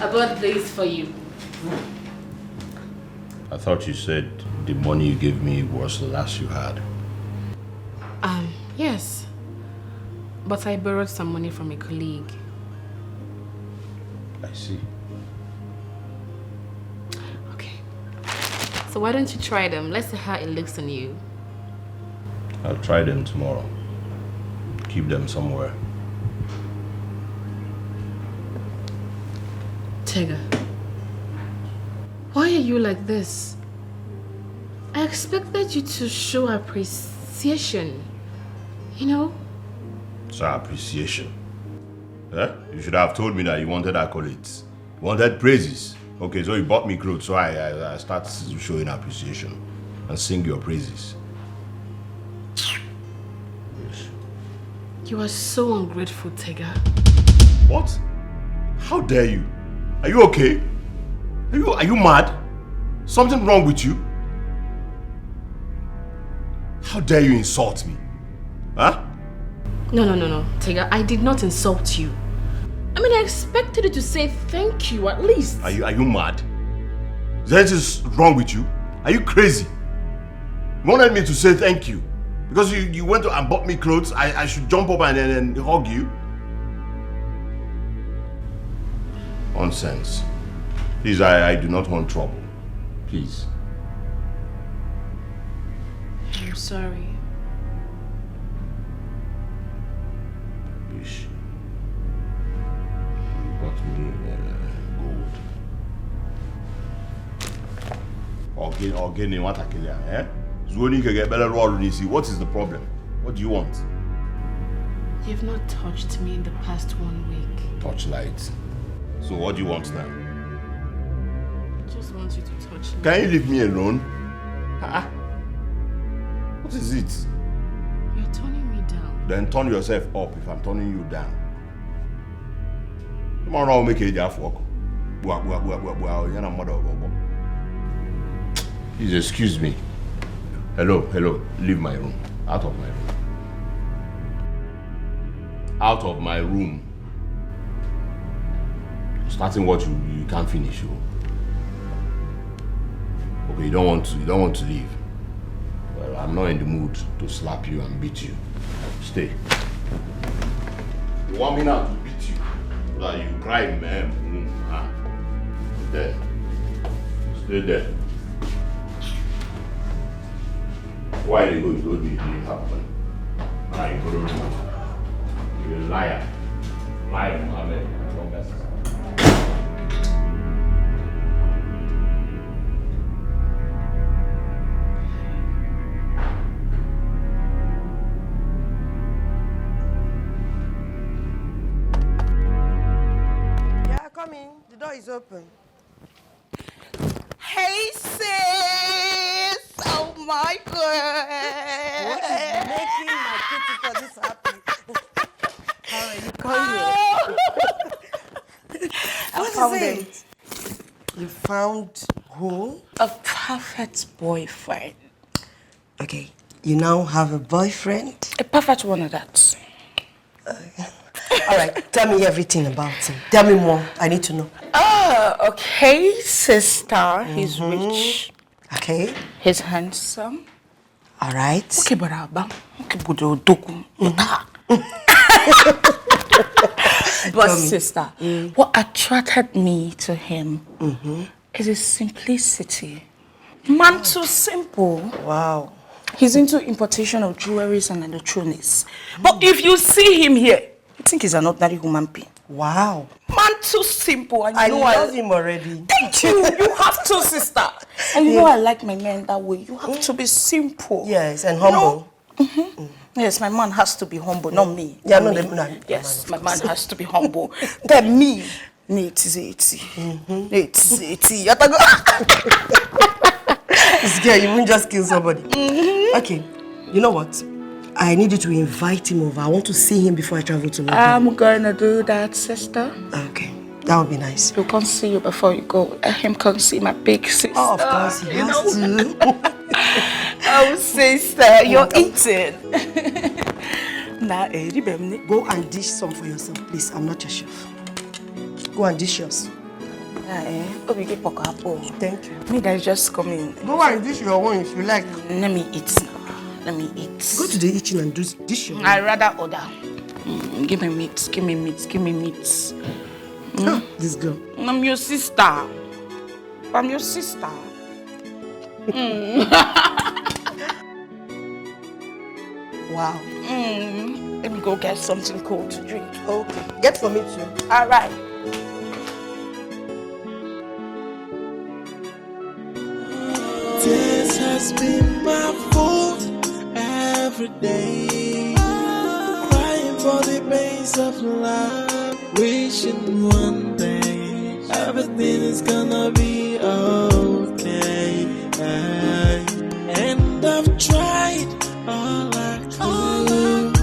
I bought this for you. I thought you said the money you gave me was the last you had. Yes. But I borrowed some money from a colleague. I see. Okay. So why don't you try them? Let's see how it looks on you. I'll try them tomorrow. Keep them somewhere. Tega, why are you like this? I expected you to show appreciation, you know? So appreciation. Eh? You should have told me that you wanted accolades. Wanted praises. Okay, so you bought me clothes, so I start showing appreciation and sing your praises. You are so ungrateful, Tega. What? How dare you? Are you okay? Are you mad? Something wrong with you? How dare you insult me? Huh? No, Tega, I did not insult you. I mean, I expected you to say thank you at least. Are you mad? Is there anything wrong with you? Are you crazy? You wanted me to say thank you because you went and bought me clothes. I should jump up and hug you? Nonsense. Please, I do not want trouble. Please. I'm sorry. Wish. You got me gold. Again, what I kill ya, eh? Zuoni can get better roll this. What is the problem? What do you want? You've not touched me in the past 1 week. Touchlight. So what do you want now? I just want you to touch me. Can you leave me alone? What is it? You're turning me down. Then turn yourself up if I'm turning you down. Tomorrow I'll make it work. Please excuse me. Hello. Leave my room. Out of my room. Out of my room. Starting what you can't finish. Okay, you don't want to leave. Well, I'm not in the mood to slap you and beat you. Stay. You want me now to beat you? So that you cry in my room. There. Stay there. Why they go? You told me it didn't happen. Now you go to room. You're a liar. Liar, Mohammed. Don't mess. Come in. The door is open. Hey, sis! Oh my God! What is making my kitty for this happy? How are you coming? I found it. You found who? A perfect boyfriend. Okay. You now have a boyfriend? A perfect one of that. All right, tell me everything about him. Tell me more. I need to know. Okay, sister. He's rich. Okay. He's handsome. All right. Okay, baraba. Okay, but sister, what attracted me to him is his simplicity. Man, too simple. Wow. He's into importation of jewelries and electronics. But if you see him here, you think he's an ordinary human being. Wow. Man, too simple. And I love him already. Thank you. You have to, sister. And you know I like my men that way. You have to be simple. Yes, and humble. Yes, my man has to be humble, not me. Yeah, not no, me. Yes, my man has to be humble. Then me, it's This girl, you won't just kill somebody. Okay, you know what? I need you to invite him over. I want to see him before I travel to London. I'm gonna do that, sister. Okay, that would be nice. He'll come see you before you go. Let him come see my big sister. Oh, of course, he has to. Oh, sister, you're eating. Go and dish some for yourself, please. I'm not your chef. Go and dish yours. Thank you. Me, guys, just come in. Go and dish your own if you like. Let me eat now. Let me eat. Go to the kitchen and dish your own. I'd rather order. Give me meat. Give me meat. Give me meat. This girl. I'm your sister. I'm your sister. Wow. Let me go get something cold to drink. Okay. Get for me too. All right. This has been my fault every day. Crying for the pains of love, wishing one day I everything is gonna be okay. And I've tried all I could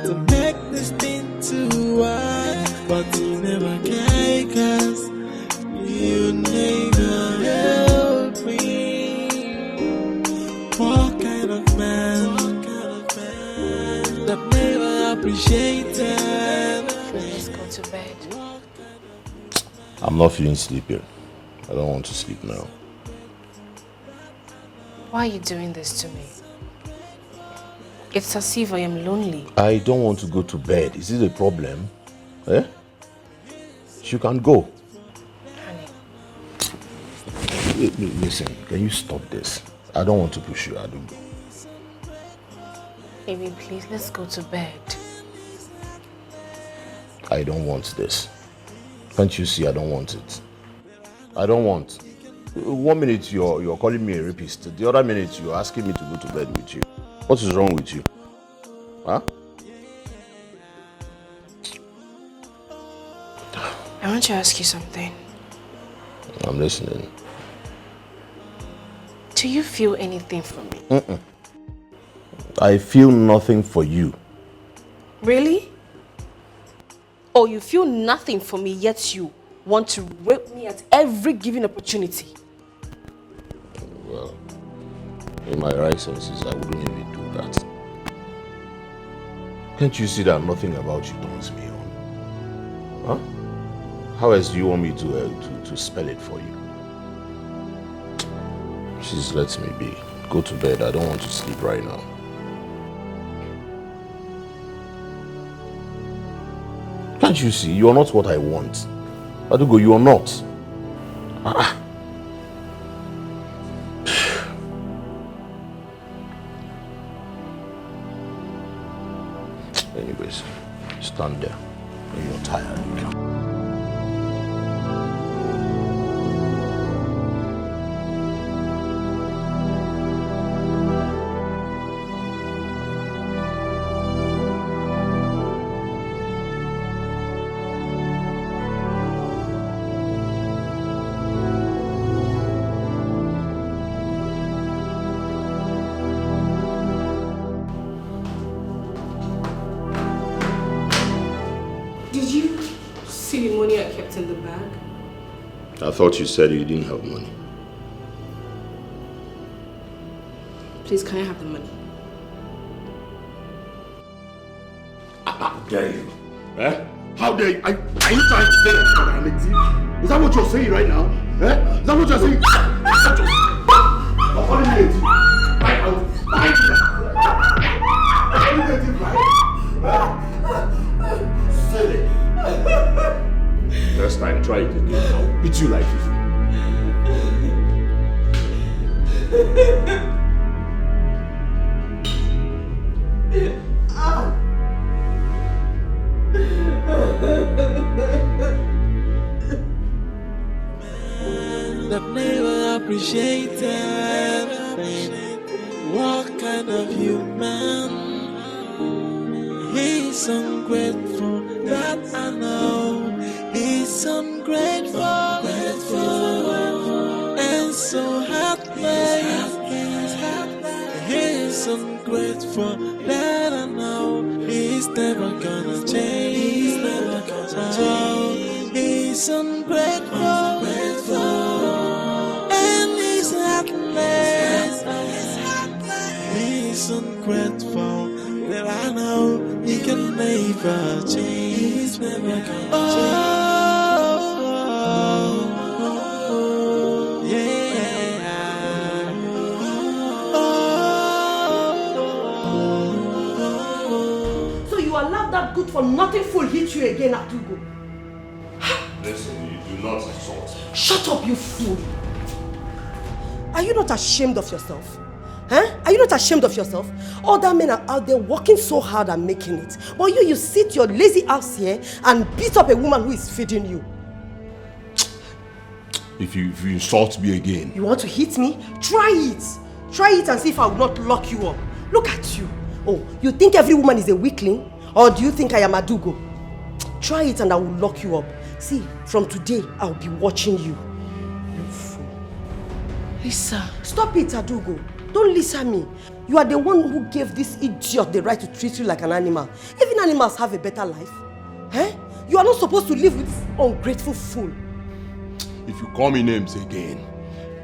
to make this thing to work, but you never can, 'cause you never help me. What kind of man that never appreciated? Let's go to bed. I'm not feeling sleepy. I don't want to sleep now. Why are you doing this to me? It's as if I am lonely. I don't want to go to bed. Is it a problem? Eh? You can go. Listen, can you stop this? I don't want to push you, Adugo. Baby, please, let's go to bed. I don't want this. Can't you see I don't want it? I don't want. 1 minute you're calling me a rapist. The other minute you're asking me to go to bed with you. What is wrong with you? Huh? I want to ask you something. I'm listening. Do you feel anything for me? I feel nothing for you. Really? Oh, you feel nothing for me, yet you want to rape me at every given opportunity. Well, in my right senses, I wouldn't even do that. Can't you see that nothing about you turns me on? Huh? How else do you want me to spell it for you? Please let me be. Go to bed. I don't want to sleep right now. Can't you see? You are not what I want. Adugo, you are not. Anyways, stand there. When you're tired, you can. I thought you said you didn't have money. Please, can I have the money? How dare you? Eh? How dare you? Are you trying to say that I'm a thief? Is that what you're saying right now? Eh? Is that what you're saying? You're calling me a thief. Right out. Behind you. You're calling me a thief, right? Silly. Next time, try it again. I'll beat you like this. That never appreciated. What kind of human? He's ungrateful, that I know. He's ungrateful, and so heartless. He's ungrateful, that I know. He's never gonna change. He's never gonna change. He's ungrateful, and he's heartless. He's ungrateful, that I know. He can never change. He's never gonna change. That good for nothing fool hit you again, Adugo. Listen, you do not insult me. Shut up, you fool. Are you not ashamed of yourself? Huh? Are you not ashamed of yourself? Other men are out there working so hard and making it. But you sit your lazy ass here and beat up a woman who is feeding you. If you insult me again. You want to hit me? Try it. Try it and see if I will not lock you up. Look at you. Oh, you think every woman is a weakling? Or do you think I am Adugo? Try it and I will lock you up. See, from today, I'll be watching you. You fool. Lisa. Stop it, Adugo. Don't listen to me. You are the one who gave this idiot the right to treat you like an animal. Even animals have a better life. Eh? You are not supposed to live with this ungrateful fool. If you call me names again,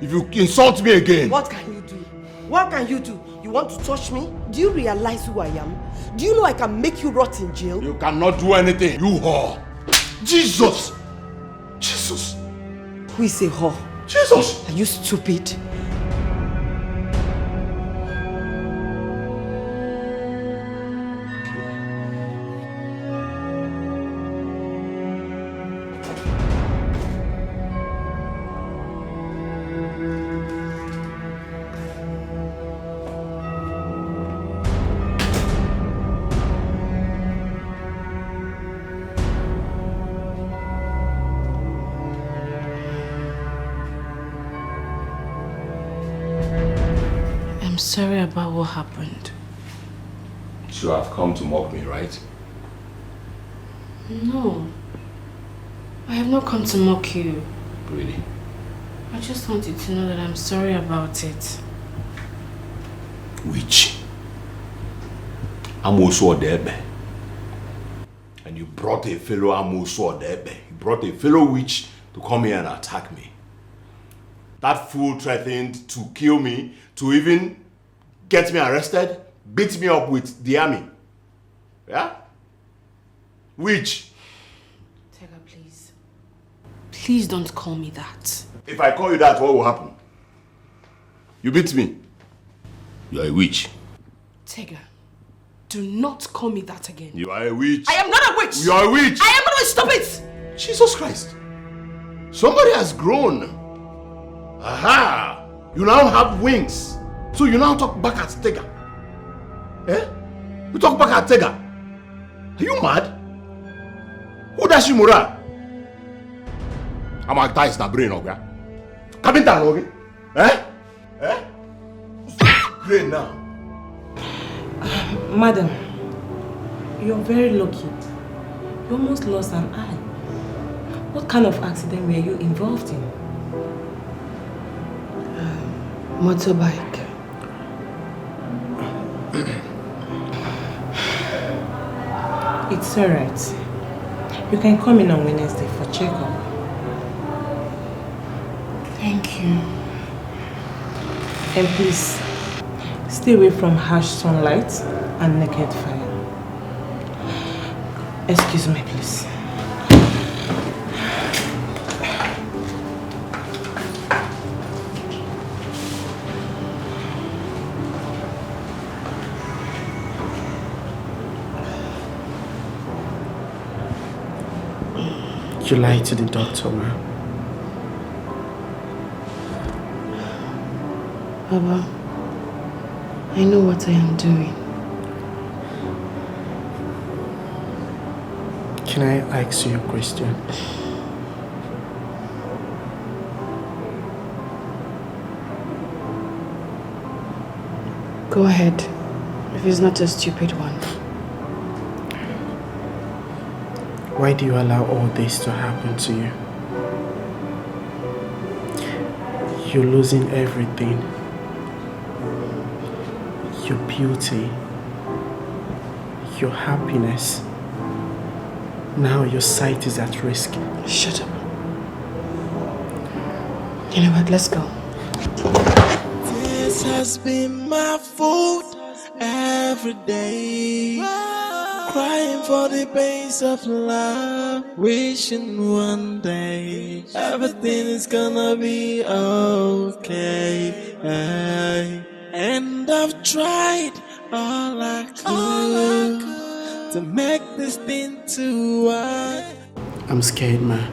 if you insult me again... What can you do? What can you do? You want to touch me? Do you realize who I am? Do you know I can make you rot in jail? You cannot do anything, you whore. Jesus! Jesus! Who is a whore? Jesus! Are you stupid? I'm sorry about what happened. You have come to mock me, right? No. I have not come to mock you. Really? I just want you to know that I'm sorry about it. Witch. I'm also Odebe. And you brought a fellow Amuso Odebe. You brought a fellow witch to come here and attack me. That fool threatened to kill me, to even get me arrested, beat me up with the army. Yeah? Witch. Tega, please. Please don't call me that. If I call you that, what will happen? You beat me. You are a witch. Tega, do not call me that again. You are a witch. I am not a witch. You are a witch. I am not a witch. Stop it. Jesus Christ. Somebody has grown. Aha! You now have wings. So you now talk back at Tega. Eh? You talk back at Tega. Are you mad? Who does you mura? I'm a dice na brain okay? Kabinta okay? Eh? Eh? Brain now. Madam, you're very lucky. You almost lost an eye. What kind of accident were you involved in? Motorbike. It's alright. You can come in on Wednesday for checkup. Thank you. And please, stay away from harsh sunlight and naked fire. Excuse me, please. You lied to the doctor, ma. Baba, I know what I am doing. Can I ask you a question? Go ahead, if it's not a stupid one. Why do you allow all this to happen to you? You're losing everything. Your beauty, your happiness. Now your sight is at risk. Shut up. You know what, let's go. This has been my fault every day. Crying for the pains of love, wishing one day everything is gonna be okay. And I've tried all I could to make this thing to work. I'm scared, man.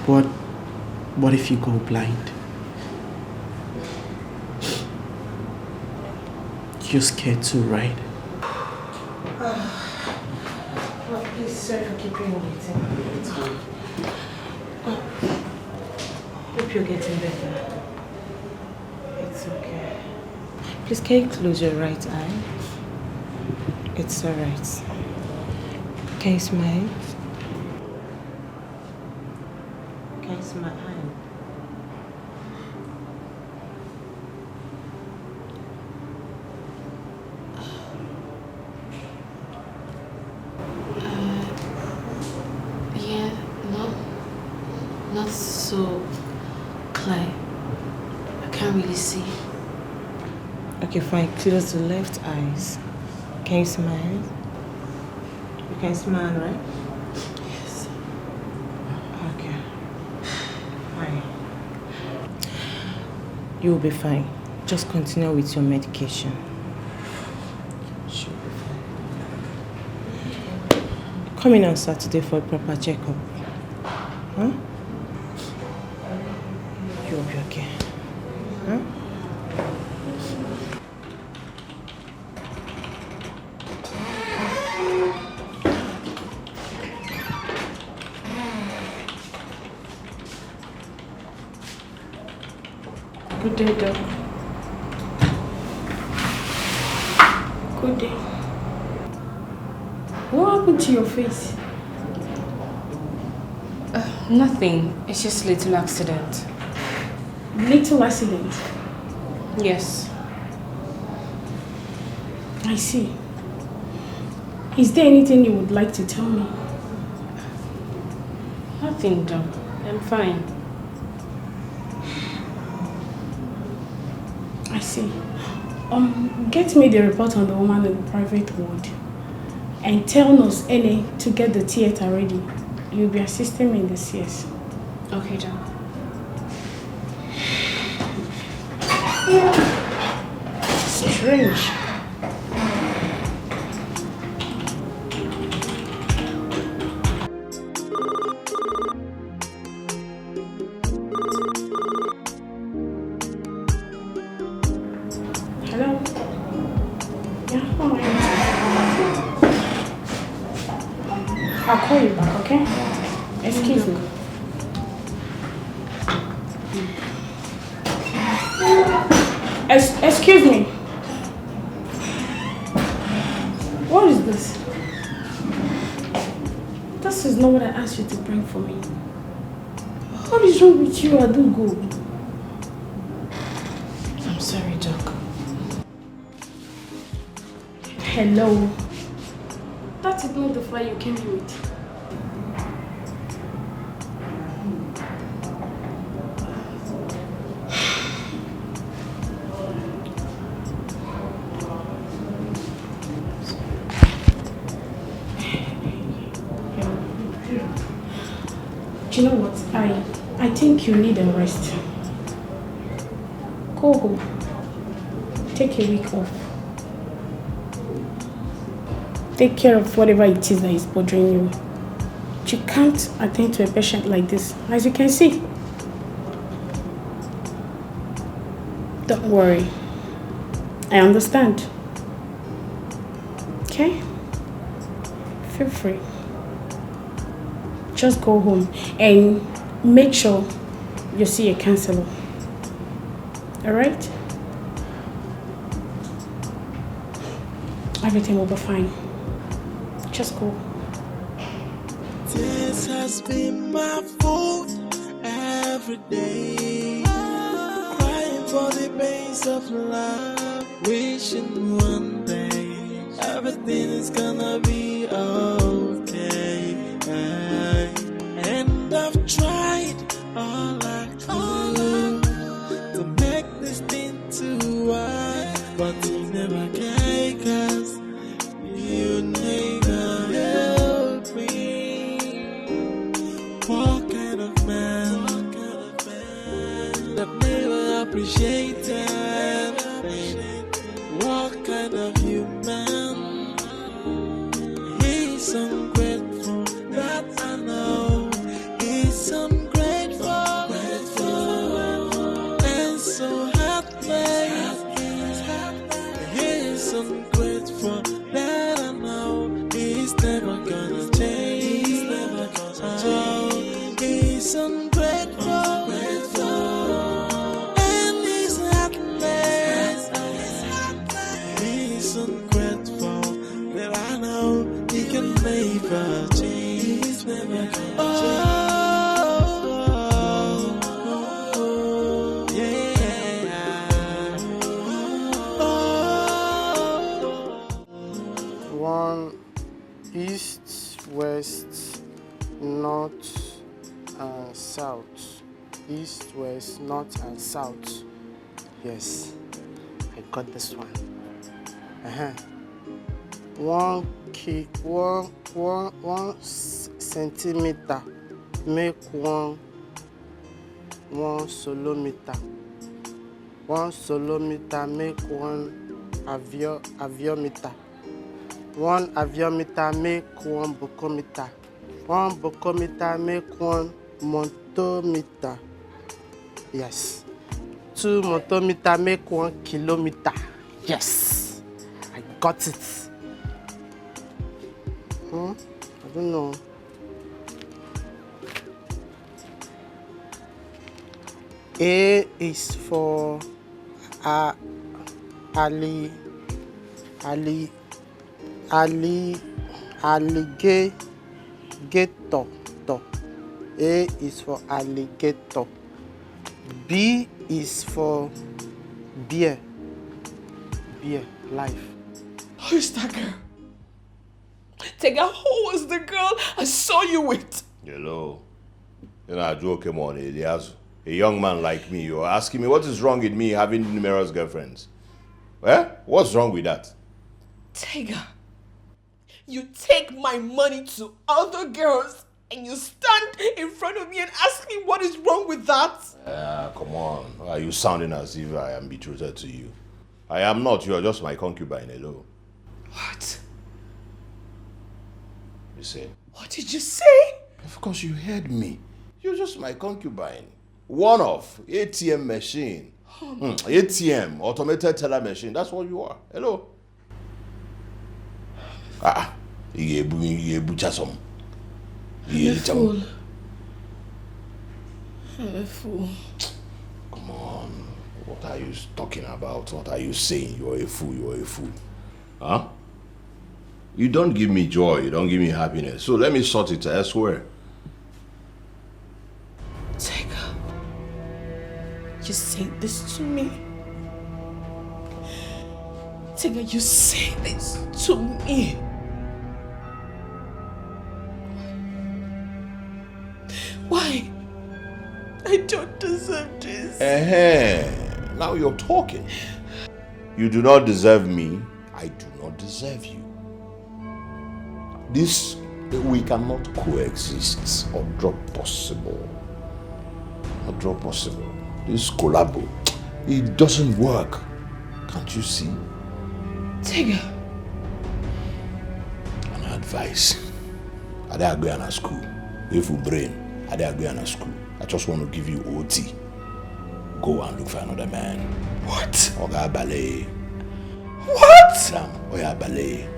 What if you go blind? You're scared too, right? Oh, please, sorry for keeping you waiting. It's fine. Hope you're getting better. It's okay. Please, can you close your right eye? It's alright. Can you smile? Can you smile? Yeah, not so clear. I can't really see. Okay, fine. Close the left eyes. Can you smile? You can smile, right? Yes. Okay. Fine. You'll be fine. Just continue with your medication. She'll be fine. Come in on Saturday for a proper checkup. Huh? You'll be okay. Huh? Good day, Doc. Good day. What happened to your face? Nothing. It's just a little accident. Little accident? Yes. I see. Is there anything you would like to tell me? Nothing, Doc. I'm fine. I see. Get me the report on the woman in the private ward and tell Nurse Ini to get the theater ready. You'll be assisting me in this, yes. Okay, Doc. Strange. Hello? Yeah, how are you? I'll call you back, okay? Excuse me. Excuse me. What is this? This is not what I asked you to bring for me. What is wrong with you, Adugo? I'm sorry, Doc. Hello. That is not the file you came with. Do you know what? I think you need a rest. Go home. Take a week off. Take care of whatever it is that is bothering you. You can't attend to a patient like this, as you can see. Don't worry. I understand. Okay? Feel free. Just go home and make sure you see a counselor. Alright? Everything will be fine. Just go. This has been my fault every day. Crying for the pains of love. Wishing one day everything is gonna be okay. And I've tried all I could to make this thing to work, but you never can, 'cause you never help me. What kind of man that never appreciated? What kind of human? He's ungrateful that never change. It's never gonna One east, west, north, and south. East, west, north, and south. Yes, I got this one. One centimeter make one solometer. 1 solometer make one aviometer. 1 aviometer make 1 bocometer. 1 bocometer make 1 montometer. Yes. 2 montometer make 1 kilometer. Yes. I got it. I don't know. A is for alligator. A is for alligator. B is for bear. Bear, life. Who is that girl? Tega, who was the girl I saw you with? Hello. You know, I joke him on Elias. A young man like me, you're asking me what is wrong with me having numerous girlfriends? Eh? What's wrong with that? Tega, you take my money to other girls and you stand in front of me and ask me what is wrong with that? Come on. Why are you sounding as if I am betrothed to you? I am not. You are just my concubine, hello. What? You say? What did you say? Of course you heard me. You're just my concubine. One of ATM machine. ATM, automated teller machine. That's what you are. Hello. You some. I'm a fool. I'm a fool. Come on. What are you talking about? What are you saying? You're a fool. You're a fool. Huh? You don't give me joy. You don't give me happiness. So let me sort it elsewhere. Tega, you say this to me? Tega, you say this to me? Why? I don't deserve this. Now you're talking. You do not deserve me. I do not deserve you. This, we cannot coexist or drop possible. Or drop possible. This collabo, it doesn't work. Can't you see? Tega. An advice. I dare go to school. If you brain. I dare go to school. I just want to give you OT. Go and look for another man. What? Oga ballet. What? Oya ballet.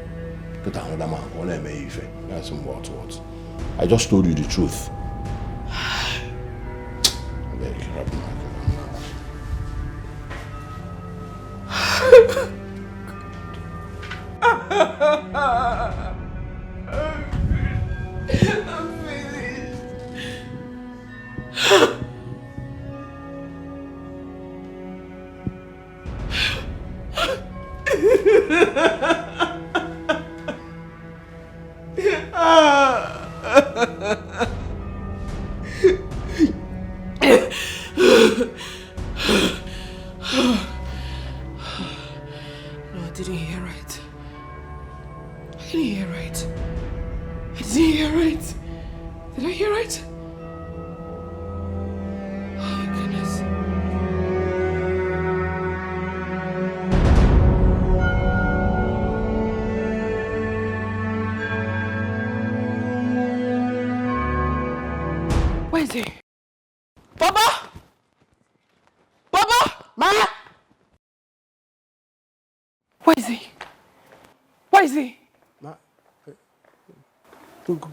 Get another man. Only me if that's some what. I just told you the truth.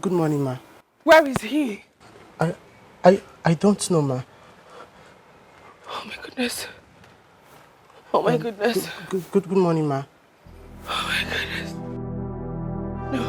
Good morning, ma. Where is he? I don't know, ma. Oh my goodness. Oh my goodness. Good morning, ma. Oh my goodness. No.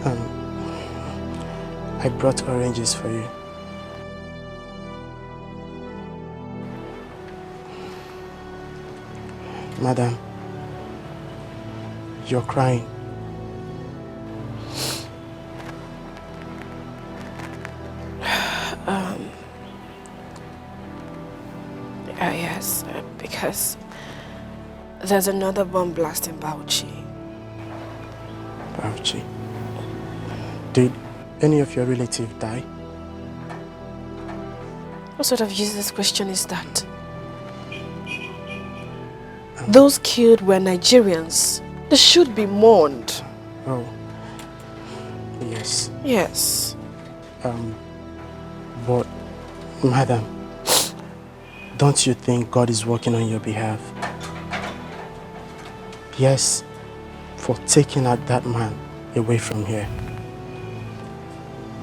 I brought oranges for you. Madam, you're crying. Yes, because there's another bomb blast in Bauchi. Bauchi? Did any of your relatives die? What sort of useless question is that? Those killed were Nigerians. They should be mourned. Oh, yes. Yes. But, madam, don't you think God is working on your behalf? Yes, for taking out that man away from here.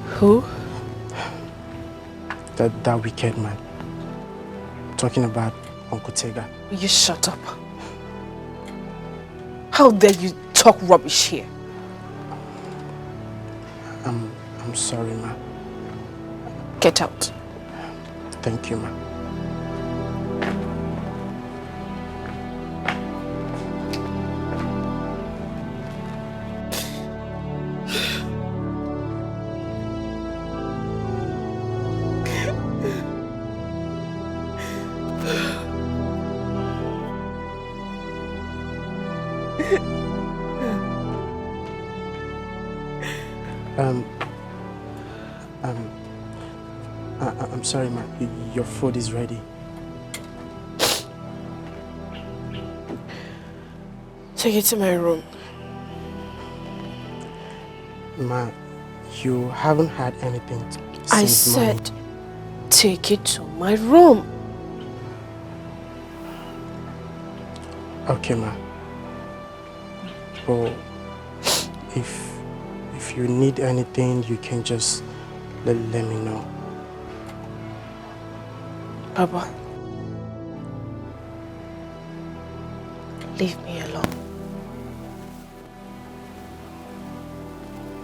Who? That wicked man. Talking about Uncle Tega. You shut up. How dare you talk rubbish here? I'm sorry, ma. Get out. Thank you, ma. I'm sorry, ma. Your food is ready. Take it to my room. Ma, you haven't had anything I since said, morning. take it to my room. Okay, ma. But if you need anything, you can just let me know. Baba, leave me alone.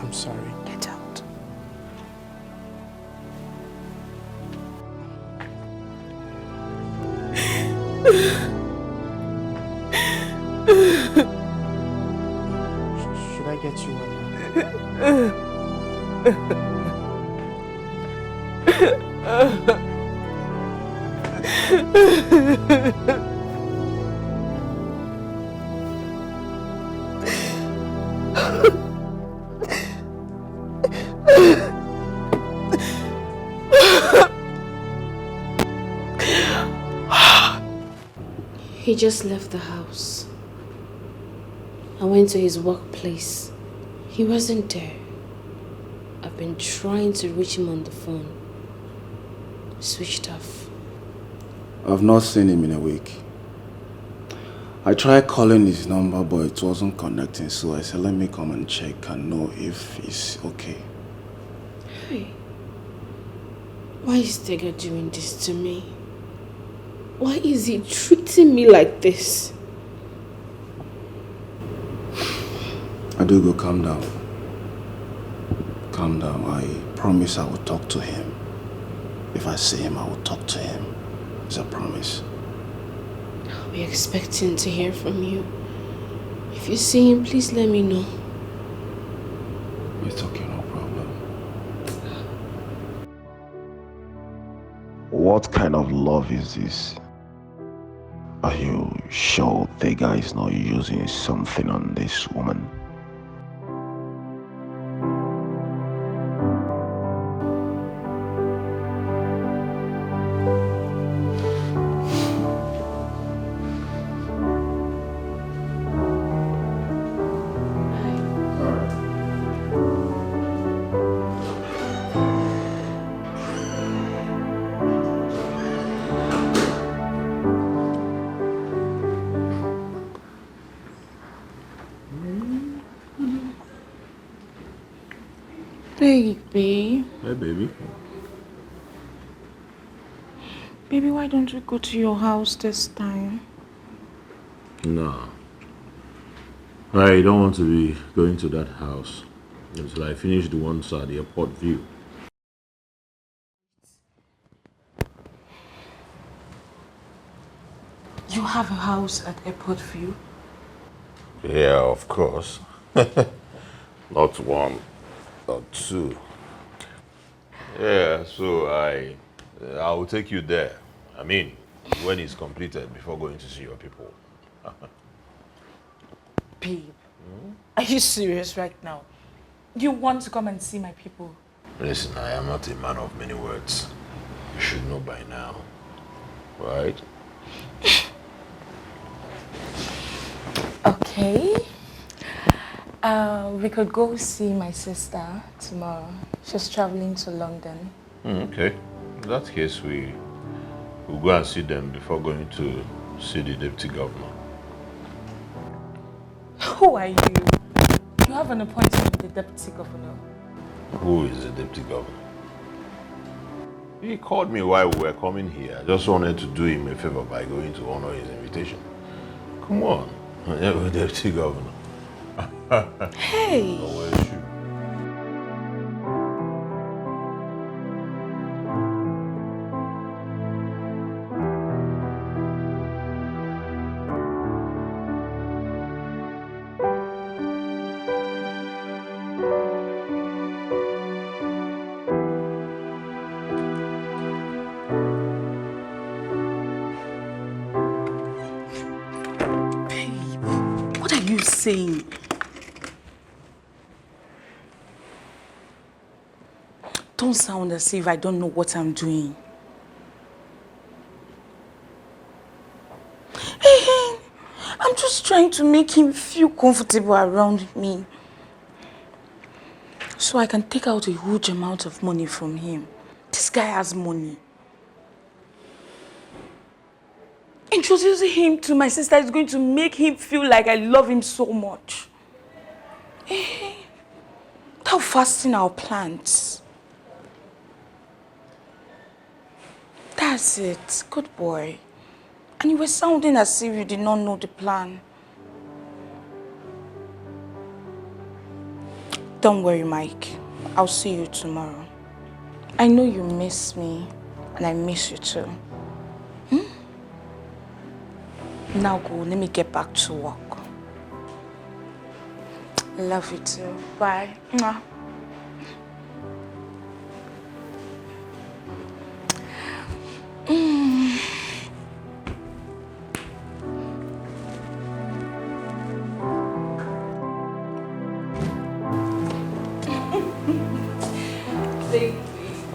I'm sorry. Get out. Should I get you water? He just left the house. I went to his workplace. He wasn't there. I've been trying to reach him on the phone. Switched off. I've not seen him in a week. I tried calling his number, but it wasn't connecting, so I said, let me come and check and know if he's okay. Hey, why is Dikeh doing this to me? Why is he treating me like this? Adugo, calm down. Calm down. I promise I will talk to him. If I see him, I will talk to him. It's a promise. I'll be expecting to hear from you. If you see him, please let me know. It's okay, no problem. What kind of love is this? Are you sure the guy is not using something on this woman? Baby. Hey, baby. Baby, why don't we go to your house this time? No. I don't want to be going to that house. until I finish the ones at the airport view. You have a house at Airport View? Yeah, of course. Not one, not two. Yeah, so I will take you there. I mean, when it's completed, before going to see your people. Babe, are you serious right now? You want to come and see my people? Listen, I am not a man of many words. You should know by now, right? Okay. We could go see my sister tomorrow. She's traveling to London. Okay. In that case, we'll go and see them before going to see the deputy governor. Who are you? You have an appointment with the deputy governor. Who is the deputy governor? He called me while we were coming here. I just wanted to do him a favor by going to honor his invitation. Come on. Deputy governor. Hey! No, where's you? Saying. Don't sound as if I don't know what I'm doing. Hey, I'm just trying to make him feel comfortable around me, so I can take out a huge amount of money from him. This guy has money. Introducing him to my sister is going to make him feel like I love him so much. Without fasting our plans. That's it. Good boy. And you were sounding as if you did not know the plan. Don't worry, Mike. I'll see you tomorrow. I know you miss me, and I miss you too. Now go, let me get back to work. Love you too. Bye. Mwah.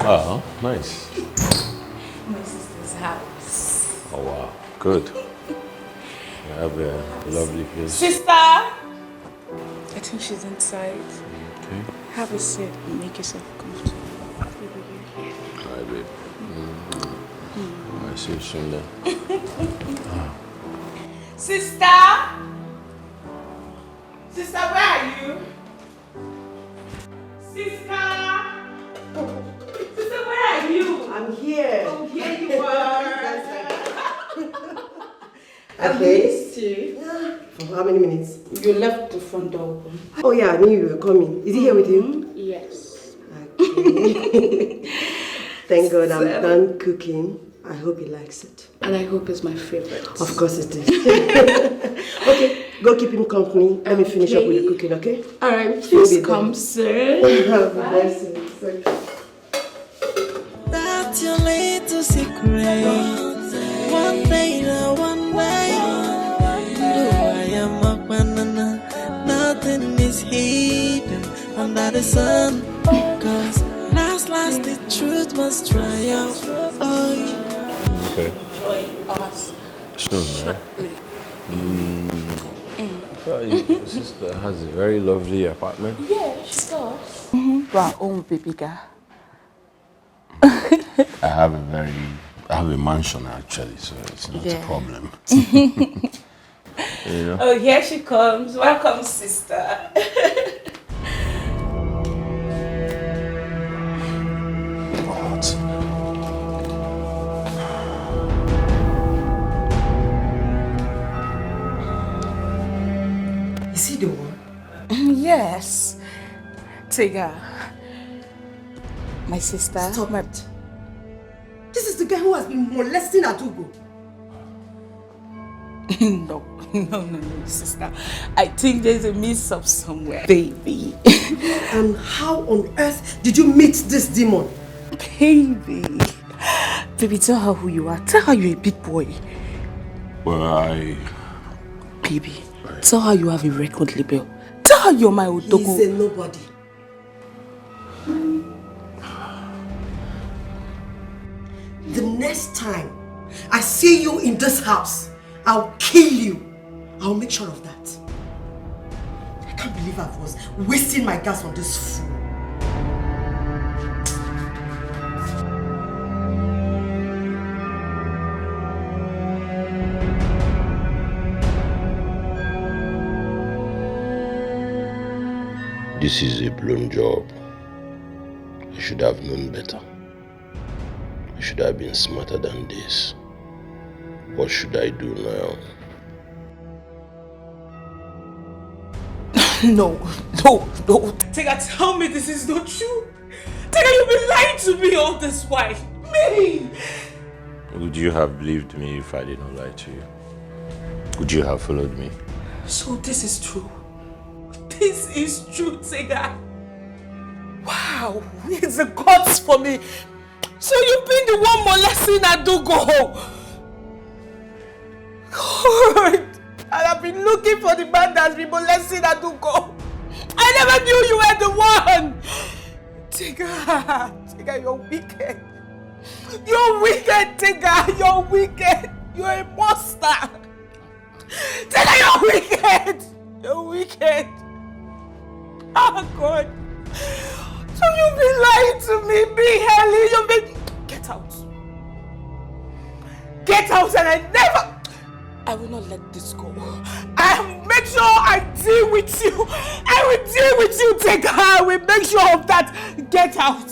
Oh, nice. My sister's house. Oh, wow. Good. You have a lovely place. Sister! I think she's inside. Okay. Have a seat and make yourself comfortable. Hi, babe. I'll see you soon then. Sister! Sister, where are you? Sister! Sister, where are you? I'm here. Oh, here you are. I missed you. For how many minutes? You left the front door open. Oh yeah, I knew you were coming. Is he here with you? Yes. Okay. Thank God I'm done cooking. I hope he likes it. And I hope it's my favorite. Of course it is. Okay, go keep him company. Let me finish up with the cooking, okay? Alright, please come, sir. That's your little secret. One day, one day. No, I am a banana. Nothing is hidden under the sun. Cause last, the truth must triumph. Oh, Okay. Us. Sure, man. Your sister has a very lovely apartment. Yeah, she does. Our own baby girl. I have a mansion actually, so it's not a problem. You know? Oh, here she comes. Welcome, sister. Is he the one? Yes. Dikeh. My sister. Stop it. This is the guy who has been molesting Adugo. No, sister. I think there's a mix-up somewhere. Baby. And how on earth did you meet this demon? Baby, tell her who you are. Tell her you're a big boy. Well, Baby, tell her you have a record label. Tell her you're my Otogo. He's a nobody. The next time I see you in this house, I'll kill you. I'll make sure of that. I can't believe I was wasting my gas on this fool. this is a blown job. I should have known better. I should have been smarter than this. What should I do now? No. Dikeh, tell me this is not true. Dikeh, you've been lying to me all this while. Me! Would you have believed me if I did not lie to you? Would you have followed me? So this is true. This is true, Dikeh. Wow, it's the gods for me. So you've been the one molesting Adugo. God, and I've been looking for the man that's been molesting Adugo. I never knew you were the one. Dikeh, you're wicked. You're wicked, Dikeh. You're wicked. You're a monster. Dikeh, you're wicked. You're wicked. Oh God. So you've been lying to me, Big Helly. You've been... Get out. Get out and I will not let this go. I'll make sure I deal with you. I will deal with you, Dikeh. I will make sure of that. Get out.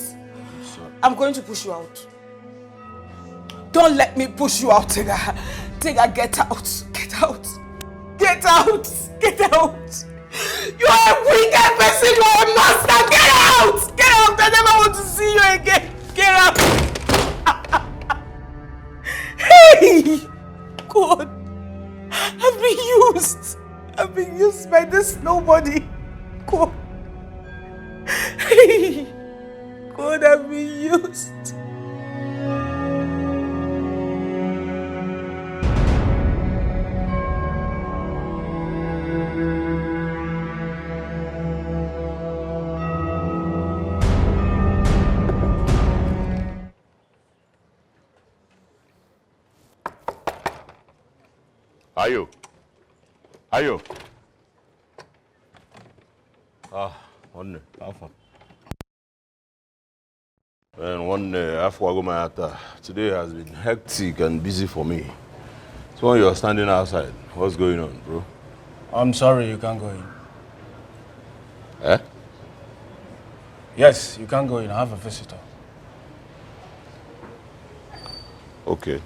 I'm going to push you out. Don't let me push you out, Dikeh. Dikeh, get out. Get out. Get out. Get out. You are a wicked person. You are a monster. Get out. Get out. I never want to see you again. Get out. Hey. God. I've been used by this nobody. God. Hey. God, I've been used. Ayo. One day, and one day, after I go my after, today has been hectic and busy for me. So when you're standing outside, what's going on, bro? I'm sorry, you can't go in. Eh? Yes, you can't go in. I have a visitor. Okay.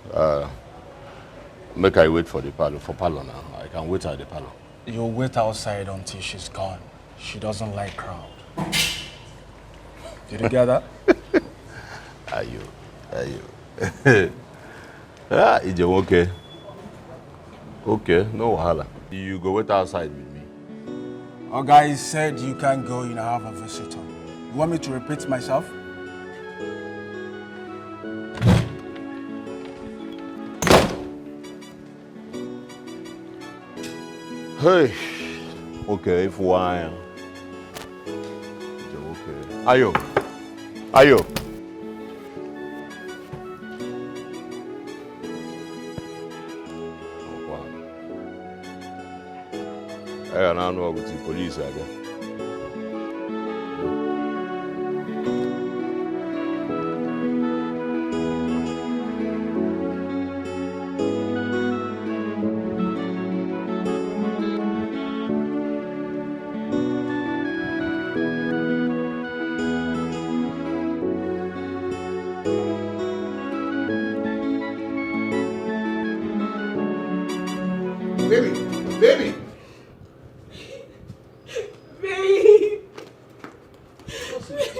Make I wait for the parlor now. I can wait at the parlor. You'll wait outside until she's gone. She doesn't like crowd. Did you get that? Ayo. It's okay. Okay, no wahala. You go wait outside with me. Our guy said you can't go in. I have a visitor. You want me to repeat myself? Hey, okay, if why? Okay. Ayo. I don't know with the police again.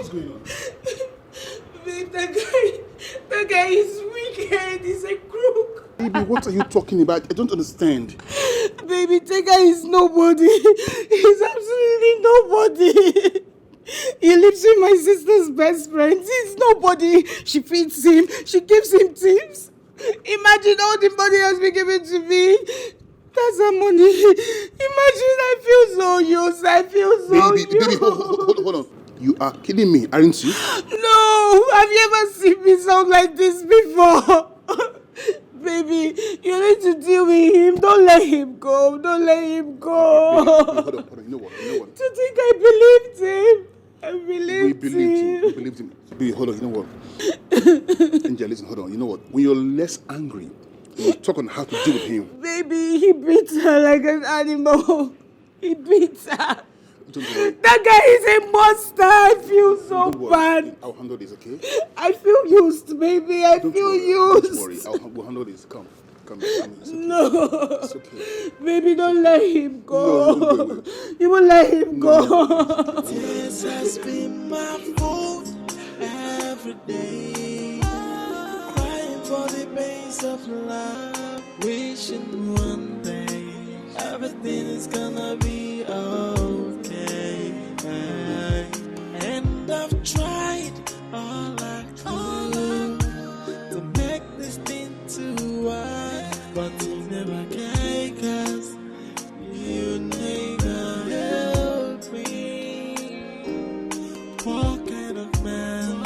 What's going on? Babe, that guy is wicked. He's a crook. Baby, what are you talking about? I don't understand. Baby, Dikeh is nobody. He's absolutely nobody. He lives with my sister's best friend. He's nobody. She feeds him. She gives him tips. Imagine all the money has been given to me. That's her money. Imagine, I feel so used. I feel so used. Baby, hold on. You are kidding me, aren't you? No, have you ever seen me sound like this before? Baby, you need to deal with him. Don't let him go. Don't let him go. Baby, hold on. You know what? To think I believed him. I believed him. We believed him. Baby, hold on. You know what? Angel, listen, hold on. You know what? When you're less angry, you talk on how to deal with him. Baby, he beats her like an animal. He beats her. That guy is a monster. I feel so bad. I'll handle this, okay? I feel used, baby. I feel used. Don't worry. We'll handle this. Come. It's okay. No. It's okay. Baby, don't let him go. No, wait. You won't let him go. This has been my fault every day. Crying for the pains of love. Wishing one day everything is gonna be okay. And I've tried all I could to make this thing to work, but you never can, 'cause you never help me. What kind of man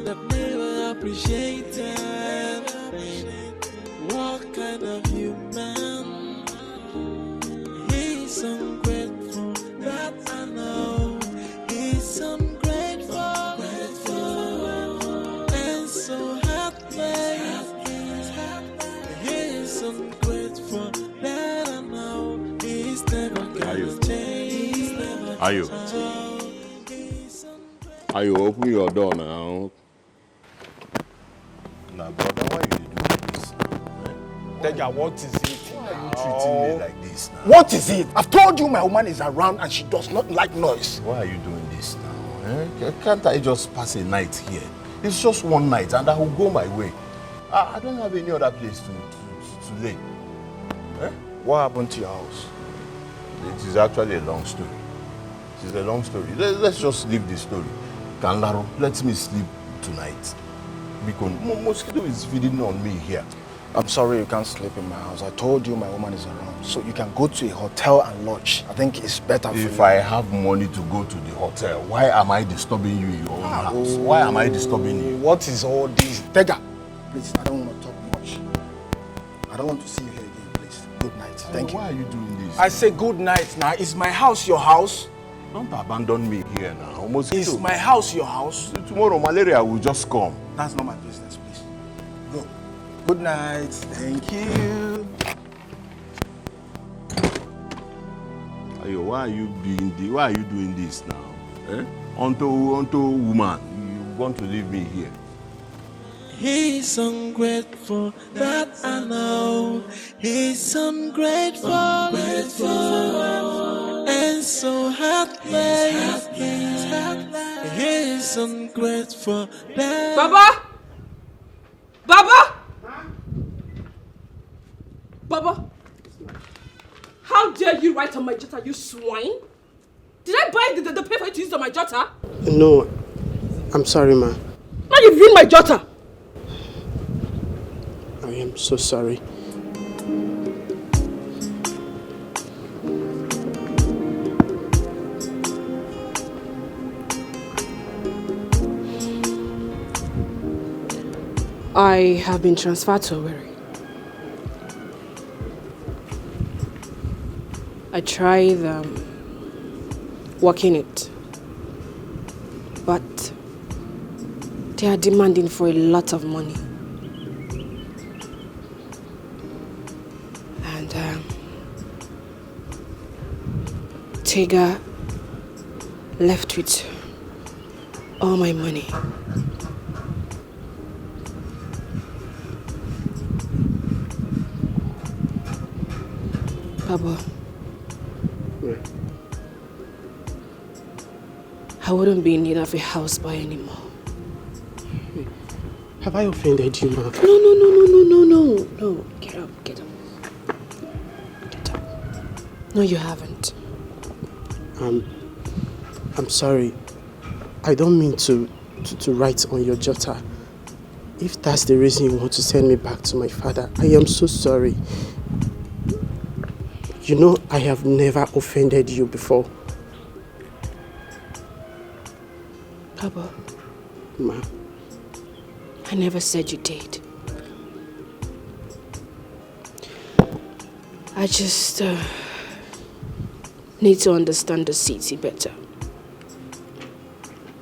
that never appreciated? What kind of human? He's ungrateful, that I know. He's ungrateful, and so heartless. He's ungrateful, that I know. He's never gonna change. Are you open your door now? Nah, brother, why you doing this? Dikeh, what is it? Why are you treating me like this now? What is it? I've told you my woman is around and she does not like noise. Why are you doing this now? Can't I just pass a night here? It's just one night and I will go my way. I don't have any other place to lay. What happened to your house? It is actually a long story. It is a long story. Let's just leave the story. Kanlaro, let me sleep tonight. Because mosquito is feeding on me here. I'm sorry you can't sleep in my house. I told you my woman is around. So you can go to a hotel and lodge. I think it's better for you. If I have money to go to the hotel, why am I disturbing you in your own house? Why am I disturbing you? What is all this? Dikeh, please, I don't want to talk much. I don't want to see you here again, please. Good night. Thank you. Why are you doing this? I say good night now. Is my house your house? Don't abandon me here now. Mosquito. Is my house your house? Tomorrow malaria will just come. That's not my business, please. Go. Good night. Thank you. Ayo, why are you doing this now? Onto woman, you want to leave me here? He's ungrateful, that I know. He's ungrateful, and so heartless. He's ungrateful. Baba! How dare you write on my jotter, you swine? Did I buy the paper to use on my jotter? No, I'm sorry, ma. Now you've ruined my jotter. I am so sorry. I have been transferred to Owerri. I tried working it, but they are demanding for a lot of money. And Dikeh left with all my money. Baba, I wouldn't be in need of a houseboy anymore. Have I offended you, Ma? No. Get up. No, you haven't. I'm sorry. I don't mean to write on your jotter. If that's the reason you want to send me back to my father, I am so sorry. You know, I have never offended you before. Papa. Ma. I never said you did. I just need to understand the city better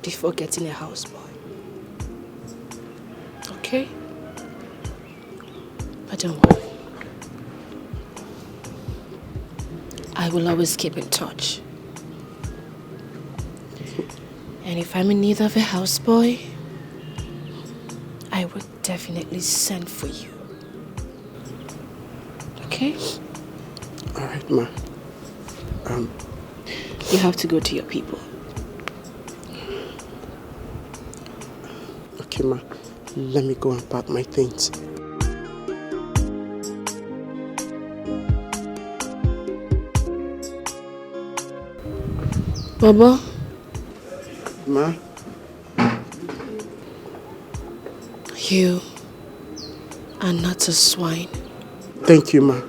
before getting a houseboy. Okay? But don't worry. I will always keep in touch. And if I'm in need of a houseboy, I will definitely send for you. Okay? Alright, Ma. You have to go to your people. Okay, Ma. Let me go and pack my things. Baba? Ma? You are not a swine. Thank you, Ma.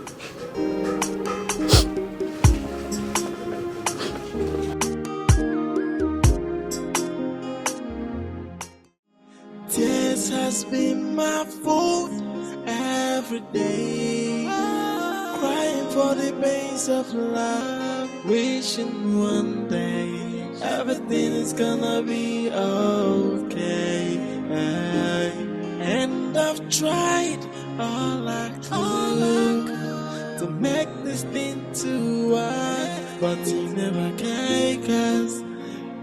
Tears has been my fault every day. Crying for the pains of love, wishing one day everything is gonna be okay. And I've tried all I could to make this thing to work, but you never can, 'cause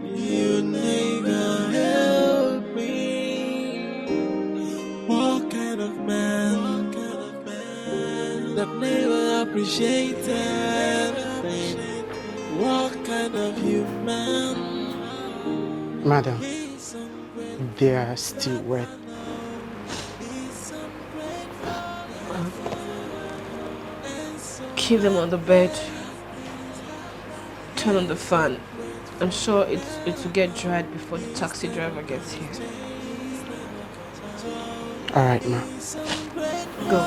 you never help me. What kind of man that never appreciated? What kind of human? Madam, they are still wet. Keep them on the bed. Turn on the fan. I'm sure it will get dried before the taxi driver gets here. Alright, Ma. Go.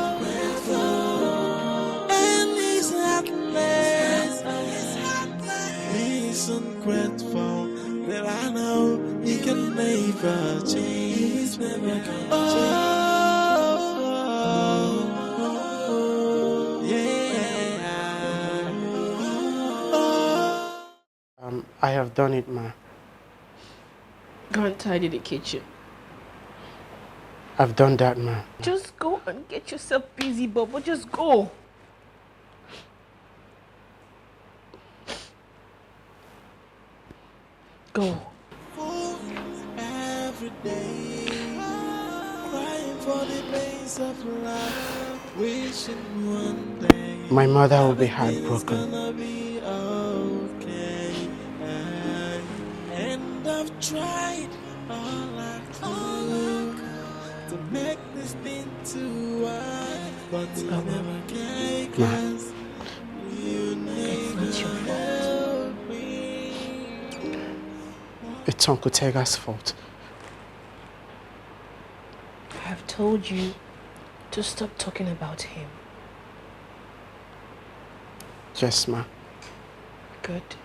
He's ungrateful that I know he can never change. Never gonna I have done it, Ma. Go and tidy the kitchen. I've done that, Ma. Just go and get yourself busy, Bobo. Just go. Go. every day, crying for the pains of life, wishing one day My mother will be heartbroken. gonna be okay. And I've tried all I could to make this thing to work, but you never can, 'cause you never help me. It's Uncle Tega's fault. I have told you to stop talking about him. Yes, Ma. Good.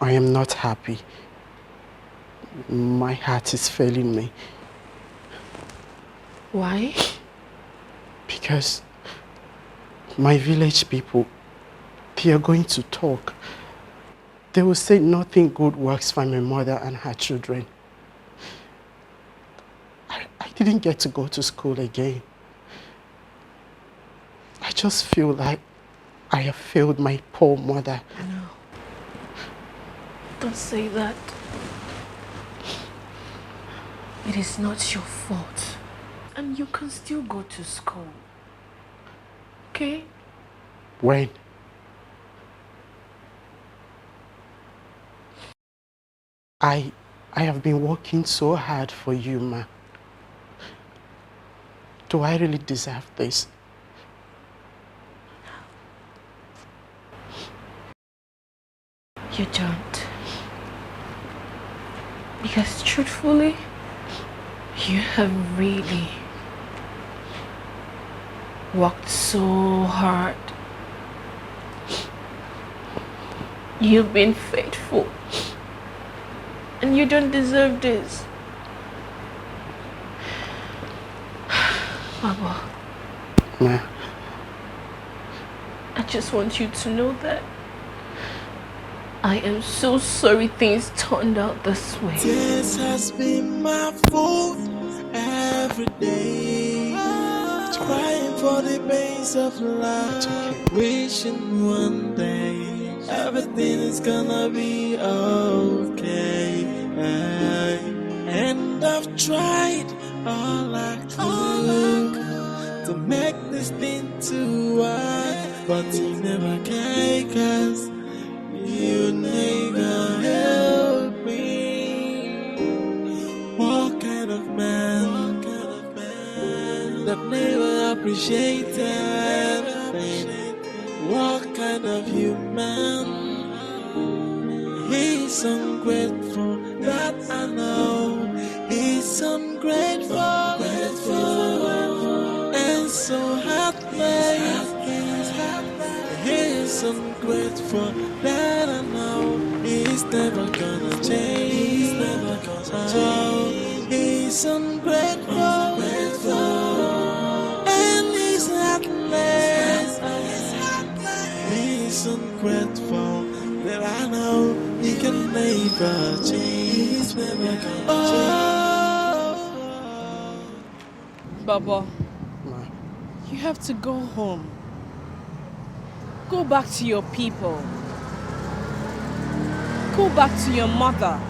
I am not happy. My heart is failing me. Why? Because my village people, they are going to talk. They will say nothing good works for my mother and her children. I didn't get to go to school again. I just feel like I have failed my poor mother. No. Don't say that. It is not your fault. And you can still go to school. Okay? When? I have been working so hard for you, ma. Do I really deserve this? You don't. Because truthfully, you have really worked so hard. You've been faithful. And you don't deserve this. Baba. Ma. I just want you to know that I am so sorry things turned out this way. This has been my fault every day. Crying for the pains of life. Wishing one day everything is gonna be okay. And I've tried all I could to make this thing to work, but you never can, 'cause you never help me. What kind of man that never appreciated? What kind of human? He's ungrateful, that I know. He's ungrateful, and so heartless. He's ungrateful, that I know. He's never gonna change. He's ungrateful, and he's heartless. He's ungrateful, that I know he can never change. Never gonna change. Baba, you have to go home. Go back to your people. Go back to your mother.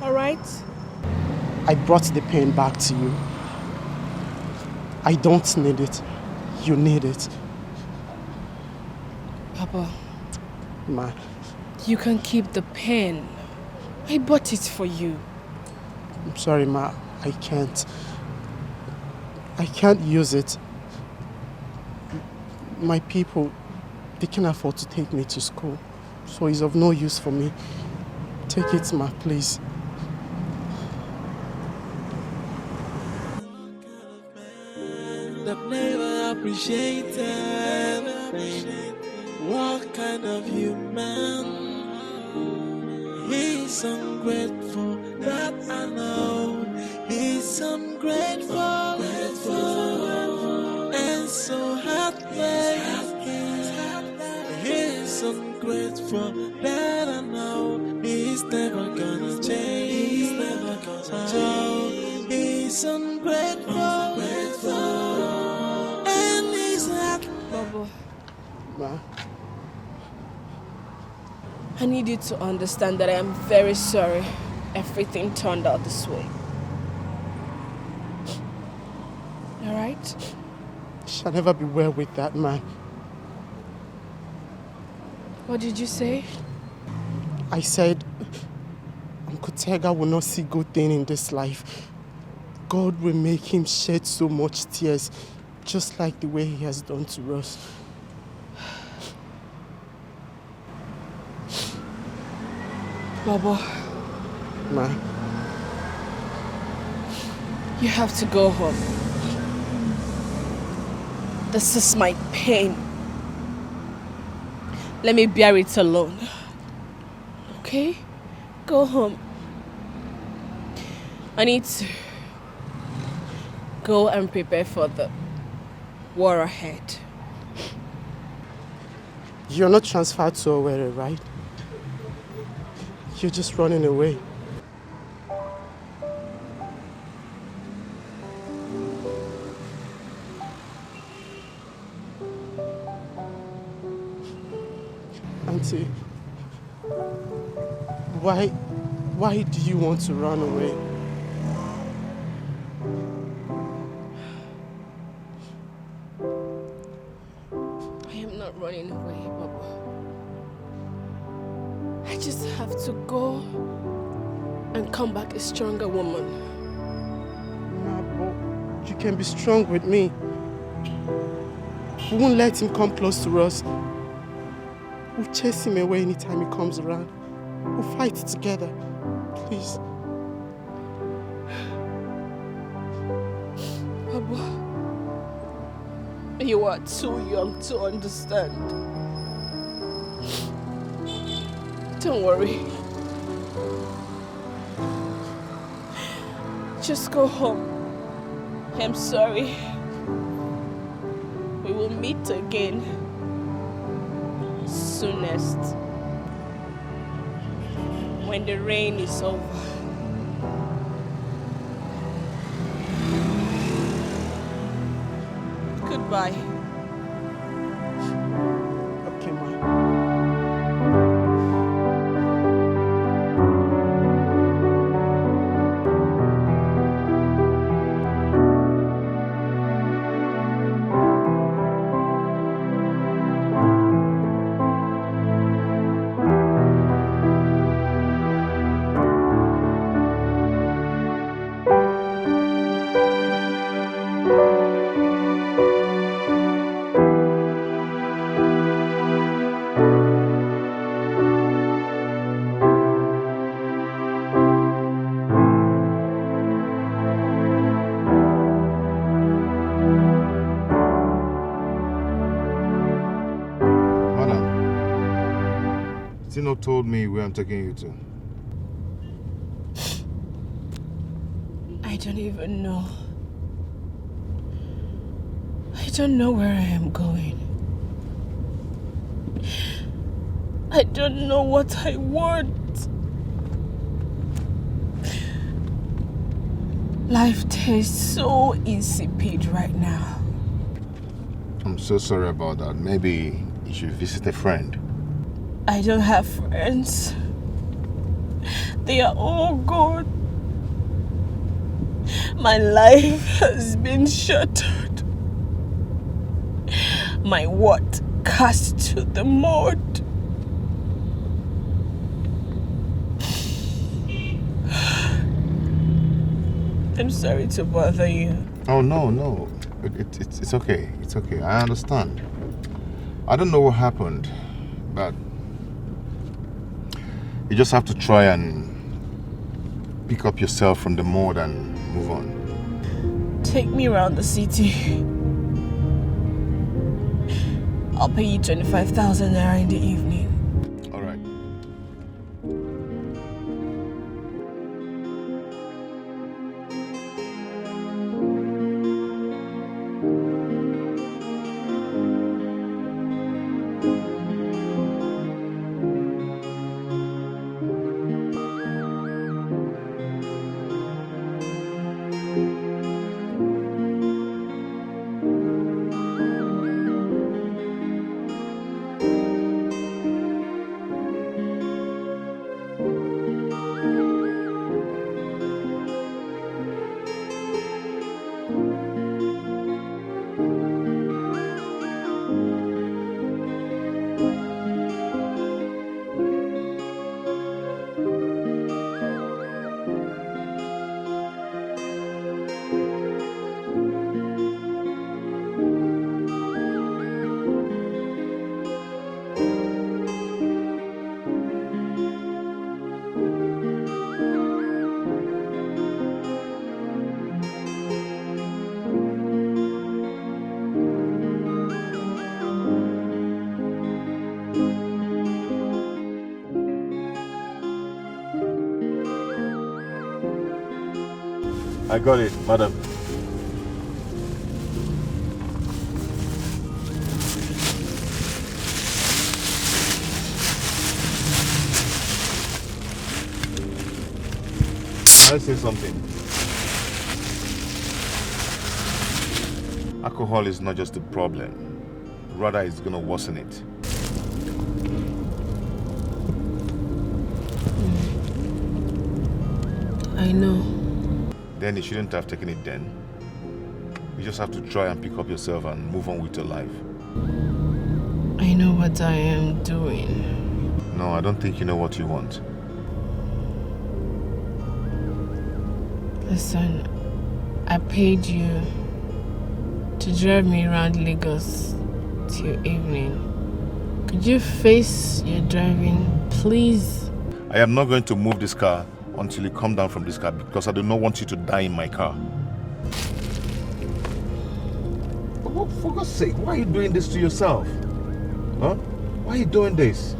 Alright? I brought the pain back to you. I don't need it. You need it. Papa. Ma. You can keep the pen. I bought it for you. I'm sorry, ma. I can't. I can't use it. My people, they can't afford to take me to school. So it's of no use for me. Take it, ma, please. That never appreciated. What kind of human? He's ungrateful, that I know. He's ungrateful, and so heartless. He's ungrateful, that I know. He's never gonna change. He's ungrateful, and he's heartless. Baba. Ma. I need you to understand that I am very sorry everything turned out this way. Alright? Shall never be well with that man. What did you say? I said Uncle Tega will not see good thing in this life. God will make him shed so much tears, just like the way he has done to us. Baba. Ma. You have to go home. This is my pain. Let me bear it alone. Okay? Go home. I need to go and prepare for the war ahead. You're not transferred to Owerri, right? You're just running away. Auntie, why do you want to run away? I am not running away, Baba. I just have to go and come back a stronger woman. Nah, but you can be strong with me. We won't let him come close to us. We'll chase him away anytime he comes around. We'll fight together. Please. Baba, you are too young to understand. Don't worry. Just go home. I'm sorry. We will meet again soonest when the rain is over. Goodbye. Okay, ma. Tino told me where I'm taking you to. I don't even know. I don't know where I am going. I don't know what I want. Life tastes so insipid right now. I'm so sorry about that. Maybe you should visit a friend. I don't have friends. They are all gone. My life has been shattered. My worth cast to the mud. I'm sorry to bother you. Oh, no. It's okay. It's okay. I understand. I don't know what happened, but you just have to try and pick up yourself from the mud and move on. Take me around the city. I'll pay you 25,000 naira in the evening. All right. I got it, madam. Can I say something? Alcohol is not just a problem. Rather, it's going to worsen it. I know. Then you shouldn't have taken it then. You just have to try and pick up yourself and move on with your life. I know what I am doing. No, I don't think you know what you want. Listen, I paid you to drive me around Lagos till evening. Could you face your driving, please? I am not going to move this car until you come down from this car because I do not want you to die in my car. Oh, for God's sake, why are you doing this to yourself? Huh? Why are you doing this?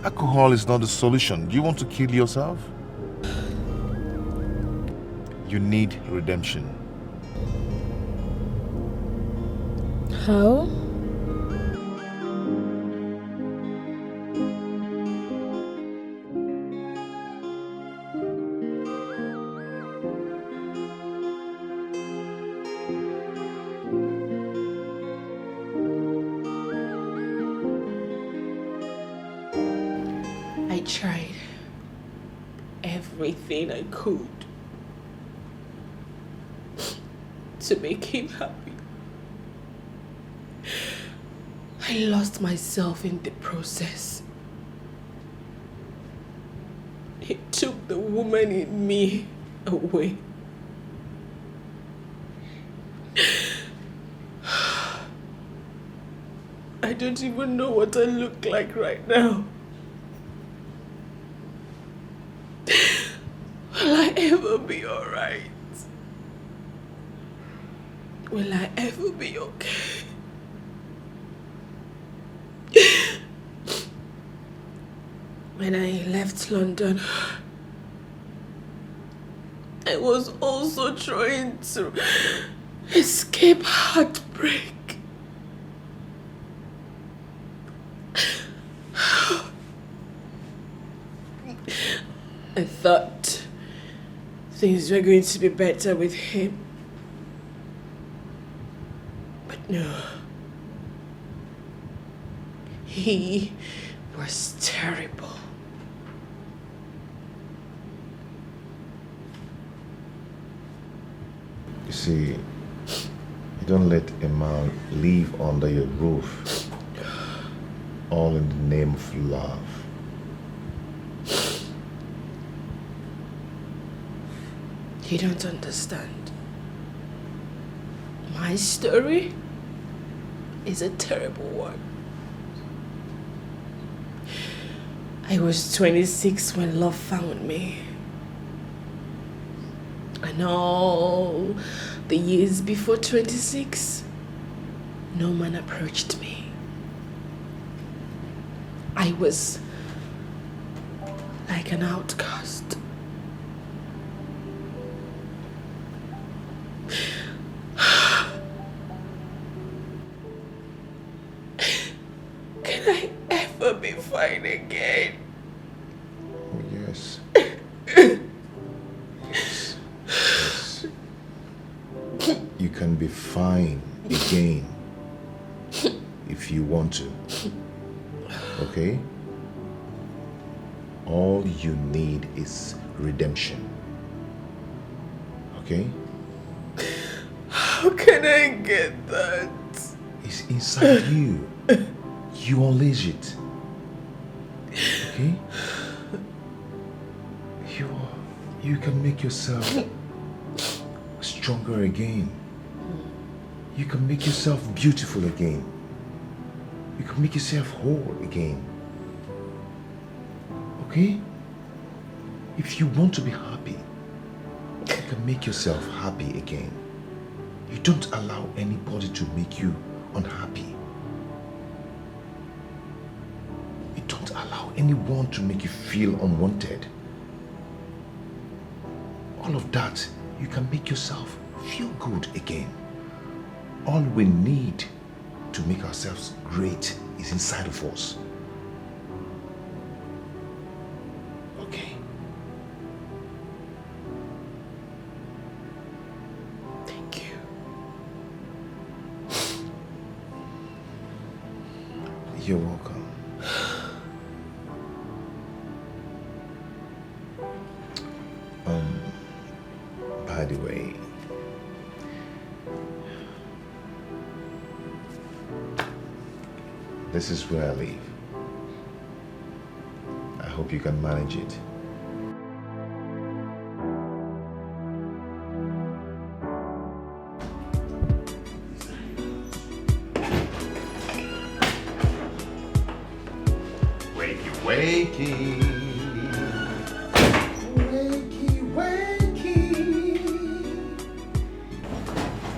Alcohol is not the solution. Do you want to kill yourself? You need redemption. How? I tried everything I could to make him happy. I lost myself in the process. He took the woman in me away. I don't even know what I look like right now. Will I ever be alright? Will I ever be okay? When I left London, I was also trying to escape heartbreak. I thought things were going to be better with him. But no. He was terrible. You see, you don't let a man live under your roof, all in the name of love. You don't understand. My story is a terrible one. I was 26 when love found me. And all the years before 26, no man approached me. I was like an outcast. Can I ever be fine again? Oh, yes. Yes. You can be fine again if you want to. Okay? All you need is redemption. Okay? How can I get that? It's inside you. You unleash it. Okay? You can make yourself stronger again. You can make yourself beautiful again. You can make yourself whole again. Okay? If you want to be happy, you can make yourself happy again. You don't allow anybody to make you unhappy. You don't allow anyone to make you feel unwanted. All of that, you can make yourself feel good again. All we need to make ourselves great is inside of us. Okay? Thank you. You're welcome. By the way, this is where I live. hope you can manage it. Wakey, wakey.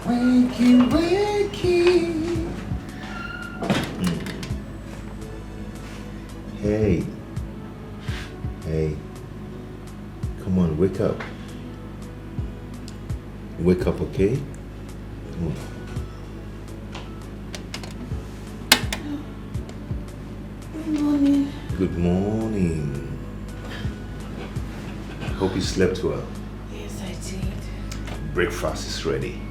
Wakey, wakey. Hey. Hey. Come on, wake up. Wake up, okay? Come on. Good morning. Good morning. Hope you slept well. Yes, I did. Breakfast is ready.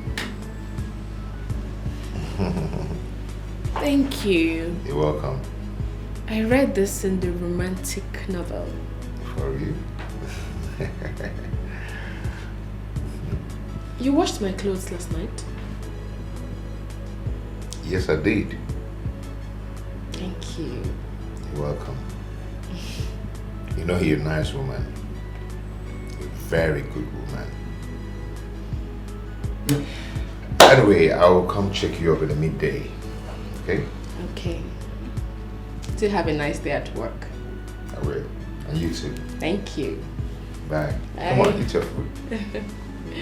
Thank you. You're welcome. I read this in the romantic novel. For you? You washed my clothes last night? Yes, I did. Thank you. You're welcome. You know you're a nice woman. You're a very good woman. Anyway, I will come check you up in the midday. Okay? Okay. Still have a nice day at work. I will. And you too. Thank you. Bye. Bye. Come on, eat your food.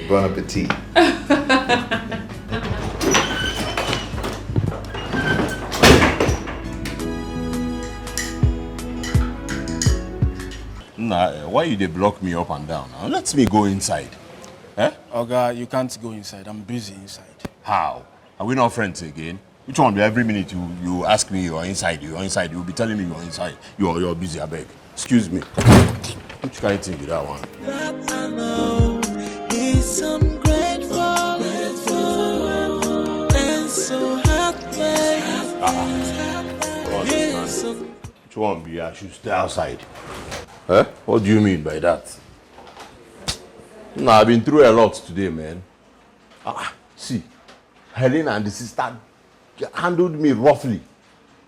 Bon appetit. Nah, why you they block me up and down? Now, let me go inside. Eh? Oga, you can't go inside. I'm busy inside. How? Are we not friends again? Which one? Every minute you ask me you're inside, you'll be telling me you're inside. You're busy, I beg. Excuse me. Which kind of thing with that one? That I know is ungrateful and so heartless. Which one be I should stay outside? Eh? What do you mean by that? No, I've been through a lot today, man. See, Helen and the sister handled me roughly.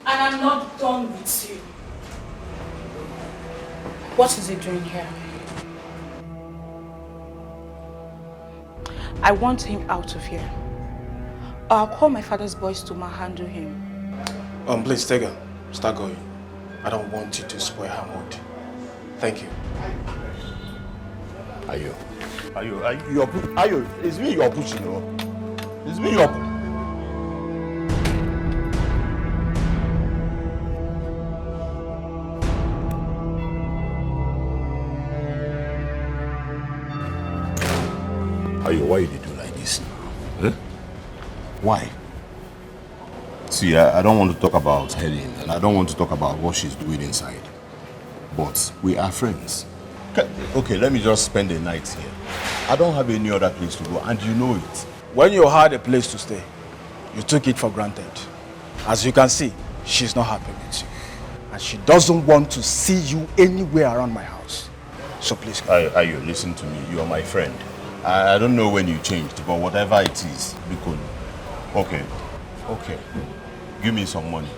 And I'm not done with you. What is he doing here? I want him out of here. Or I'll call my father's boys to manhandle him. Please, Tega, start going. I don't want you to spoil her mood. Thank you. Ayo, it's me you're pushing, you know. It's me you're pushing. Ayo, why you do like this now? Eh? Why? See, I don't want to talk about Helen, and I don't want to talk about what she's doing inside. But we are friends. Okay, let me just spend the night here. I don't have any other place to go, and you know it. When you had a place to stay, you took it for granted. As you can see, she's not happy with you. And she doesn't want to see you anywhere around my house. So please go. Ayo, listen to me. You are my friend. I don't know when you changed, but whatever it is, be cool. Okay. Give me some money.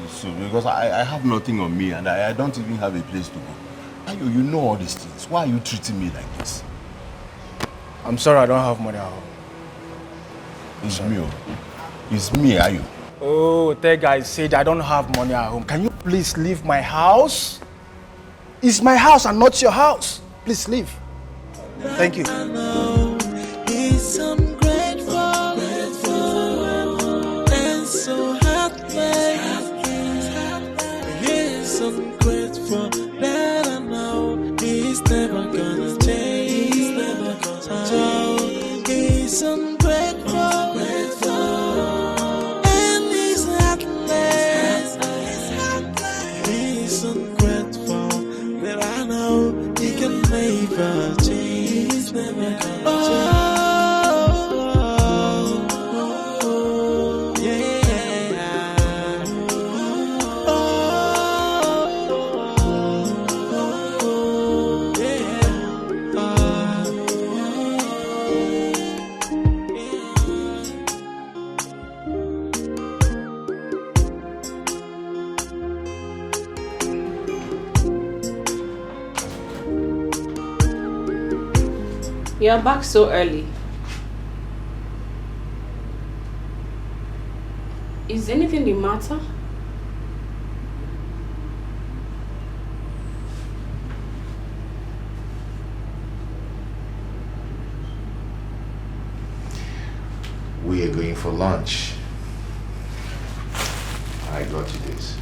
So, because I have nothing on me and I don't even have a place to go. Ayo, you know all these things. Why are you treating me like this? I'm sorry I don't have money at home. It's me. It's me, Ayo. Oh, that guy said I don't have money at home. Can you please leave my house? It's my house and not your house. Please leave. Thank you. He's ungrateful and so heartless. He's ungrateful that I know he's never gonna change. He's ungrateful and he's heartless. He's ungrateful that I know he can never change. Never gonna You're back so early. Is anything the matter? We are going for lunch. I got you this.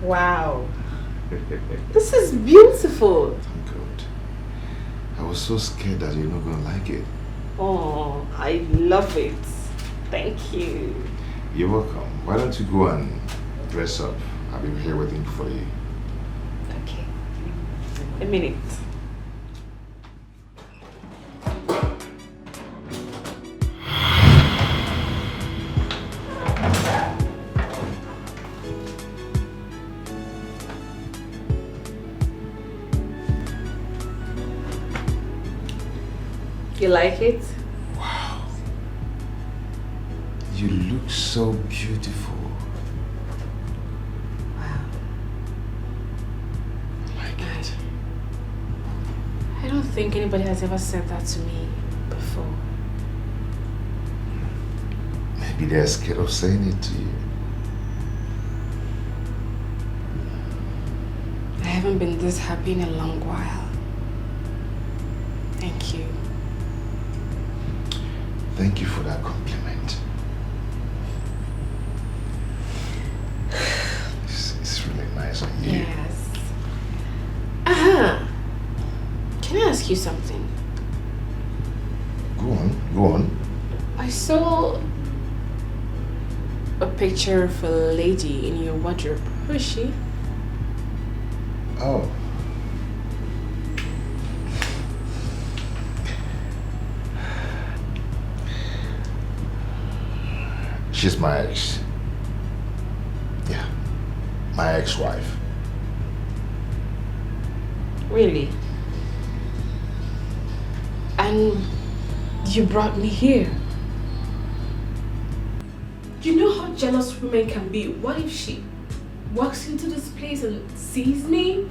Wow. This is beautiful. Thank God. I was so scared that you're not gonna like it. Oh, I love it. Thank you. You're welcome. Why don't you go and dress up? I'll be here waiting for you. Okay. A minute. You like it? Wow. You look so beautiful. Wow. I like it. I don't think anybody has ever said that to me before. Maybe they're scared of saying it to you. I haven't been this happy in a long while. Thank you. Thank you for that compliment. It's really nice of you. Yes. Uh-huh. Can I ask you something? Go on, go on. I saw a picture of a lady in your wardrobe. Who is she? Oh. She's my ex. Yeah, my ex-wife. Really? And you brought me here. You know how jealous women can be. What if she walks into this place and sees me?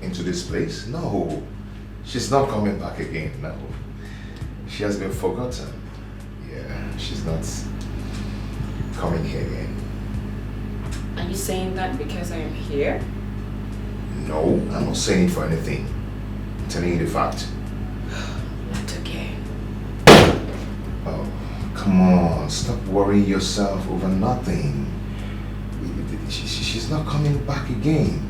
Into this place? No. She's not coming back again, no. She has been forgotten. Yeah, she's not coming here again. Are you saying that because I am here? No, I'm not saying it for anything. I'm telling you the fact. Not okay. Oh, come on. Stop worrying yourself over nothing. She's not coming back again.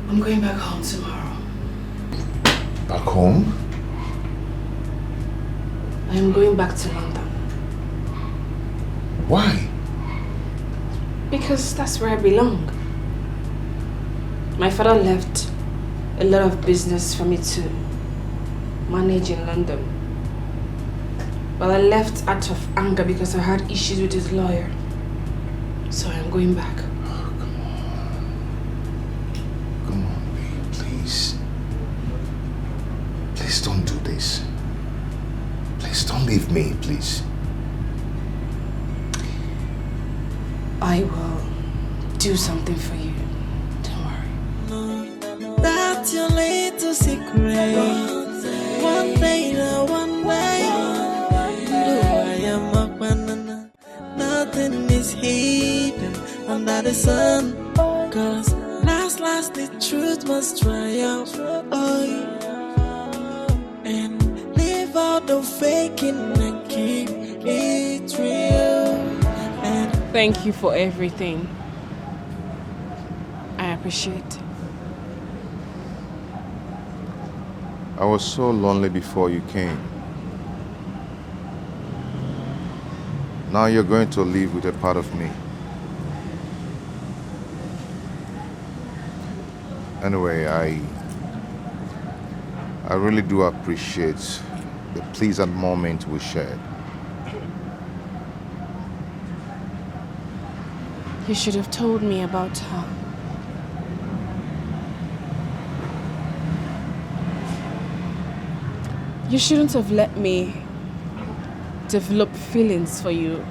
I'm going back home tomorrow. Back home? I am going back to London. Why? Because that's where I belong. My father left a lot of business for me to manage in London. But I left out of anger because I had issues with his lawyer. So I'm going back. Oh, come on. Come on, babe, please. Please don't do this. Please don't leave me, please. I will do something for you. Don't worry. That's your little secret. One day, one way. I am a banana. Nothing is hidden under the sun. Cause last, the truth must triumph. And leave out the faking and keep it real. Thank you for everything. I appreciate it. I was so lonely before you came. Now you're going to live with a part of me. Anyway, I really do appreciate the pleasant moment we shared. You should have told me about her. You shouldn't have let me develop feelings for you.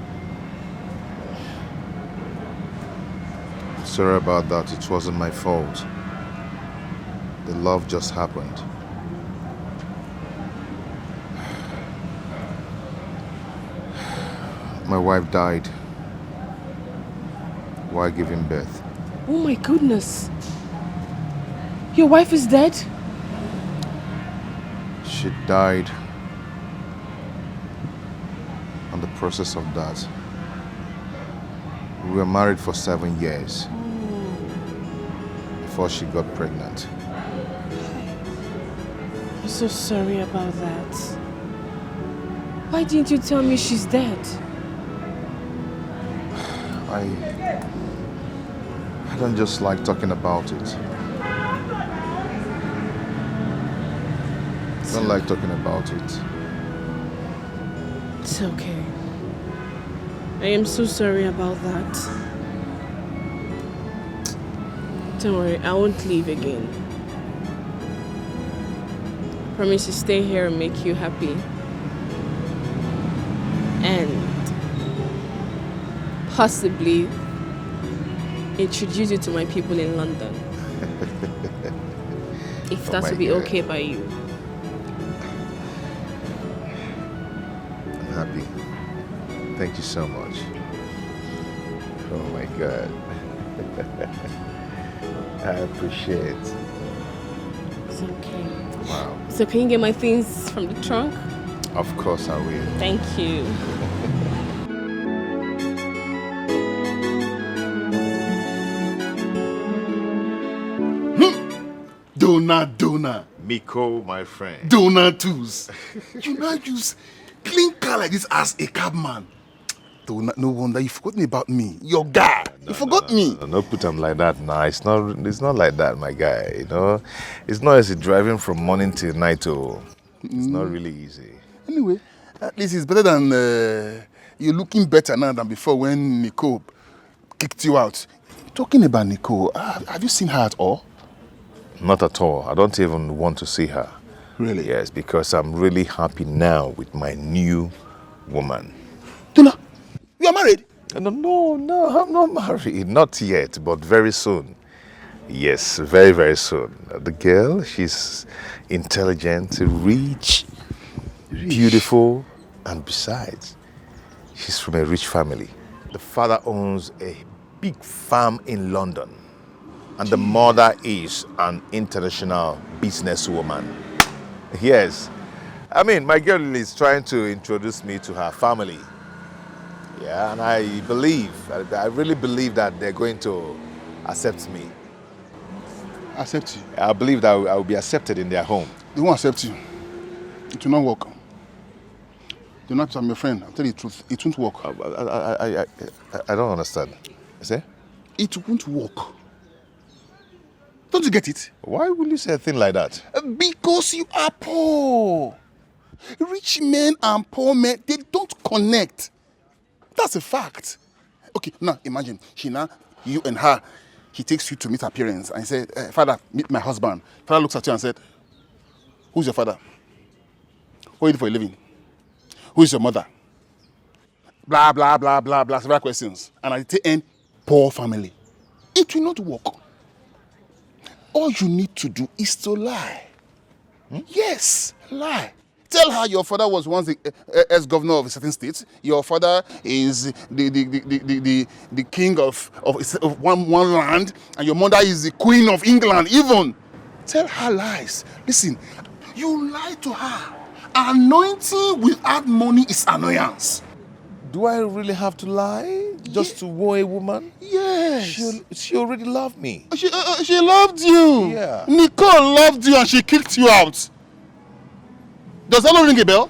Sorry about that. It wasn't my fault. The love just happened. My wife died while giving birth. Oh my goodness. Your wife is dead? She died on the process of that. We were married for 7 years before she got pregnant. I'm so sorry about that. Why didn't you tell me she's dead? I don't just like talking about it. I don't like talking about it. It's okay. I am so sorry about that. Don't worry, I won't leave again. I promise to stay here and make you happy. And possibly introduce you to my people in London. If that would be okay by you. I'm happy. Thank you so much. Oh my God. I appreciate it. It's okay. Wow. So can you get my things from the trunk? Of course I will. Thank you. Dona. Micheal, my friend. Donatus. You now use clean car like this as a cabman. Dona, no wonder you forgot me about me. Your guy. You forgot me. No, put him like that now. It's not like that, my guy. You know, it's not easy driving from morning till night. Oh, it's not really easy. Anyway, at least it's better than you're looking better now than before when Nicole kicked you out. Talking about Nicole, have you seen her at all? Not at all. I don't even want to see her. Really? Yes, because I'm really happy now with my new woman. Dona, you are married? No, I'm not married. Not yet, but very soon. Yes, very, very soon. The girl, she's intelligent, rich, beautiful, and besides, she's from a rich family. The father owns a big farm in London, and the mother is an international businesswoman. Yes. I mean, my girl is trying to introduce me to her family. Yeah, and I really believe that they're going to accept me. Accept you? I believe that I will be accepted in their home. They won't accept you. It will not work. Do not, I'm your friend. I'll tell you the truth. It won't work. I don't understand. Say? It won't work. Don't you get it? Why will you say a thing like that? Because you are poor. Rich men and poor men, they don't connect. That's a fact. Okay, now imagine, you and her, he takes you to meet her parents and he said, Father, meet my husband. Father looks at you and said, who's your father? What do you do for a living? Who is your mother? Blah, blah, blah, blah, blah, several questions. And at the end, poor family. It will not work. All you need to do is to lie. Yes, lie. Tell her your father was once the ex-governor of a certain state. Your father is the king of one land, and your mother is the queen of England even. Tell her lies. Listen, you lie to her. Anointing without money is annoyance. Do I really have to lie just to woo a woman? Yes. She already loved me. She loved you. Yeah. Nicole loved you and she kicked you out. Does that not ring a bell?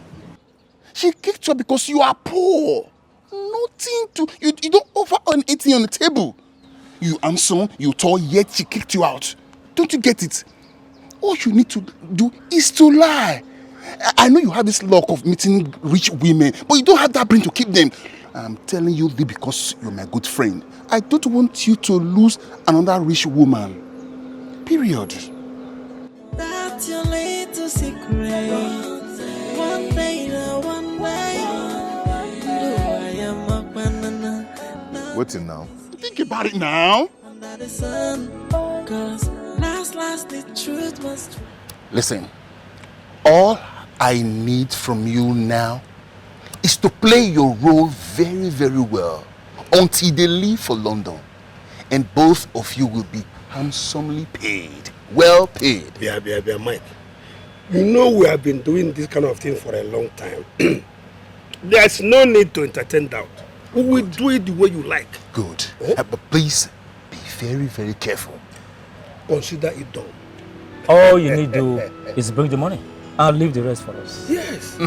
She kicked you out because you are poor. Nothing to... You don't offer anything on the table. You handsome, you tall, yet she kicked you out. Don't you get it? All you need to do is to lie. I know you have this luck of meeting rich women, but you don't have that brain to keep them. I'm telling you this because you're my good friend. I don't want you to lose another rich woman. Period. That's your little secret. Waiting now. Think about it now. Under the sun, 'cause last the truth was true. Listen, all I need from you now is to play your role very, very well until they leave for London. And both of you will be handsomely paid. Well paid. Yeah, Mike. You know we have been doing this kind of thing for a long time. There's no need to entertain doubt. We will do it the way you like. Good. But please be very, very careful. Consider it done. All you need to do is bring the money. I'll leave the rest for us. Yes.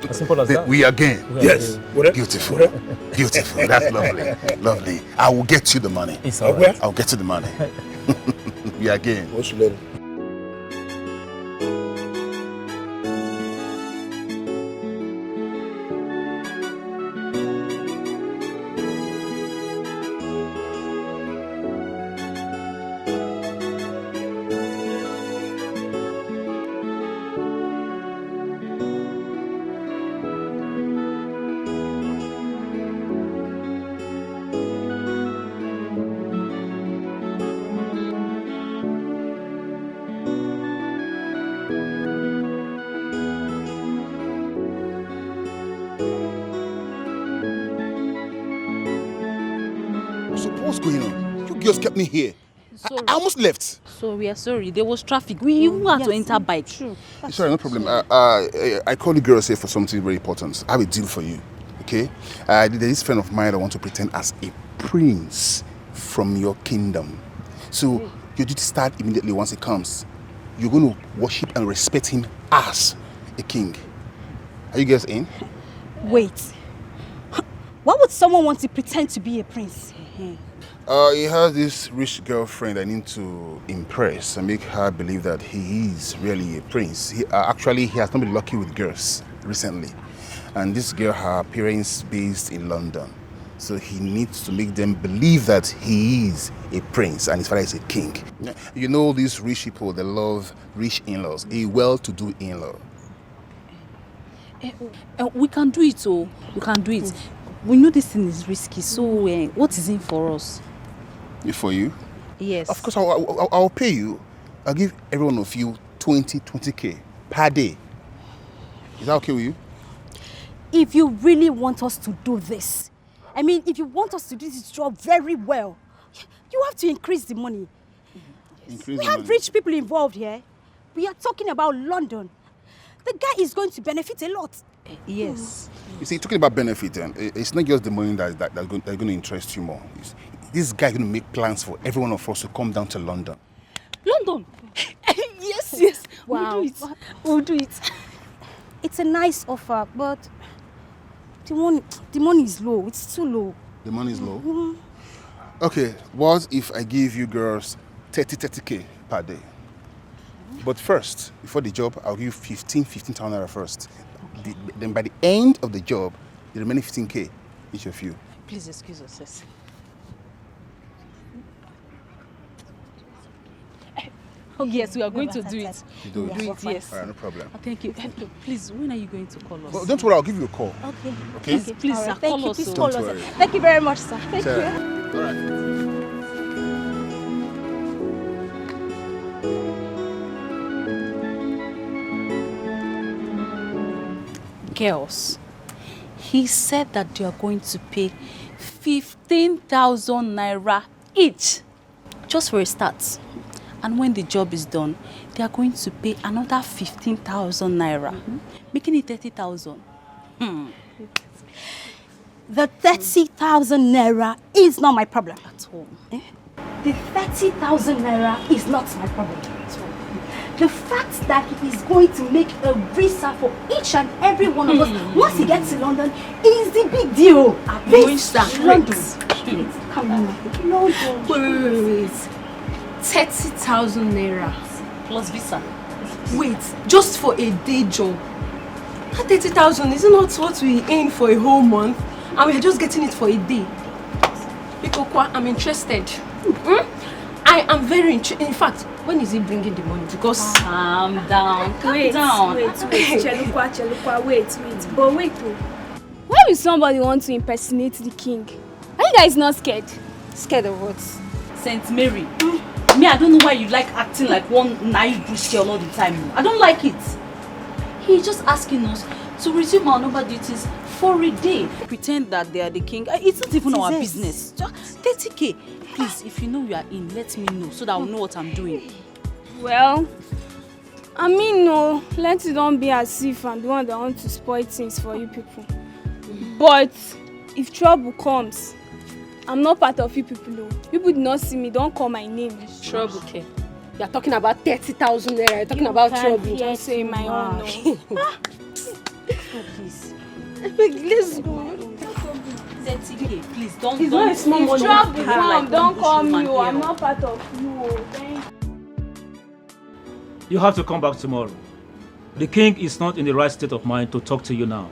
As simple as that. We again. Yes. Beautiful. Beautiful. That's lovely. Lovely. I will get you the money. It's all right. I'll get you the money. We again. What's your name? What's going on? You girls kept me here. I almost left. So we are sorry. There was traffic. We even had to enter by. True. Sorry, no problem. I called you girls here for something very important. I have a deal for you. Okay? There's this friend of mine that wants to pretend as a prince from your kingdom. So your duty starts immediately once he comes. You're going to worship and respect him as a king. Are you guys in? Wait. Why would someone want to pretend to be a prince? He has this rich girlfriend I need to impress and make her believe that he is really a prince. Actually, he has not been lucky with girls recently. And this girl, her parents based in London. So he needs to make them believe that he is a prince and his father is a king. You know these rich people, they love rich in-laws, a well-to-do in-law. We can do it, oh. We can do it. We know this thing is risky, so what is in for us? For you? Yes. Of course, I'll pay you. I'll give every one of you 20K per day. Is that okay with you? If you really want us to do this, I mean, if you want us to do this job very well, you have to increase the money. We have rich people involved here. We are talking about London. The guy is going to benefit a lot. Yes. You see, talking about benefit, it's not just the money that's going to interest you more. This guy is going to make plans for every one of us to come down to London. London? Yes. Wow. We'll do it. We'll do it. It's a nice offer, but the money is low. It's too low. The money is low? Okay, what if I give you girls 30K per day? But first, before the job, I'll give you 15,000 naira first. Then by the end of the job, the remaining 15K, each of you. Please excuse us, sis. Oh yes, we are going to do it. You do it? Do it, yes. All right, no problem. Thank you. Please, when are you going to call us? Well, don't worry, I'll give you a call. Okay. Okay? Please, sir, call us. Please so- call Don't us. worry. Thank you very much, sir. Thank Sure. you. All right. Girls, he said that they are going to pay 15,000 naira each, just for a start. And when the job is done, they are going to pay another 15,000 naira, making it 30,000. The 30,000 naira is not my problem. At all. The 30,000 naira is not my problem at all. The fact that he is going to make a visa for each and every one of us once he gets to London is the big deal. This London. Come on, London. Wait. 30,000 naira. Plus visa. Wait, just for a day job. That 30,000 is not what we earn for a whole month, and we're just getting it for a day. Ikokwa, I'm interested. I am very interested. In fact, when is he bringing the money? Because calm down, Wait, Chelukwa, wait. But wait, why will somebody want to impersonate the king? Are Nigga is not scared. Scared of what? Saint Mary. Me, I don't know why you like acting like one naive British girl all the time. I don't like it. He's just asking us to resume our normal duties for a day. Pretend that they are the king. It's not even our business. Just 30k. Please, if you know you are in, let me know so that I'll know what I'm doing. Well, I mean, no, let it don't be as if I'm the one that wants to spoil things for you people. But if trouble comes, I'm not part of you people. No. People do not see me, don't call my name. Trouble, okay. You're talking about 30,000 naira. You're talking about trouble. Just say my own. No. Please. Let's go. 30k, please don't. It's not a small money. Trouble, like don't call me. I'm not part of you. Thank you. You have to come back tomorrow. The king is not in the right state of mind to talk to you now.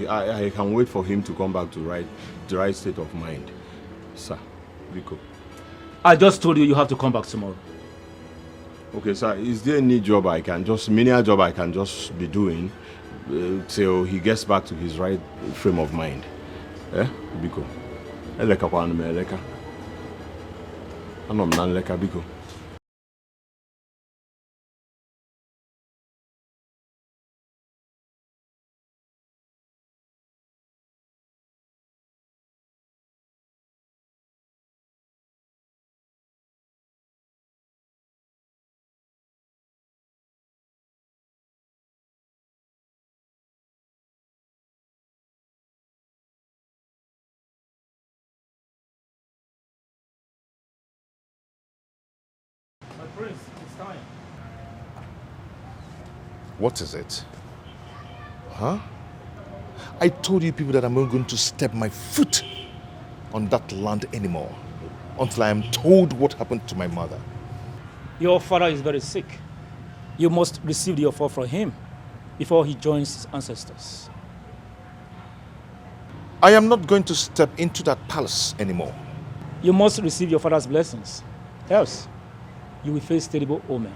I can wait for him to come back to the right state of mind. Sir, Rico. I just told you have to come back tomorrow. Okay, sir, is there any job menial job I can just be doing till he gets back to his right frame of mind? Eh, Biko? Eleka pa anu me eleka. Anom nan leka Biko. Prince, it's time. What is it? Huh? I told you people that I'm not going to step my foot on that land anymore until I am told what happened to my mother. Your father is very sick. You must receive the offer from him before he joins his ancestors. I am not going to step into that palace anymore. You must receive your father's blessings. Else, you will face terrible omen.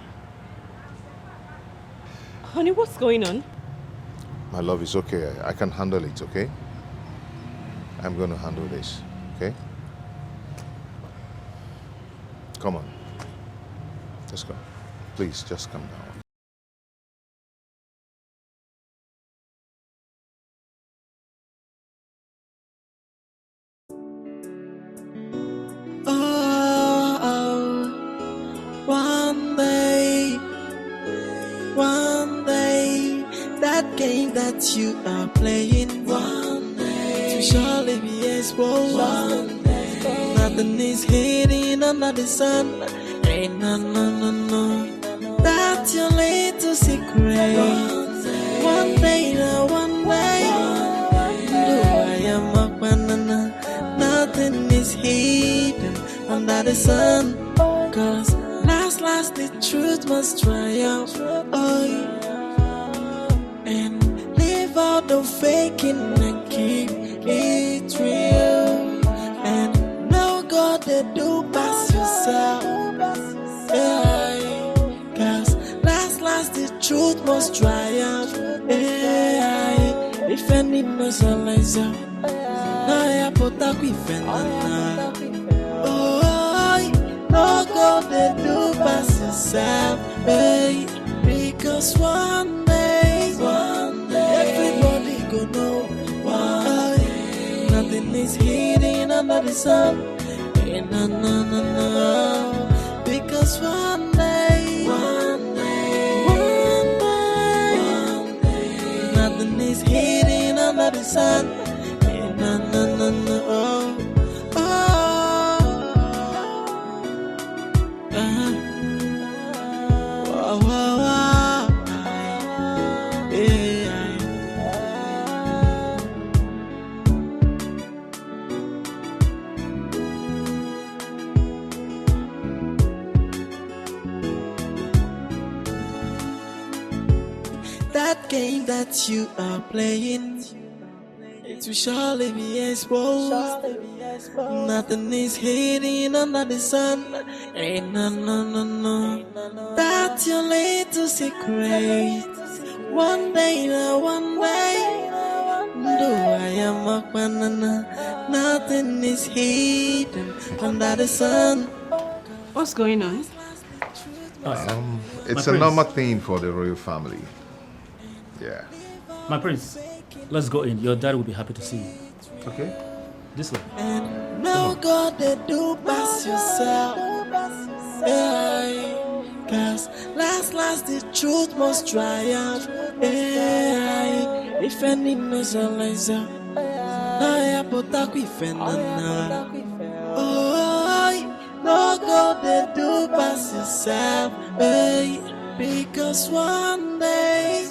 Honey, what's going on? My love, is okay. I can handle it, okay? I'm going to handle this, okay? Come on. Let's go. Please, just come down. One day, that game that you are playing, one day, to surely be exposed. One day, nothing is hidden under the sun. Ain't no, that's your little secret. One day, do I am a banana? Nothing is hidden under the sun. 'Cause last, the truth must triumph. Oh, and leave out the faking and keep it real. And no God they do pass yourself. Yeah. 'Cause last, the truth must triumph. Yeah. If any knows a laser, I put up with no God they do pass yourself, hey. Because one day, everybody go know. One day, nothing is hidden under the sun. Hey, no. Because one day, nothing is hidden under the sun. Hey, no. That game that you are playing, it will surely be exposed. Nothing is hidden under the sun. Ain't no. That's your little secret. One day, do I am a banana, nothing is hidden under the sun. What's going on? It's a normal thing for the royal family. Yeah. My prince, let's go in. Your dad will be happy to see you. Okay. This way. And now God they do pass yourself. Yeah, cause last the truth must triumph. Yeah, if any knows a laser, I put up with another. Oh, no God they do pass yourself. Hey, because one day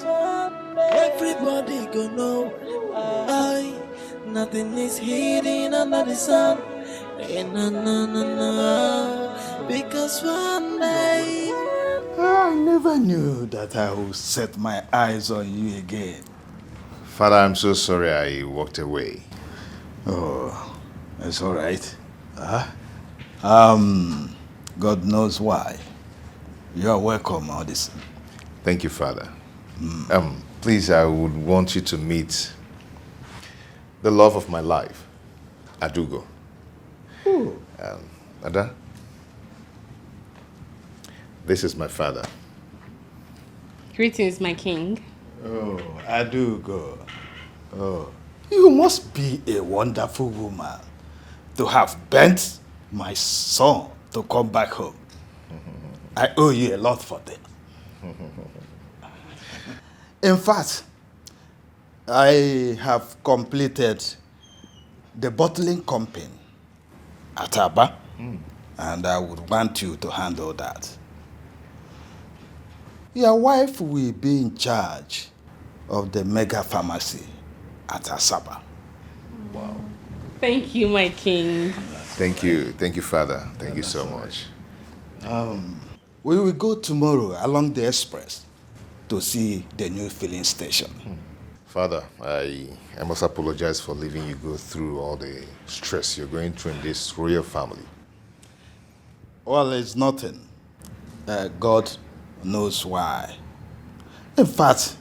everybody gonna know. Nothing is hidden under the sun. No. Because one day I never knew that I would set my eyes on you again. Father, I'm so sorry I walked away. Oh, that's all right. God knows why. You are welcome, Addison. Thank you, Father. Please, I would want you to meet the love of my life, Adugo. Ada, this is my father. Greetings, my king. Oh, Adugo. Oh, you must be a wonderful woman to have bent my son to come back home. I owe you a lot for that. In fact, I have completed the bottling company at Aba, and I would want you to handle that. Your wife will be in charge of the mega pharmacy at Asaba. Wow. Thank you, my king. Thank you, Father. Thank you so much. We will go tomorrow along the express to see the new filling station. Father, I must apologize for leaving you go through all the stress you're going through in this royal family. Well, it's nothing. God knows why. In fact,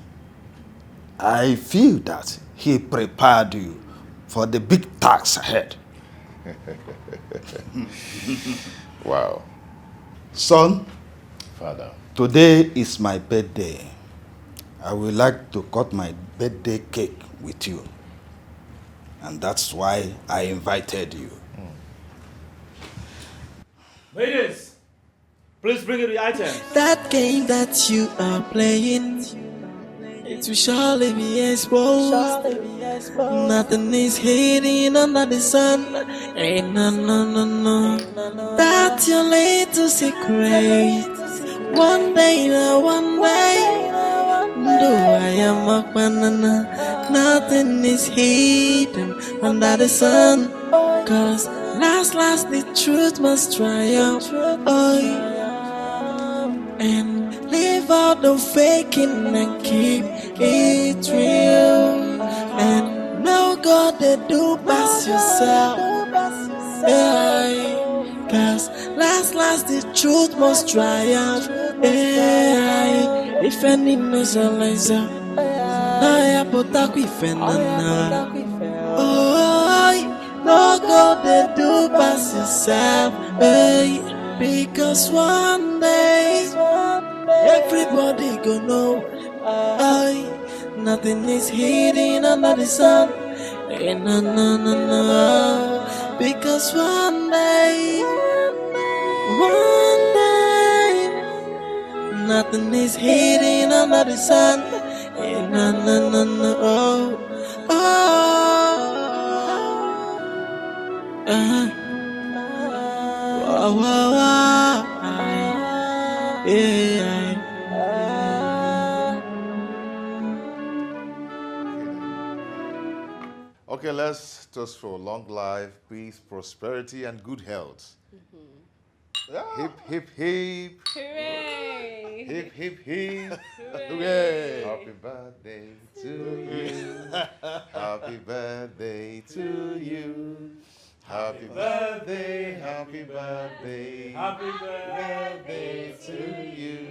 I feel that He prepared you for the big task ahead. Wow. Son, Father, today is my birthday. I would like to cut my birthday cake with you. And that's why I invited you. Ladies, please bring in the items. that game that you are playing, it will surely be exposed. Nothing is hidden under the sun. Ain't no. That's your little secret. One day, though I am a banana, nothing is hidden under the sun. Cause last the truth must triumph. And leave out the faking and keep it real. And now God they do pass yourself. Cause last the truth must triumph. If any knows a laser, I put up with another. No God they do pass yourself. Because one day everybody gonna know. Nothing is hidden under the sun. No. Because one day, nothing is hidden under the sun. No. Yeah. Okay, let's toast for long life, peace, prosperity, and good health. Hip, hip, hip. Hooray! Hip, hip, hip. Hooray! Happy birthday to you. Happy birthday to you. Happy birthday, happy birthday. Happy birthday to you.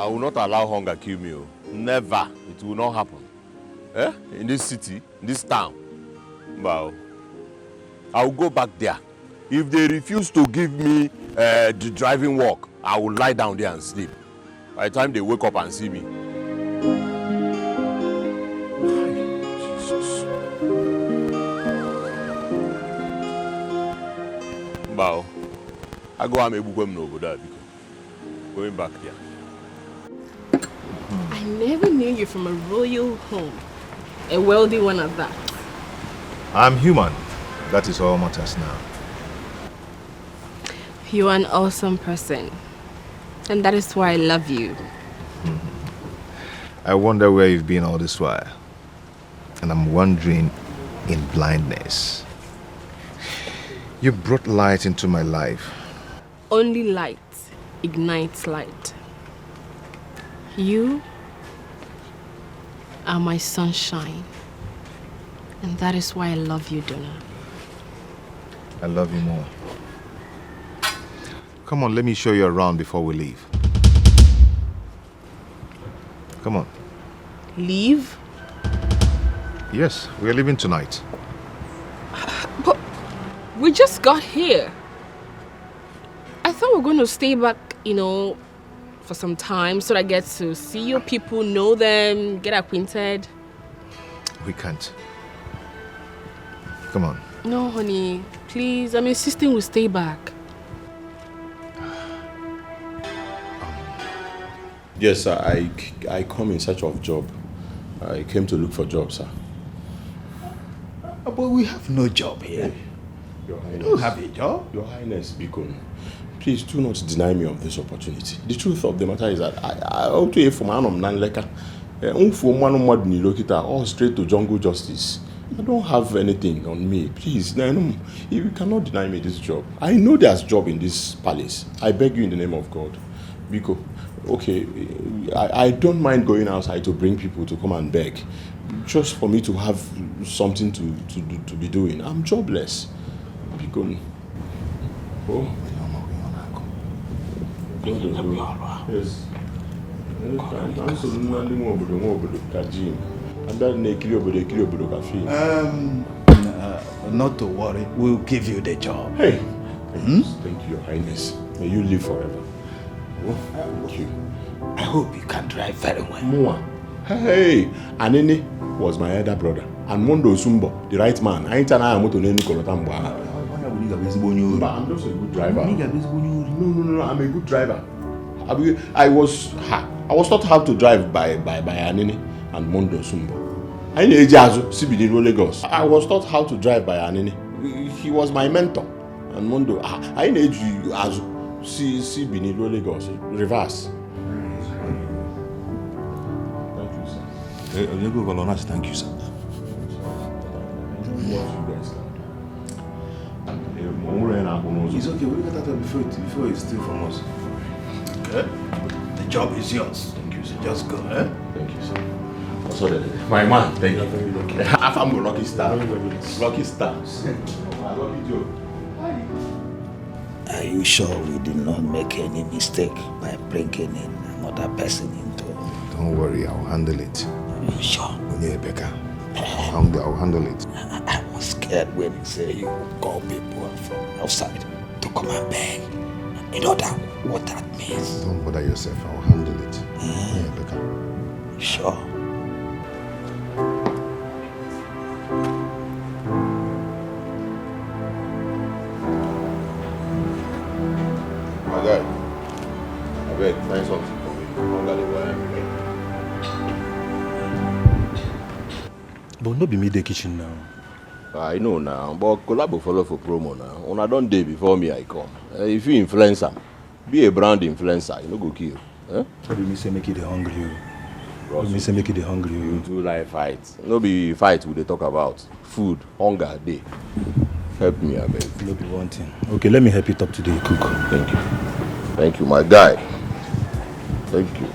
I will not allow hunger kill me. Never. It will not happen. Eh? In this city, in this town. Wow. I will go back there. If they refuse to give me the driving work, I will lie down there and sleep. By the time they wake up and see me. Jesus. Wow. I go and make over there. Going back there. I never knew you from a royal home. A wealthy one at that. I'm human. That is all matters now. You are an awesome person. And that is why I love you. I wonder where you've been all this while. And I'm wandering in blindness. You brought light into my life. Only light ignites light. You are my sunshine. And that is why I love you, Donna. I love you more. Come on, let me show you around before we leave. Come on. Leave? Yes, we're leaving tonight. But we just got here. I thought we were going to stay back, for some time so that I get to see your people, know them, get acquainted. We can't. Come on. No, honey. Please, I'm insisting we stay back. Yes, sir. I come in search of job. I came to look for job, sir. But we have no job here. Your Highness. We don't have a job. Your Highness, Bikon, please do not deny me of this opportunity. The truth of the matter is that I ought to from Anom Nanleka. All straight to jungle justice. I don't have anything on me. Please, you cannot deny me this job. I know there's job in this palace. I beg you in the name of God. Biko, okay, I don't mind going outside to bring people to come and beg. Just for me to have something to be doing. I'm jobless. Biko. Oh. Yes. Not to worry, we'll give you the job. Hey, thank you, Your Highness. May you live forever. Oh, thank you. I hope you can drive very well. Mua. Hey, Anini was my elder brother. And Mondo Sumbo, the right man. I ain't an eye to Neni Kolotamba. I'm just a good driver. No, I'm a good driver. I was taught how to drive by Anini and Mondo Sumbo. I was taught how to drive by Anini. He was my mentor. And Mondo, I need you as see Binilo Lagos. Reverse. Thank you, sir. It's okay, we'll get that before you steal from us. Okay? The job is yours. Thank you, sir. Just go, eh? Thank you, sir. My man, thank you. I'm lucky star. Lucky star. Lucky Joe. Are you sure we did not make any mistake by bringing in another person into? Don't worry, I'll handle it. Are you sure? Becca. I'll handle it. I was scared when you say you call people from outside to come and beg. You know what that means? Don't bother yourself, I'll handle it. Yeah, Becca. Sure. My guy, I beg, find something for me. But no be me the kitchen now. I know now, but collab follow for promo now. On a done day before me, I come. If you influencer, be a brand influencer, you no go kill. Eh? What do you say make it hungry you? What do you say make it hungry you? You do like fight. No be fight we dey talk about. Food, hunger, day. Help me, I beg. No be one thing. Okay, let me help you talk to the cook. Thank you. Thank you, my guy. Thank you.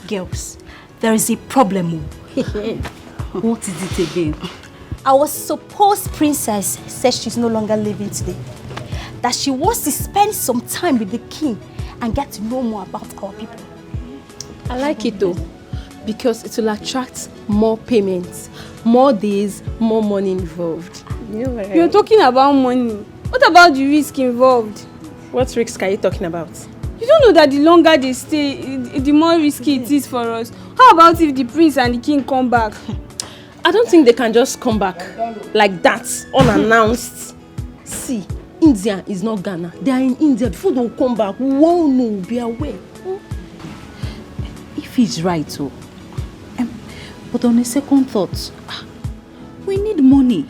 Girls, there is a problem. What is it again? Our supposed princess says she's no longer living today. That she wants to spend some time with the king and get to know more about our people. I like it though, because it will attract more payments, more days, more money involved. You know what You're talking about money. What about the risk involved? What risk are you talking about? You don't know that the longer they stay, the more risky it is for us. How about if the prince and the king come back? I don't think they can just come back like that, unannounced. See, India is not Ghana. They are in India. Before they come back, whoa, no, be aware. If he's right, so. But on a second thought, we need money.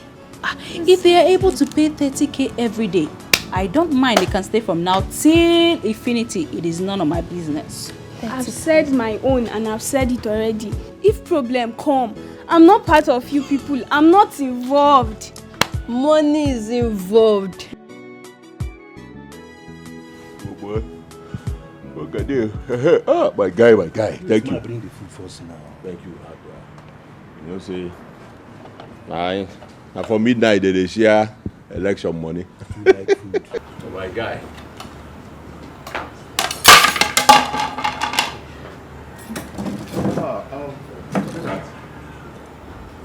If they are able to pay 30k every day, I don't mind. They can stay from now till infinity. It is none of my business. I've said my own and I've said it already. If problem come, I'm not part of you people. I'm not involved. Money is involved. Oh boy. Look at you. Ah, my guy. Thank you. Bring the food first now. Thank you. You know, say, now for midnight they share election money. Like food. Oh, my guy.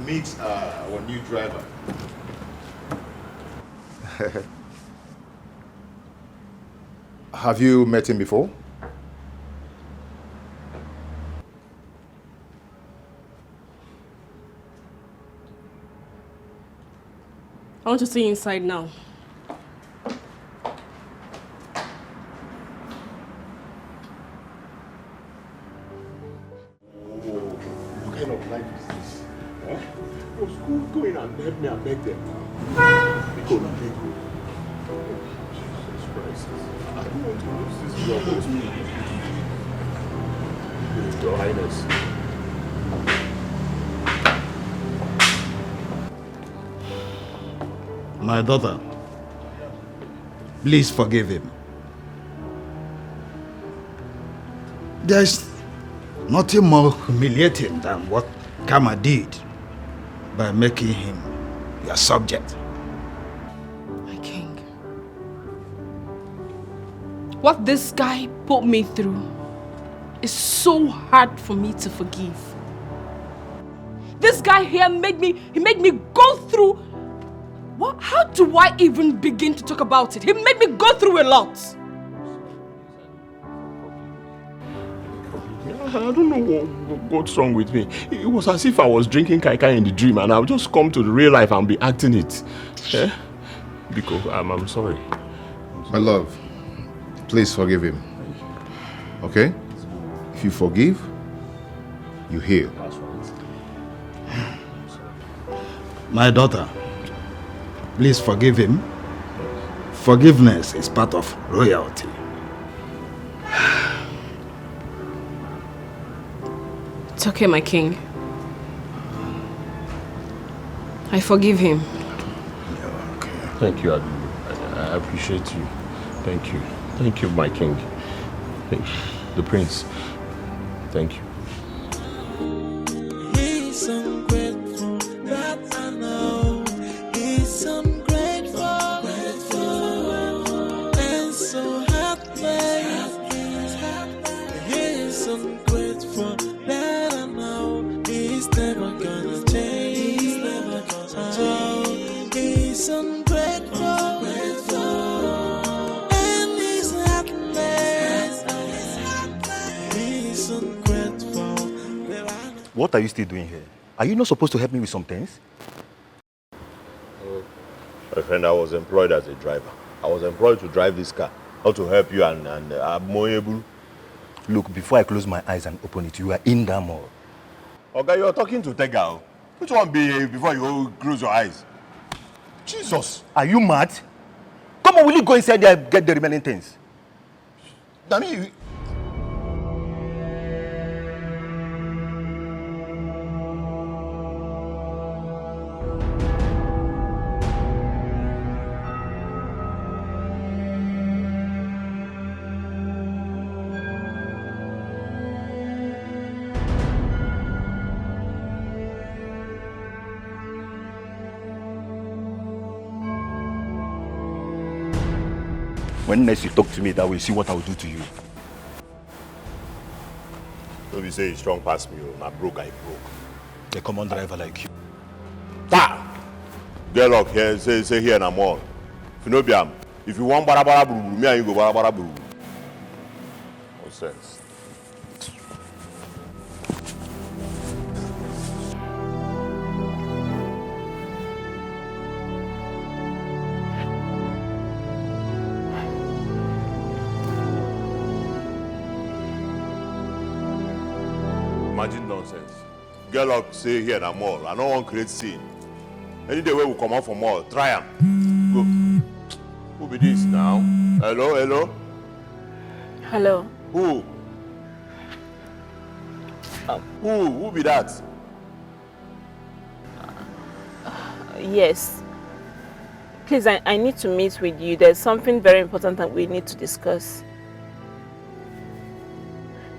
Meet our new driver. Have you met him before? I want to see inside now. What kind of life is this? Huh? Go in and help me and beg them now. Because I beg you. Jesus Christ. I don't want to lose this job. Your Highness. My daughter, please forgive him. There's nothing more humiliating than what Kama did by making him your subject. My king. What this guy put me through is so hard for me to forgive. This guy here made me go through. What? How do I even begin to talk about it? He made me go through a lot. I don't know what's wrong with me. It was as if I was drinking kai kai in the dream and I'll just come to the real life and be acting it. Eh? Because I'm sorry. My love, please forgive him. Okay? If you forgive, you heal. My daughter, please forgive him. Forgiveness is part of royalty. It's okay, my king. I forgive him. Thank you, Adu. I appreciate you. Thank you. Thank you, my king. Thank you. The prince. Thank you. He's ungrateful, that I know. He's ungrateful, and so heartless. He's ungrateful, that I know. He's never gonna change. He's never gonna change. He's ungrateful, and he's heartless. He's ungrateful. What are you still doing here? Are you not supposed to help me with some things? My friend, I was employed as a driver. I was employed to drive this car, not to help you and I'm more able. Look, before I close my eyes and open it, you are in that mall. Okay, you're talking to Dikeh. Which one be before you close your eyes? Jesus! Are you mad? Come on, will you go inside there and get the remaining things? I mean, When next you talk to me that way, see what I will do to you. So we say strong past me, I broke. A common driver like you. Get luck here, say here na more. If you know Biam, if you want barabara buru, me and you go barabara buru. No sense. Imagine nonsense. Get luck say here na more. I don't want to create scene. Any day where we come out for more, try am. Go. Who be this now? Hello? Hello. Oh. Who? Who be that? Yes. Please, I need to meet with you. There's something very important that we need to discuss.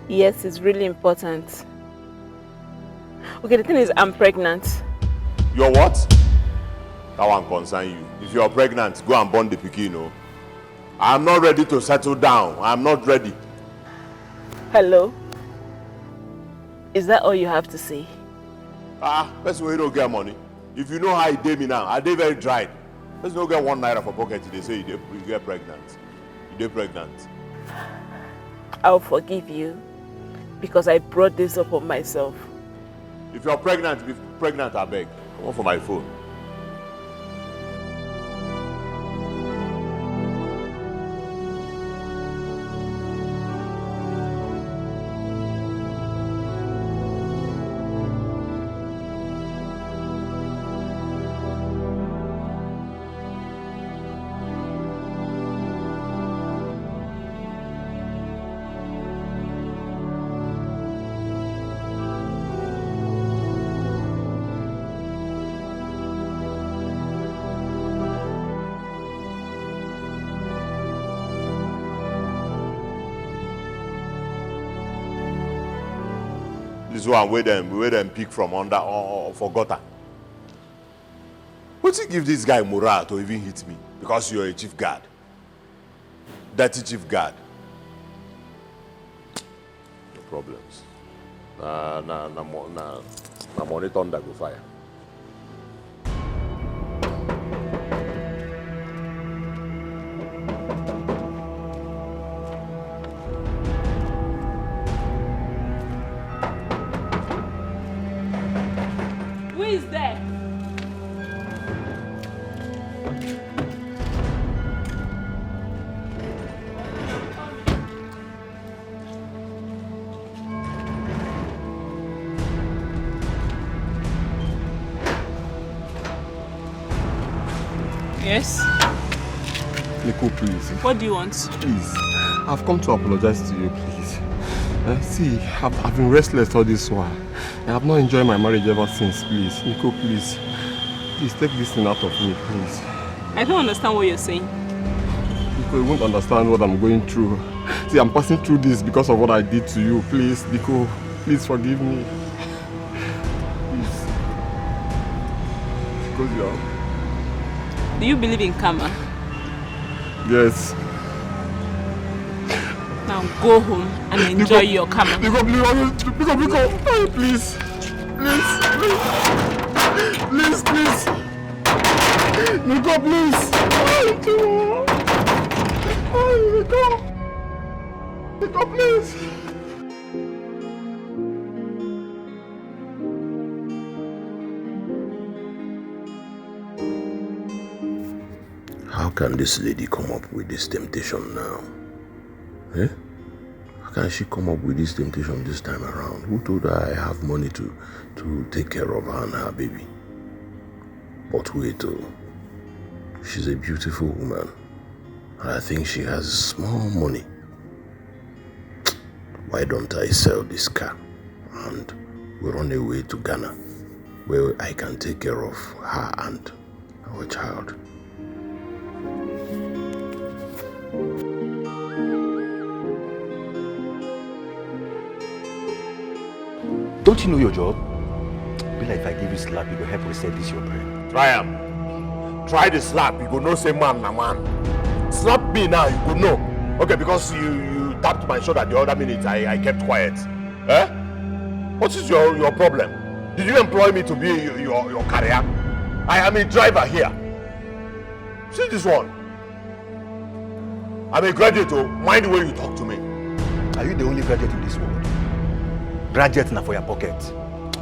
Yes, it's really important. Okay, the thing is, I'm pregnant. You're what? That one concern you. If you're pregnant, go and born the pikin, no? I'm not ready to settle down. I'm not ready. Hello? Is that all you have to say? Person where you don't get money. If you know how it did me now, I did very dried. Person don't get 1 naira for pocket, they say you get pregnant. You get pregnant. I'll forgive you because I brought this up on myself. If you're pregnant, be pregnant, I beg. Come on for my phone. This one where them pick from under or for gutter. What you give this guy morale to even hit me? Because you're a chief guard. Dirty chief guard. No problems. Na money thunder go fire. Who is there? Yes? Nico, please. What do you want? Please. I've come to apologize to you, please. See, I've been restless all this while. I have not enjoyed my marriage ever since, please. Nico, please. Please take this thing out of me, please. I don't understand what you're saying. Nico, you won't understand what I'm going through. See, I'm passing through this because of what I did to you. Please, Nico, please forgive me. Please. Because you are... Do you believe in karma? Yes. Now go home and enjoy your karma. Nico, please. Please. Nico, please. Nico, please. How can this lady come up with this temptation now? Eh? How can she come up with this temptation this time around? Who told her I have money to take care of her and her baby? But wait, she's a beautiful woman. And I think she has small money. Why don't I sell this car and we run away to Ghana, where I can take care of her and our child? Don't you know your job? Be like if I give you slap, you go help reset this your brain. Try him. Try the slap, you go know say man na man. Slap me now, you go know. Okay, because you tapped my shoulder the other minute, I kept quiet. Eh? What is your problem? Did you employ me to be your carrier? I am a driver here. See this one. I'm a graduate, oh. Mind the way you talk to me. Are you the only graduate in this world? Graduate now for your pocket.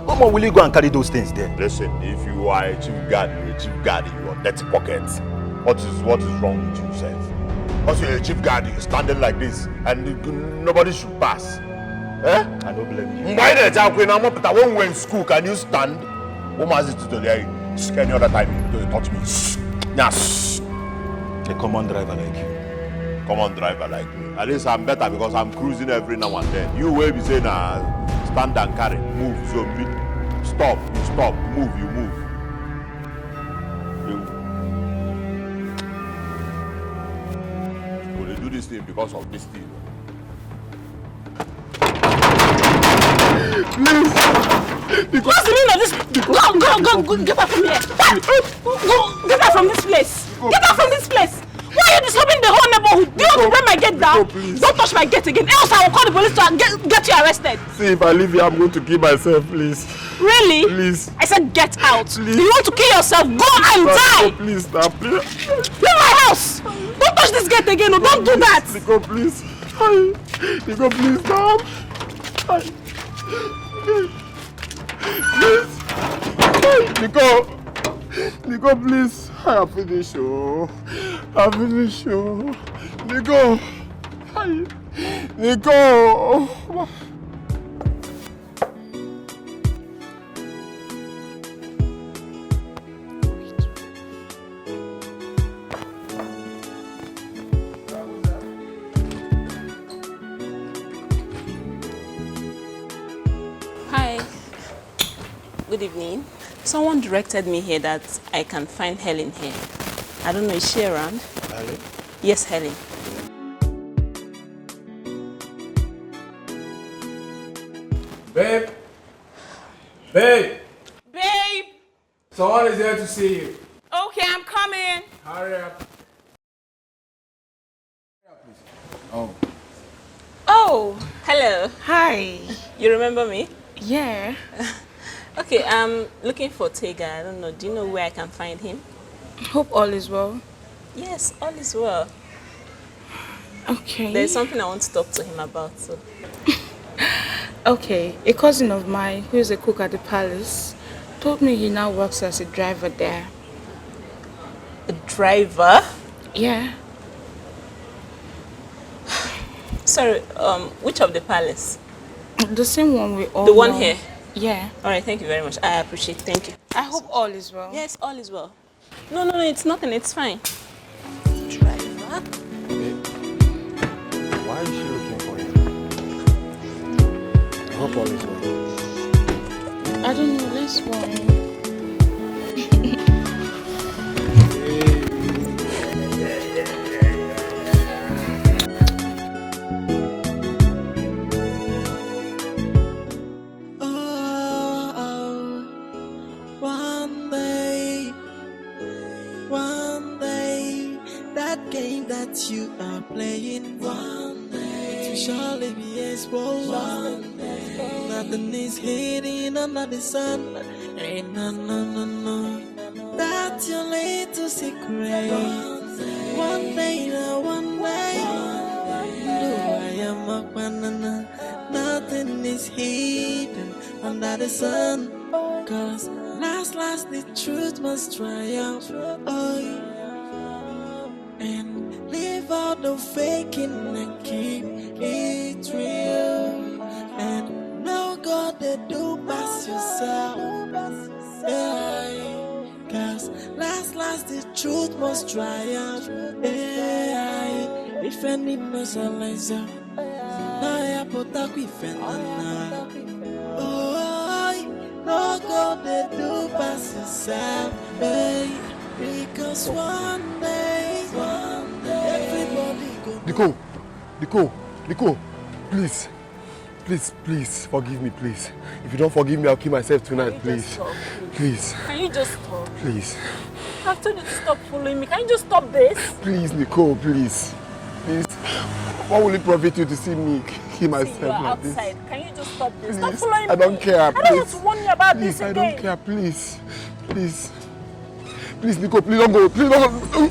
How much will you go and carry those things there? Listen, if you are a chief guard, you're a chief guard in your dirty pockets. What is wrong with you, sir? Because you're a chief guard, you're standing like this, and nobody should pass. Eh? I don't blame you. Why the child when I'm in school, can you stand? What was it today? Any other time you touch me? Yes. A common driver like you. Common driver like me. At least I'm better because I'm cruising every now and then. You will be saying, stand and carry, move, zombie. Stop, you stop, move, you move. Will they do this thing because of this thing? Please! What's the meaning of this? Go, get out from here. Go, get out from this place. Get out from this place. Why are you disturbing the whole neighborhood? Do you want to break my gate down? Don't touch my gate again, else I will call the police to get you arrested. See, if I leave here, I'm going to kill myself, please. Really? Please. I said get out. Please. You want to kill yourself? Go and die. Oh, please, stop, please. Leave my house. Don't touch this gate again. No, don't do that. Nico, please. Nico, please, stop. Please. Nico, please. I have finished, oh. I finished, oh. Nico. Nico. Hi. Good evening. Someone directed me here that I can find Helen here. I don't know, is she around? Helen? Yes, Helen. Babe! Babe! Babe! Someone is here to see you. Okay, I'm coming. Hurry up. Oh. Oh, hello. Hi. You remember me? Yeah. Okay, I'm looking for Tega. I don't know. Do you know where I can find him? Hope all is well. Yes, all is well. Okay. There's something I want to talk to him about. So. Okay, a cousin of mine who is a cook at the palace told me he now works as a driver there. A driver? Yeah. Sorry, which of the palace? The same one we all The one know. here? Yeah. All right, thank you very much. I appreciate it. Thank you. I hope all is well. Yes, all is well. No, it's nothing. It's fine. Driver? Why is she looking for you? I hope all is well. I don't know, let's worry. You are playing one day, it surely be exposed. One day, nothing is hidden under the sun. Ain't no, that's your little secret. One day, I am a banana. Nothing is hidden under the sun. Cause last, the truth must triumph. Oh, and leave out the faking and keep it real. And no God they do pass yourself. Yeah. Cause last the truth must triumph. Yeah. If any mercilizer, I put up with no God they do pass yourself. Hey. Because one day everybody go. Nico, please, forgive me, please. If you don't forgive me, I'll kill myself tonight, please. Please. Can you just stop? Please. I've told you to stop following me. Can you just stop this? Please, Nico, please. What will it profit you to see me kill myself See, you are like outside. this? Can you just just stop this. Stop following me. I don't care. I don't want to warn you about this I again. don't care. Please. Please. Please, Nico, please don't go. Please don't go.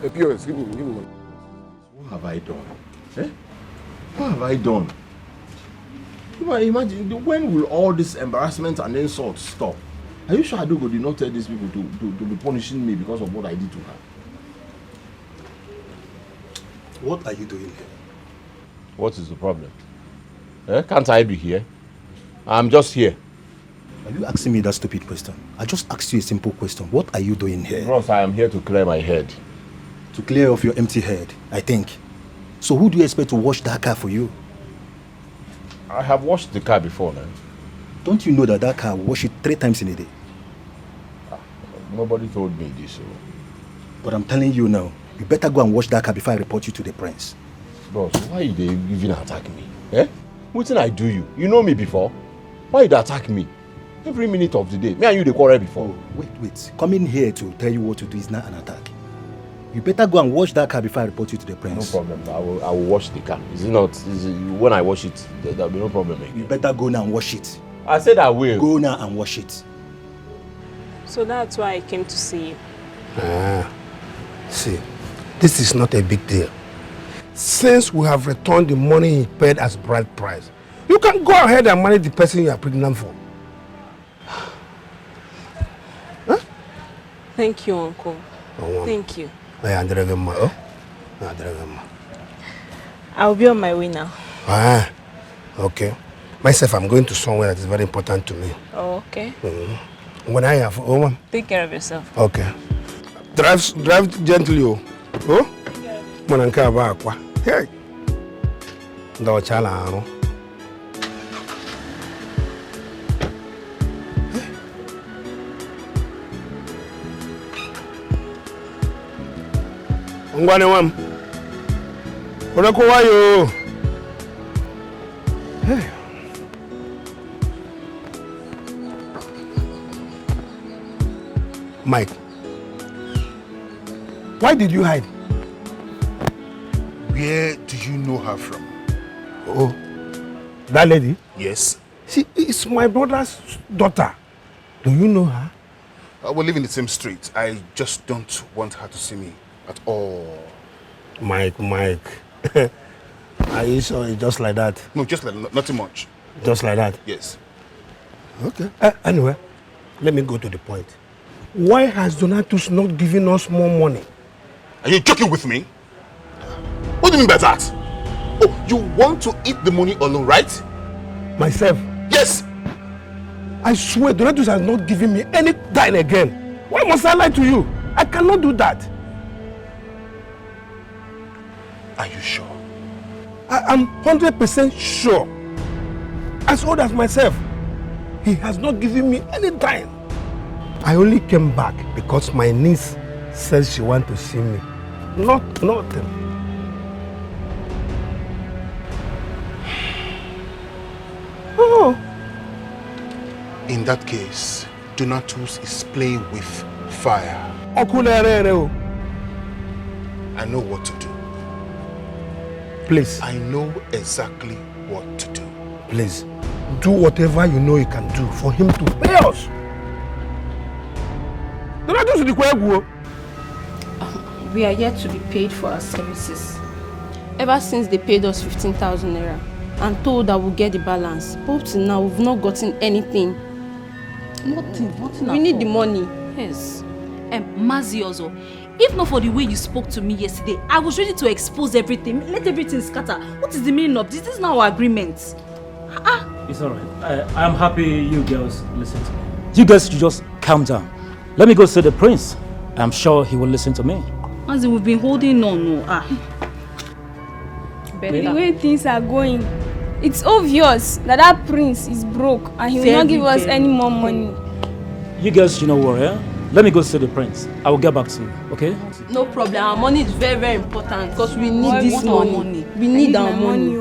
Hey, POS, give me money. What have I done? Eh? What have I done? Imagine, when will all this embarrassment and insults stop? Are you sure Adogo did not tell these people to be punishing me because of what I did to her? What are you doing here? What is the problem? Eh? Can't I be here? I'm just here. Are you asking me that stupid question? I just asked you a simple question. What are you doing here? Bros, I am here to clear my head. To clear off your empty head, I think. So who do you expect to wash that car for you? I have washed the car before now. Don't you know that that car wash it 3 times in a day? Nobody told me this. So. But I'm telling you now, you better go and wash that car before I report you to the prince. Bros, why they even attack me? Eh? What did I do you? You know me before. Why you attack me? Every minute of the day. Me and you they quarrel before. Oh, wait. Coming here to tell you what to do is not an attack. You better go and wash that car before I report you to the prince. No problem. I will wash the car. Is it not? When I wash it, there'll be no problem again. You better go now and wash it. I said I will. Go now and wash it. So that's why I came to see you. See, this is not a big deal. Since we have returned the money he paid as bride price, you can go ahead and marry the person you are pregnant for. Huh? Thank you, Uncle. Oh, Thank you. I'll be on my way now. Okay. Myself, I'm going to somewhere that is very important to me. Oh, okay. When I have Take care of yourself. Okay. Drive gently, oh. Mananka ba akwa. Hey. Ndo chala aru. Ngwane wam. Orako wayo. Hey. Mike, why did you hide? Where do you know her from? Oh, that lady? Yes. She is my brother's daughter. Do you know her? We live in the same street. I just don't want her to see me at all. Mike. Are you sure it's just like that? No, just like nothing much. Just like that? Yes. Okay. Anyway, let me go to the point. Why has Donatus not given us more money? Are you joking with me? What do you mean by that? Oh, you want to eat the money alone, right? Myself? Yes. I swear, Donatus has not given me any dime again. Why must I lie to you? I cannot do that. Are you sure? I am 100% sure. As old as myself, he has not given me any dime. I only came back because my niece says she wants to see me. Nothing. Oh. In that case, Donatus is playing with fire. I know what to do. Please. I know exactly what to do. Please, do whatever you know you can do for him to pay us. We are yet to be paid for our services. Ever since they paid us 15,000 naira and told that we'll get the balance, but till now we've not gotten anything. Nothing. We need the money. Yes. Mazi also, if not for the way you spoke to me yesterday, I was ready to expose everything, let everything scatter. What is the meaning of this? This is not our agreement. It's alright. I'm happy you girls listen to me. You guys should just calm down. Let me go see the prince. I'm sure he will listen to me. Mazi, we've been holding on. The way things are going, it's obvious that prince is broke and he will not give us any more money. You guys, you know what, yeah? Let me go see the prince. I will get back to you, okay? No problem. Our money is very, very important because we need this money. We need our money.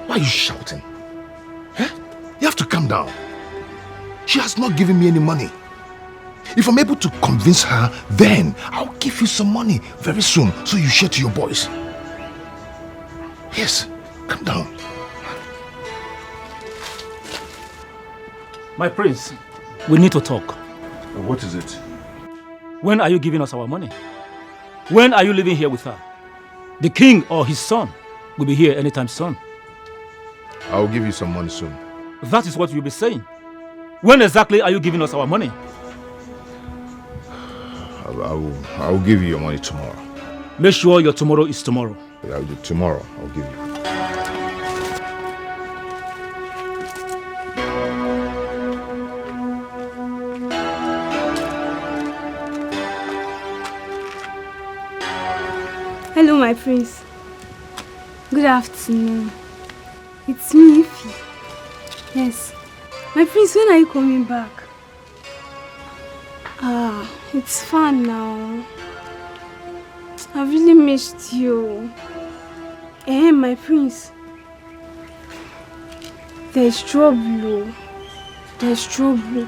Why are you shouting? Huh? You have to calm down. She has not given me any money. If I'm able to convince her, then I'll give you some money very soon so you share to your boys. Yes, calm down. My prince, we need to talk. What is it? When are you giving us our money? When are you living here with her? The king or his son will be here anytime soon. I'll give you some money soon. That is what you'll be saying. When exactly are you giving us our money? I will give you your money tomorrow. Make sure your tomorrow is tomorrow. Tomorrow, I'll give you. Hello, my prince. Good afternoon. It's me, Ify. Yes. My prince, when are you coming back? It's fun now. I really missed you. My prince. There's trouble. There's trouble.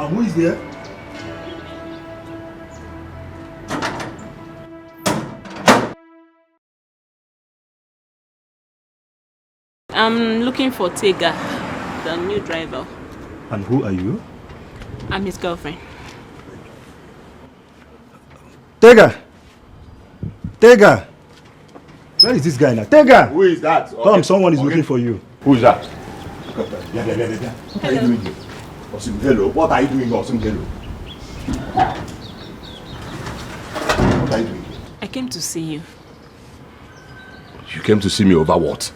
Who is there? I'm looking for Dikeh, the new driver. And who are you? I'm his girlfriend. Dikeh! Dikeh! Where is this guy now? Dikeh! Who is that? Come, someone is looking for you. Who is that? Yeah. What are you doing here? Osim, hello. What are you doing, Osim? Hello. What are you doing here? I came to see you. You came to see me over what?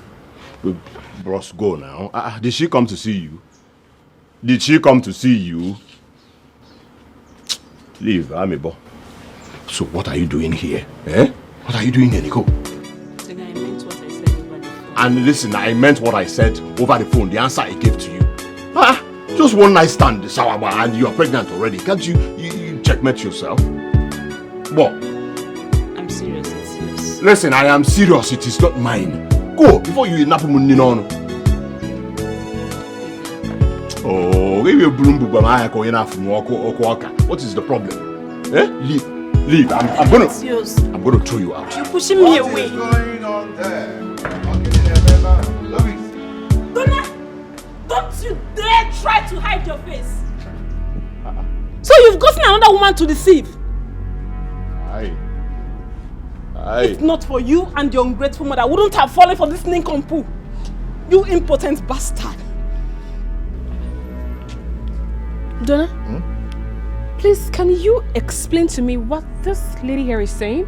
Bros, go now. Did she come to see you? Did she come to see you? Leave, Amibo. So what are you doing here? Eh? What are you doing here, Nico? I meant what I said over the phone. And listen, I meant what I said over the phone. The answer I gave to you. Just one night stand, Sawaba, and you are pregnant already. Can't you checkmate yourself? What? I'm serious, it's yours. Listen, I am serious. It is not mine. Go before you napu munino. Oh, give you broom book what is the problem? Eh? Leave. I'm gonna throw you out. You're pushing me away. What is going on there? Don't you dare try to hide your face. So you've gotten another woman to deceive. Aye. If not for you and your ungrateful mother, I wouldn't have fallen for this nincompoop. You impotent bastard. Donna, please, can you explain to me what this lady here is saying?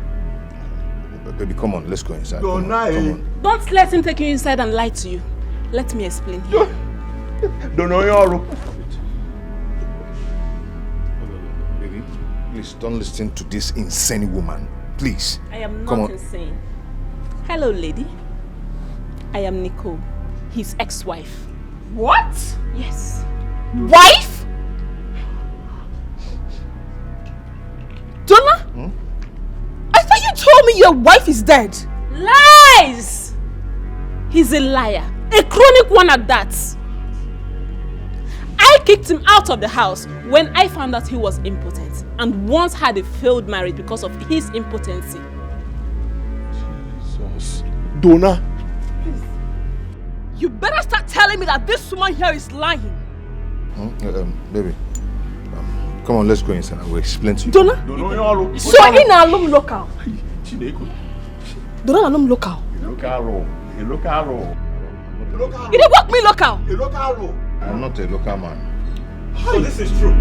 Baby, come on, let's go inside. Come on. Don't let him take you inside and lie to you. Let me explain. Don't know your Baby, please don't listen to this insane woman. Please. I am not insane. Hello, lady. I am Nicole, his ex-wife. What? Yes. Wife? Donna? I thought you told me your wife is dead. Lies! He's a liar. A chronic one at that. I kicked him out of the house when I found out he was impotent and once had a failed marriage because of his impotency. Jesus. Donna. Please. You better start telling me that this woman here is lying. Baby. Come on, let's go inside. I will explain to you. Donna? So in alum local. Donna alum local. Local. You didn't work me local. I'm not a local man. So this is true.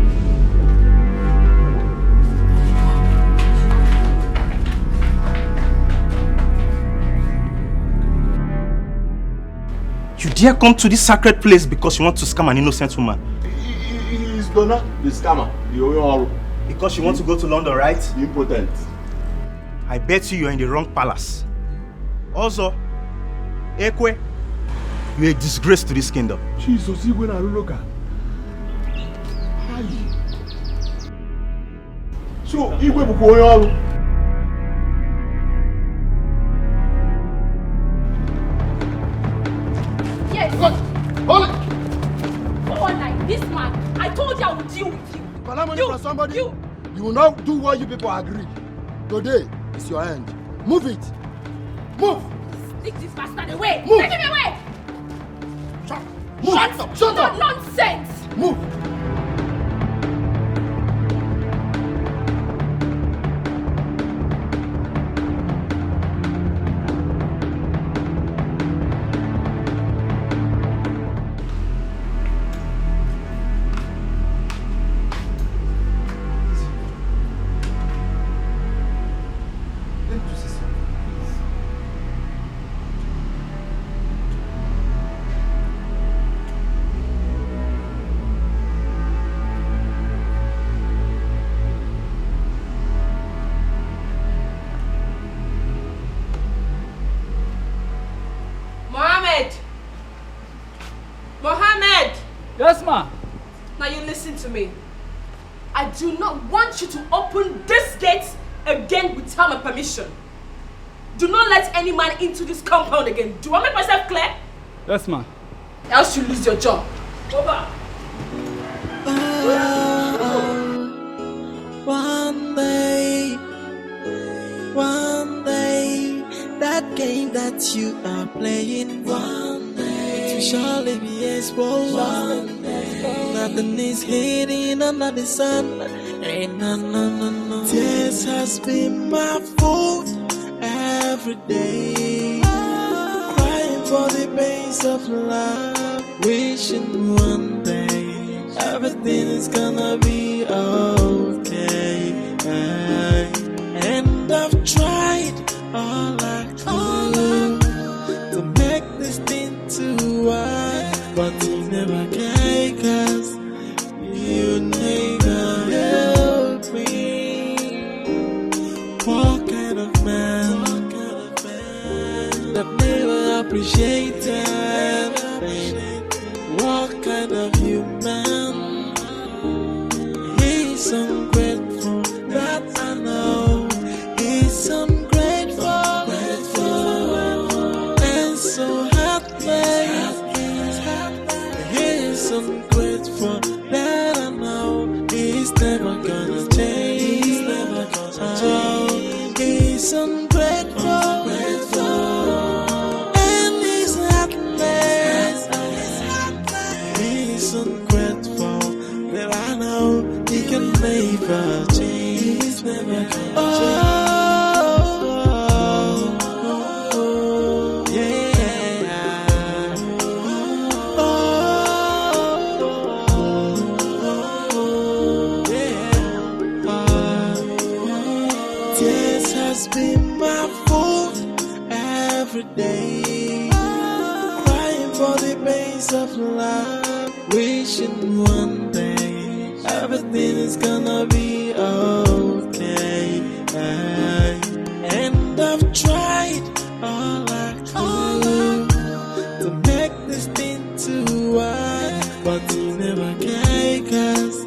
You dare come to this sacred place because you want to scam an innocent woman? He's Donna, the scammer. Because you want to go to London, right? Impotent. I bet you are in the wrong palace. Also, Ekwe, you're a disgrace to this kingdom. Jesus, you going to look at. So, you going to go. Yes. Hold it. Go on like this. man. I told you I would deal with you. Collect money from somebody. You will not do what you people agreed. Today is your end. Move it. Move. Stick this bastard away. Move. Take him away. Shut up. Nonsense. Move. Yes, ma. Now you listen to me. I do not want you to open this gate again without my permission. Do not let any man into this compound again. Do I make myself clear? Yes, ma. Else you lose your job. Over. One day, that game that you are playing, one day, will surely be exposed. One day, nothing is hidden under the sun. Ain't no. Tears has been my fault every day, crying for the pains of love, wishing one day everything is gonna be okay. And I've tried all I could to make this thing to work, but you never can, 'cause you never help me. What kind of man that never appreciated? What kind of human? He's ungrateful, that I know. He's ungrateful, and so heartless. He's ungrateful, that I know. He's never gonna change. He's ungrateful, and he's heartless. He's ungrateful, that I know he can never change. Tears has been my fault every day, crying for the pains of love, wishing one day everything is gonna be okay. And I've tried all I could to make this thing to work, but you never can, 'cause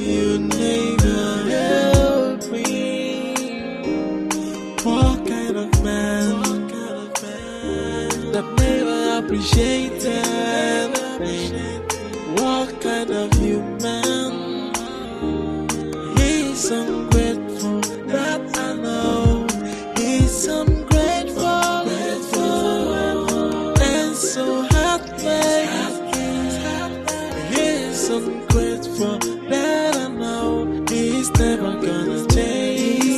you never help me. What kind of man that never appreciated? What kind of human? He's ungrateful, that I know. He's ungrateful, and so heartless. He's ungrateful, that I know. He's never gonna change.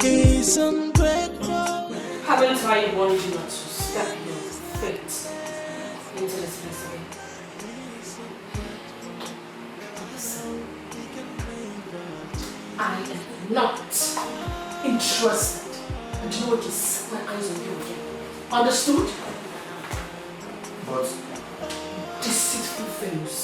He's ungrateful. Haven't I warned you not to step your foot into this place again? Listen, I am not interested. And you know what? Just set my eyes on you again. Understood? But Deceitful fellows.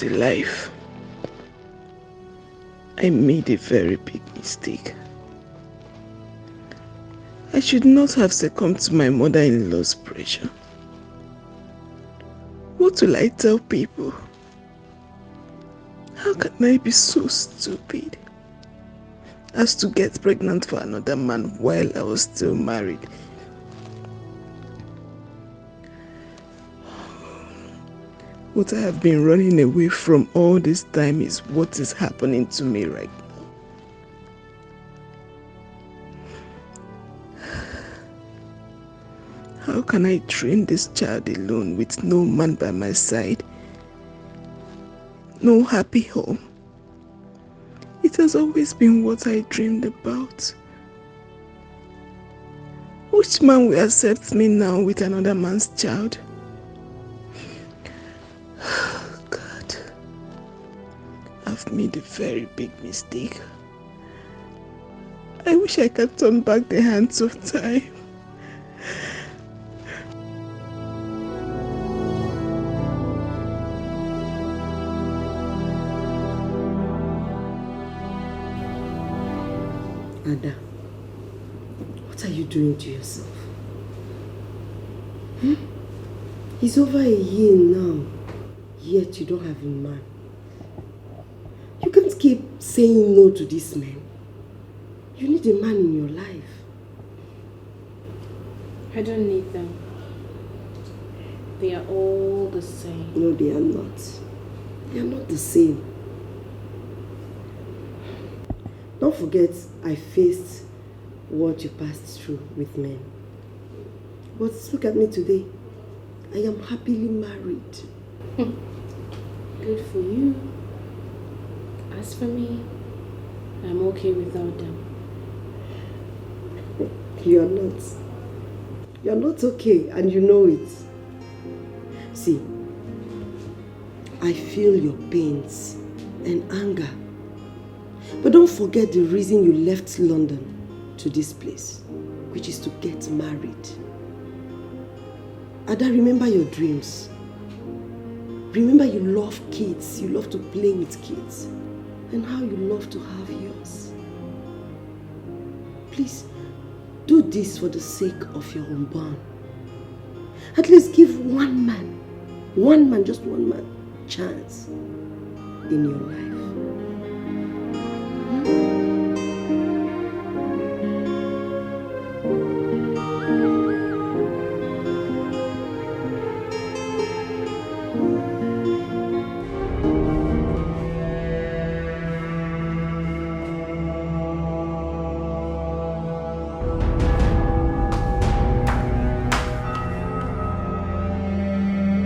about a life. I made a very big mistake. I should not have succumbed to my mother-in-law's pressure. What will I tell people? How can I be so stupid as to get pregnant for another man while I was still married? What I have been running away from all this time is what is happening to me right now. How can I train this child alone with no man by my side? No happy home. It has always been what I dreamed about. Which man will accept me now with another man's child? God, I've made a very big mistake. I wish I could turn back the hands of time. Ada, what are you doing to yourself? It's over a year now, yet you don't have a man. You can't keep saying no to this man. You need a man in your life. I don't need them. They are all the same. No, they are not. They are not the same. Don't forget, I faced what you passed through with men. But look at me today. I am happily married. Good for you. As for me, I'm okay without them. You're not. You're not okay, and you know it. See, I feel your pains and anger. But don't forget the reason you left London to this place, which is to get married. Ada, remember your dreams. Remember you love kids, you love to play with kids, and how you love to have yours. Please, do this for the sake of your unborn. At least give one man, just one man, chance in your life.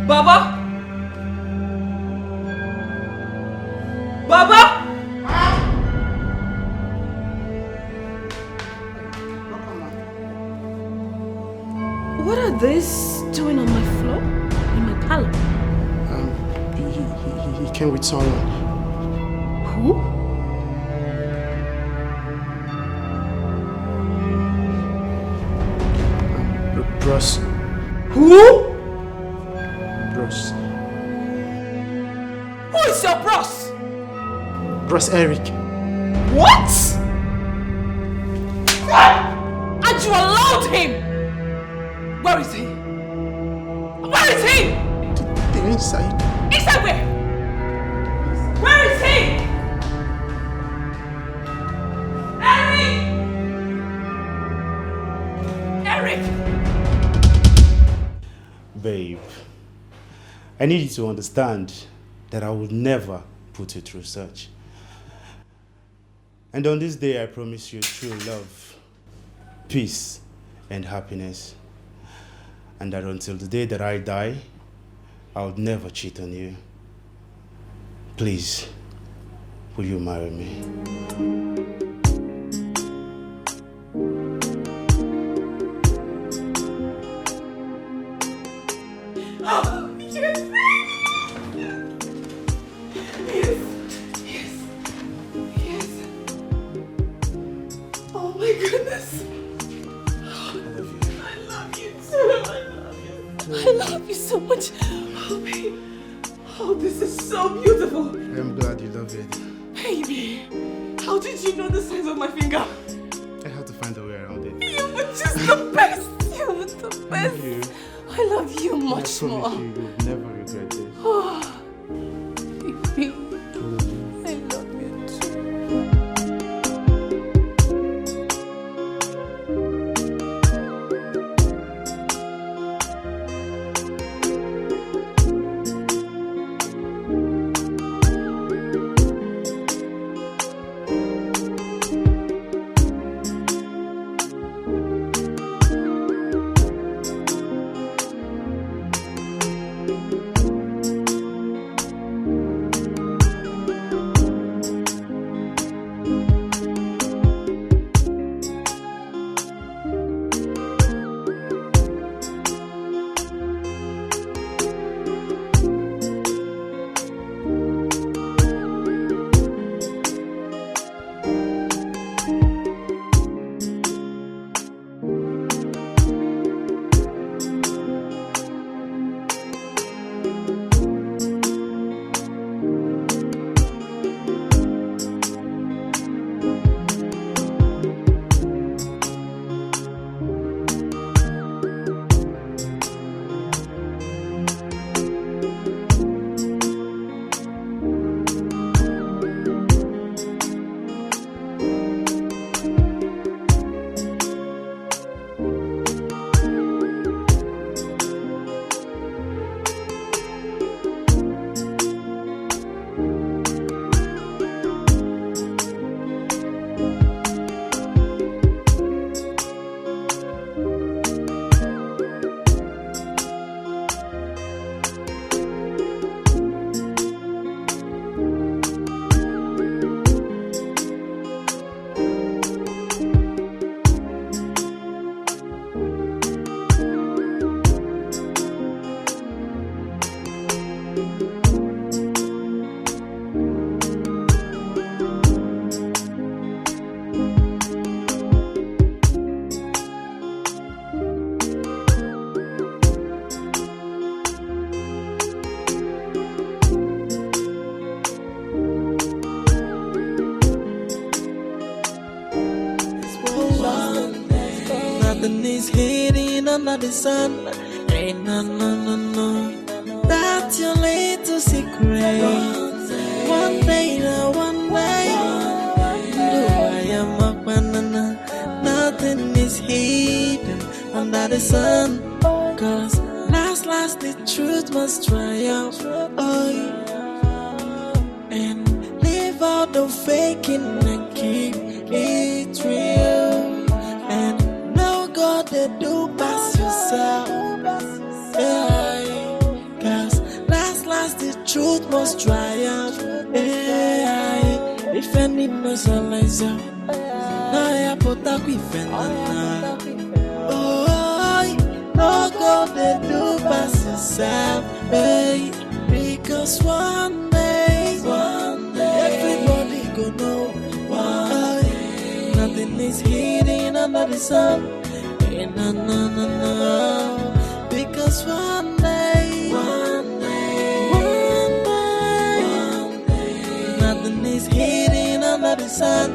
Baba? Baba? What are these doing on my floor? In my parlor? He came with someone. Who? Bros. Who? Bros. Who is your bros? Bros Eric. What? And you allowed him? Where is he? Where is he? They're inside. Inside where? Where is he? Eric! Eric! Babe, I need you to understand that I will never put you through such. And on this day, I promise you true love, peace, and happiness. And that until the day that I die, I would never cheat on you. Please, will you marry me? Oh, yes! Yes! Yes! Yes! Oh my goodness! I love you too! I love you so much! Oh, babe! Oh, this is so beautiful! Baby, how did you know the size of my finger? I have to find a way around it. You were just the best. You were the best. I love you much more. I promise you, you'll never regret this. Oh, baby, I love you too. Nothing is hidden under the sun. Ain't no. That's your little secret. One day, do I am a banana. Nothing is hidden under the sun. Cause last the truth must triumph. Oh, and leave out the faking and keep it real. And no God they do pass yourself. Yeah. Cause last the truth must triumph. Yeah. If any person lies out, now I put up with another. Oh, no God they do pass yourself. Hey. Because one day, everybody go know why. Nothing is hidden under the sun. No. Because one day, nothing is hidden under the sun.